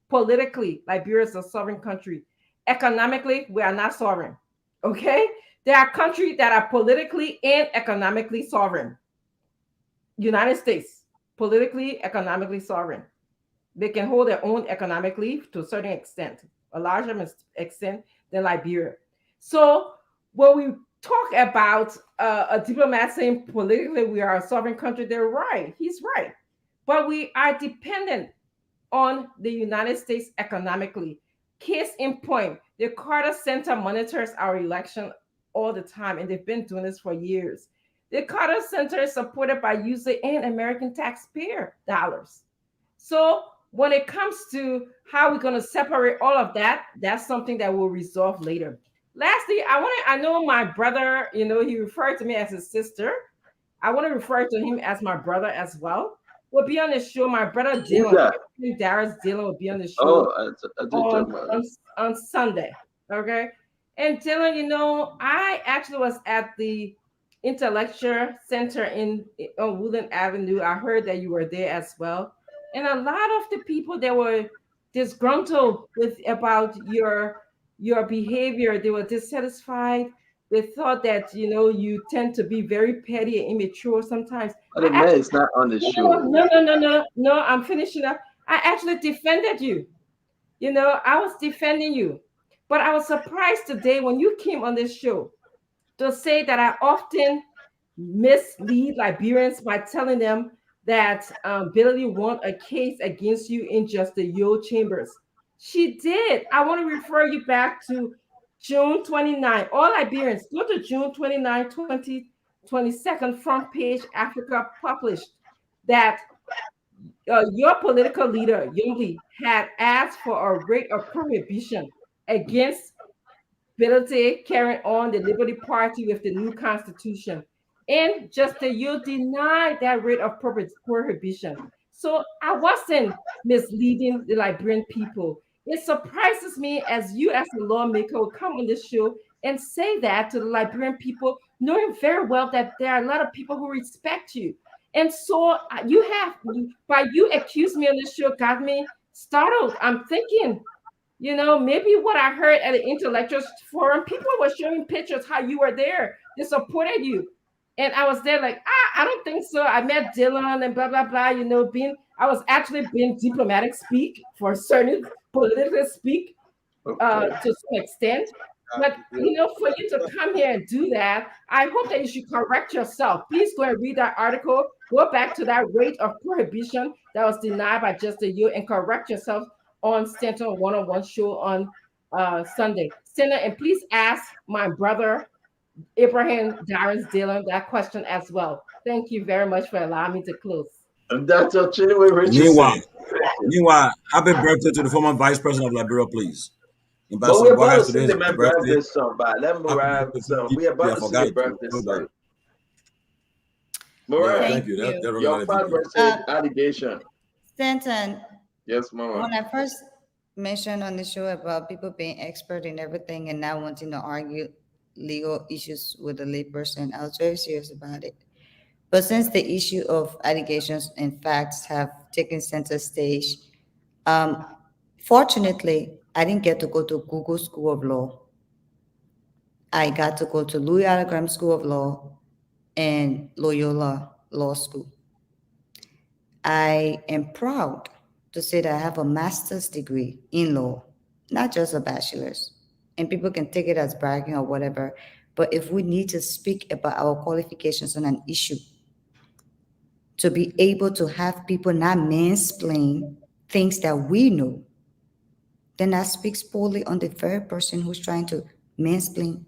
Politically, Liberia is a sovereign country. Economically, we are not sovereign. Okay, there are countries that are politically and economically sovereign. United States, politically, economically sovereign. They can hold their own economically to a certain extent, a larger extent than Liberia. So when we talk about a diplomat saying politically we are a sovereign country, they're right. He's right. But we are dependent on the United States economically. Case in point, the Carter Center monitors our election all the time, and they've been doing this for years. The Carter Center is supported by user and American taxpayer dollars. So when it comes to how we're going to separate all of that, that's something that we'll resolve later. Lastly, I know my brother, he referred to me as his sister. I want to refer to him as my brother as well. We'll be on the show. My brother Who's Dillon, that? Darius Dillon will be on the show Oh, I did on, talk about on it. on Sunday. Okay. And Dillon, I actually was at the Intellectual Center on Woodland Avenue. I heard that you were there as well. And a lot of the people that were disgruntled with about your behavior, they were dissatisfied. They thought that you tend to be very petty and immature sometimes. But I the man actually is not on the no, show. no, no, no, no, no. I'm finishing up. I actually defended you. I was defending you. But I was surprised today when you came on this show to say that I often mislead Liberians by telling them that Billy won a case against you in just the Yo chambers. She did. I want to refer you back to June 29. All Liberians, go to June 29, 2022, front page Africa published that your political leader, Yumbi, had asked for a rate of prohibition against ability carrying on the Liberty Party with the new constitution. And just that you denied that rate of prohibition. So I wasn't misleading the Liberian people. It surprises me as you, as a lawmaker, will come on this show and say that to the Liberian people, knowing very well that there are a lot of people who respect you. And so by you accuse me on this show, got me startled. I'm thinking, maybe what I heard at the intellectuals forum, people were showing pictures how you were there. They supported you. And I was there like, I don't think so. I met Dillon and blah, blah, blah, I was actually being diplomatic speak for certain political speak Okay. to some extent. But for you to come here and do that, I hope that you should correct yourself. Please go and read that article. Go back to that rate of prohibition that was denied by just a year and correct yourself on Stanton One-on-One show on Sunday. Senator, and please ask my brother Abraham Darren Dillon that question as well. Thank you very much for allowing me to close. And Dr. Chinwe Meanwhile, Richardson. meanwhile, happy birthday to the former Vice President of Liberia, please. But Ambassador we're about to Boaz, today sing is the his man birthday. birthday song. But let Happy Mariah birthday song. to We're you. about I to sing forgot the it. birthday So song. bad. Yeah, Mariah, thank you. Thank That you. your really father video. said allegation. Stanton, Yes, Mama. when I first mentioned on the show about people being expert in everything and not wanting to argue legal issues with a layperson, I was very serious about it. But since the issue of allegations and facts have taken center stage, um, fortunately, I didn't get to go to Google School of Law. I got to go to Louis Allegretti School of Law and Loyola Law School. I am proud to say that I have a master's degree in law, not just a bachelor's. And people can take it as bragging or whatever. But if we need to speak about our qualifications on an issue, to be able to have people not mansplain things that we know, then that speaks poorly on the very person who's trying to mansplain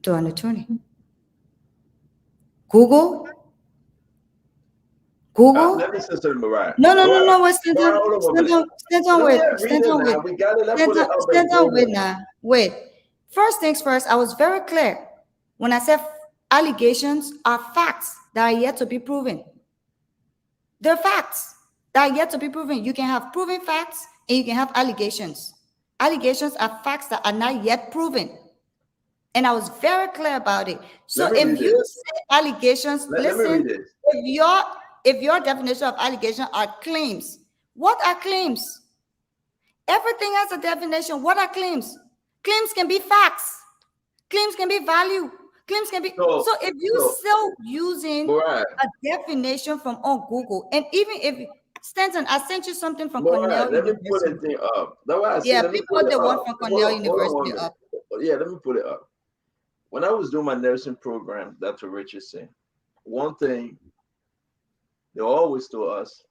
to an attorney. Google Google? Let me say something, Mariah. No, no, no, Mariah, no. Wait, stand Mariah, on, hold on one stand minute. on, stand on, Let wait, me read stand it on, now. wait. We got it. Let's Stand put it on, up stand and on, go wait on. now. Wait. First things first, I was very clear. When I said allegations are facts that are yet to be proven. They're facts that are yet to be proven. You can have proven facts and you can have allegations. Allegations are facts that are not yet proven. And I was very clear about it. So if you say allegations, Let me listen, read this. if your definition of allegation are claims, what are claims? Everything has a definition. What are claims? Claims can be facts. Claims can be value. Claims can be. So if you still using a definition from on Google, and even if Stanton, I sent you something from Cornell Let me University. put it thing up. That's why I said, Yeah, let me people put it they want up. from Cornell University Hold on up. Yeah, let me put it up. When I was doing my nursing program, Dr. Richardson, one thing they always told us: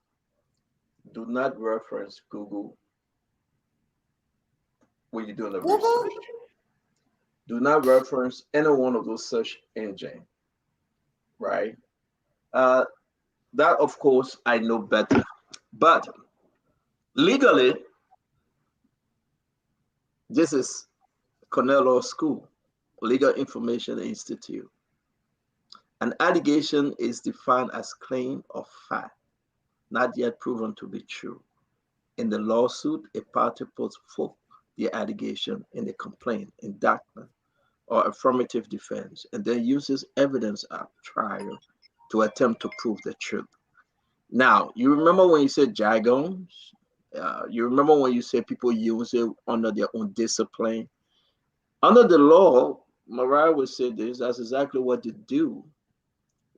do not reference Google when you're doing the research. Do not reference any one of those search engines, right? That, of course, I know better. But legally, this is Cornell Law School, Legal Information Institute. An allegation is defined as claim of fact, not yet proven to be true. In the lawsuit, a party puts forth the allegation in the complaint, indictment, or affirmative defense, and then uses evidence at trial to attempt to prove the truth. Now, you remember when you said jargons? You remember when you say people use it under their own discipline? Under the law, Mariah would say this, that's exactly what they do.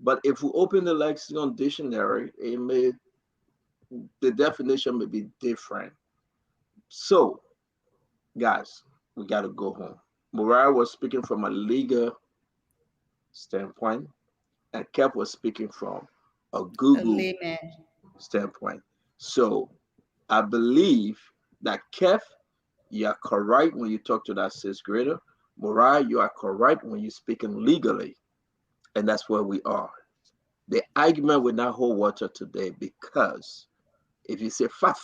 But if we open the lexicon dictionary, the definition may be different. So, guys, we got to go home. Mariah was speaking from a legal standpoint, and Kev was speaking from a Google standpoint. So, I believe that Kev, you are correct when you talk to that sixth grader. Mariah, you are correct when you're speaking legally. And that's where we are. The argument will not hold water today because if you say fat,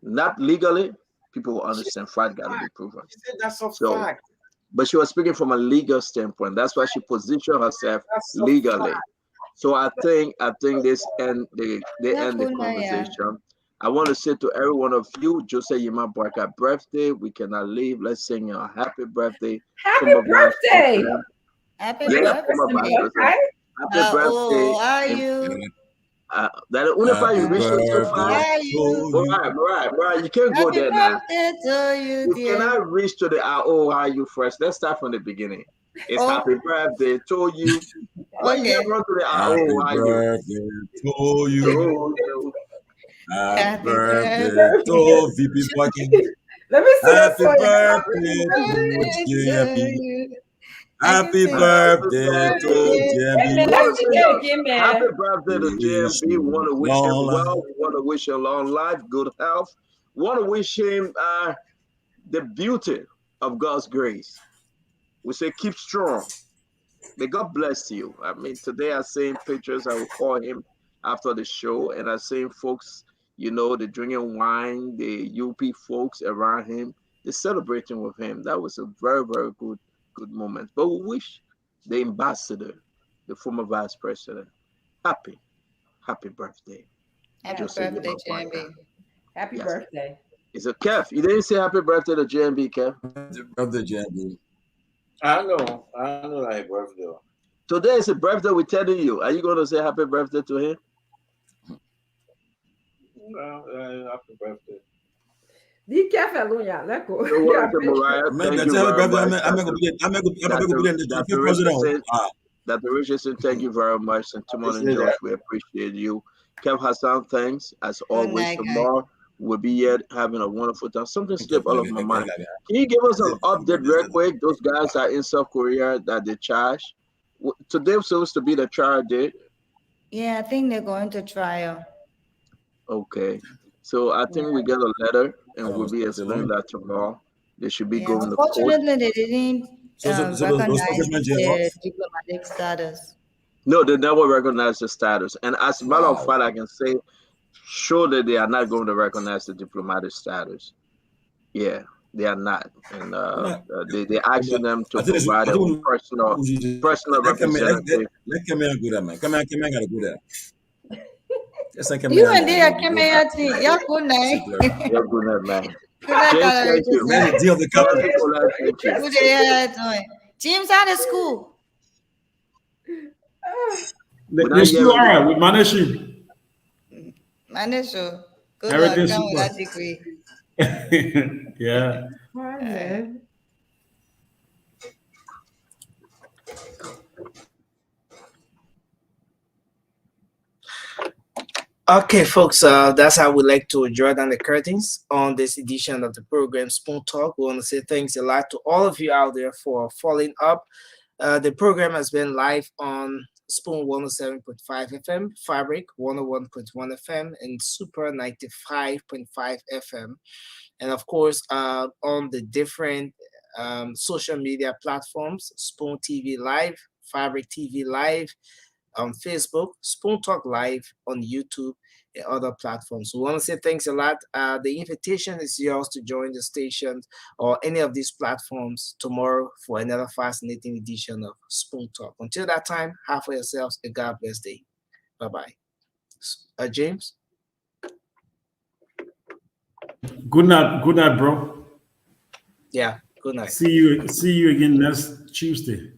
not legally, people will understand fat got to be proven. She said that's a fact. But she was speaking from a legal standpoint. That's why she positioned herself legally. So I think this end the conversation. I want to say to every one of you, Jose Yima Barka birthday. We cannot leave. Let's sing a happy birthday. Happy birthday. Happy birthday. Happy birthday. How are you? That Unifa you reach so far. Mariah, you can't go there now. Happy birthday to you, You dear. cannot reach to the how are you first. Let's start from the beginning. It's happy birthday to you. When you get run to the how are you? Happy birthday to you. Happy birthday to VP Parking. Let me see Happy birthday to JMB. Happy birthday to JMB. Let's sing it again, man. Happy birthday to JMB. We want to wish him well. We want to wish him long life, good health. We want to wish him the beauty of God's grace. We say keep strong. May God bless you. I mean, today I seen pictures. I will call him after the show, and I seen folks, they're drinking wine, the UP folks around him, they're celebrating with him. That was a very, very good moment. But we wish the ambassador, the former vice president, happy birthday. Happy birthday, JMB. Happy birthday. It's a Kev. You didn't say happy birthday to JMB, Kev. Happy birthday, JMB. I know that birthday. Today is a birthday we're telling you. Are you going to say happy birthday to him? Happy birthday. Be careful, Lunya. Let's go. Dr. Richardson, thank you very much. And Timon and Josh, we appreciate you. Kev Hassan, thanks. As always, tomorrow we'll be here having a wonderful time. Something slipped out of my mind. Can you give us an update real quick? Those guys are in South Korea that they charged. Today was supposed to be the trial date. Yeah, I think they're going to trial. Okay. So I think we get a letter and we'll be explaining that tomorrow. They should be going to court. Unfortunately, they didn't recognize their diplomatic status. No, they never recognize the status. And as a matter of fact, I can say, surely they are not going to recognize the diplomatic status. Yeah, they are not. And they're asking them to I think provide their own personal representative. let Kemea go there, man. Kemea gotta go there. Yes, I You Kemea and they are go coming back. out. Yeah, good night. You're good, man. Good night, James, Dr. thank you. Man, the deal of the company. Thank you. Good day, doing. James out of school. They still all right. We manage him. Manage. Good luck. Everything Come with super. that degree. Yeah. All right, man. Okay, folks, that's how we like to draw down the curtains on this edition of the program Spoon Talk. We want to say thanks a lot to all of you out there for following up. The program has been live on Spoon 107.5 FM, Fabric 101.1 FM, and Super 95.5 FM. And of course, on the different social media platforms, Spoon TV Live, Fabric TV Live, on Facebook, Spoon Talk Live on YouTube, and other platforms. We want to say thanks a lot. The invitation is yours to join the station or any of these platforms tomorrow for another fascinating edition of Spoon Talk. Until that time, have for yourselves a God bless day. Bye-bye. James? Good night, bro. Yeah, good night. See you again next Tuesday.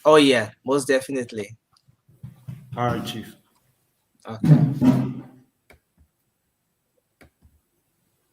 Oh yeah, most definitely. All right, Chief. Okay.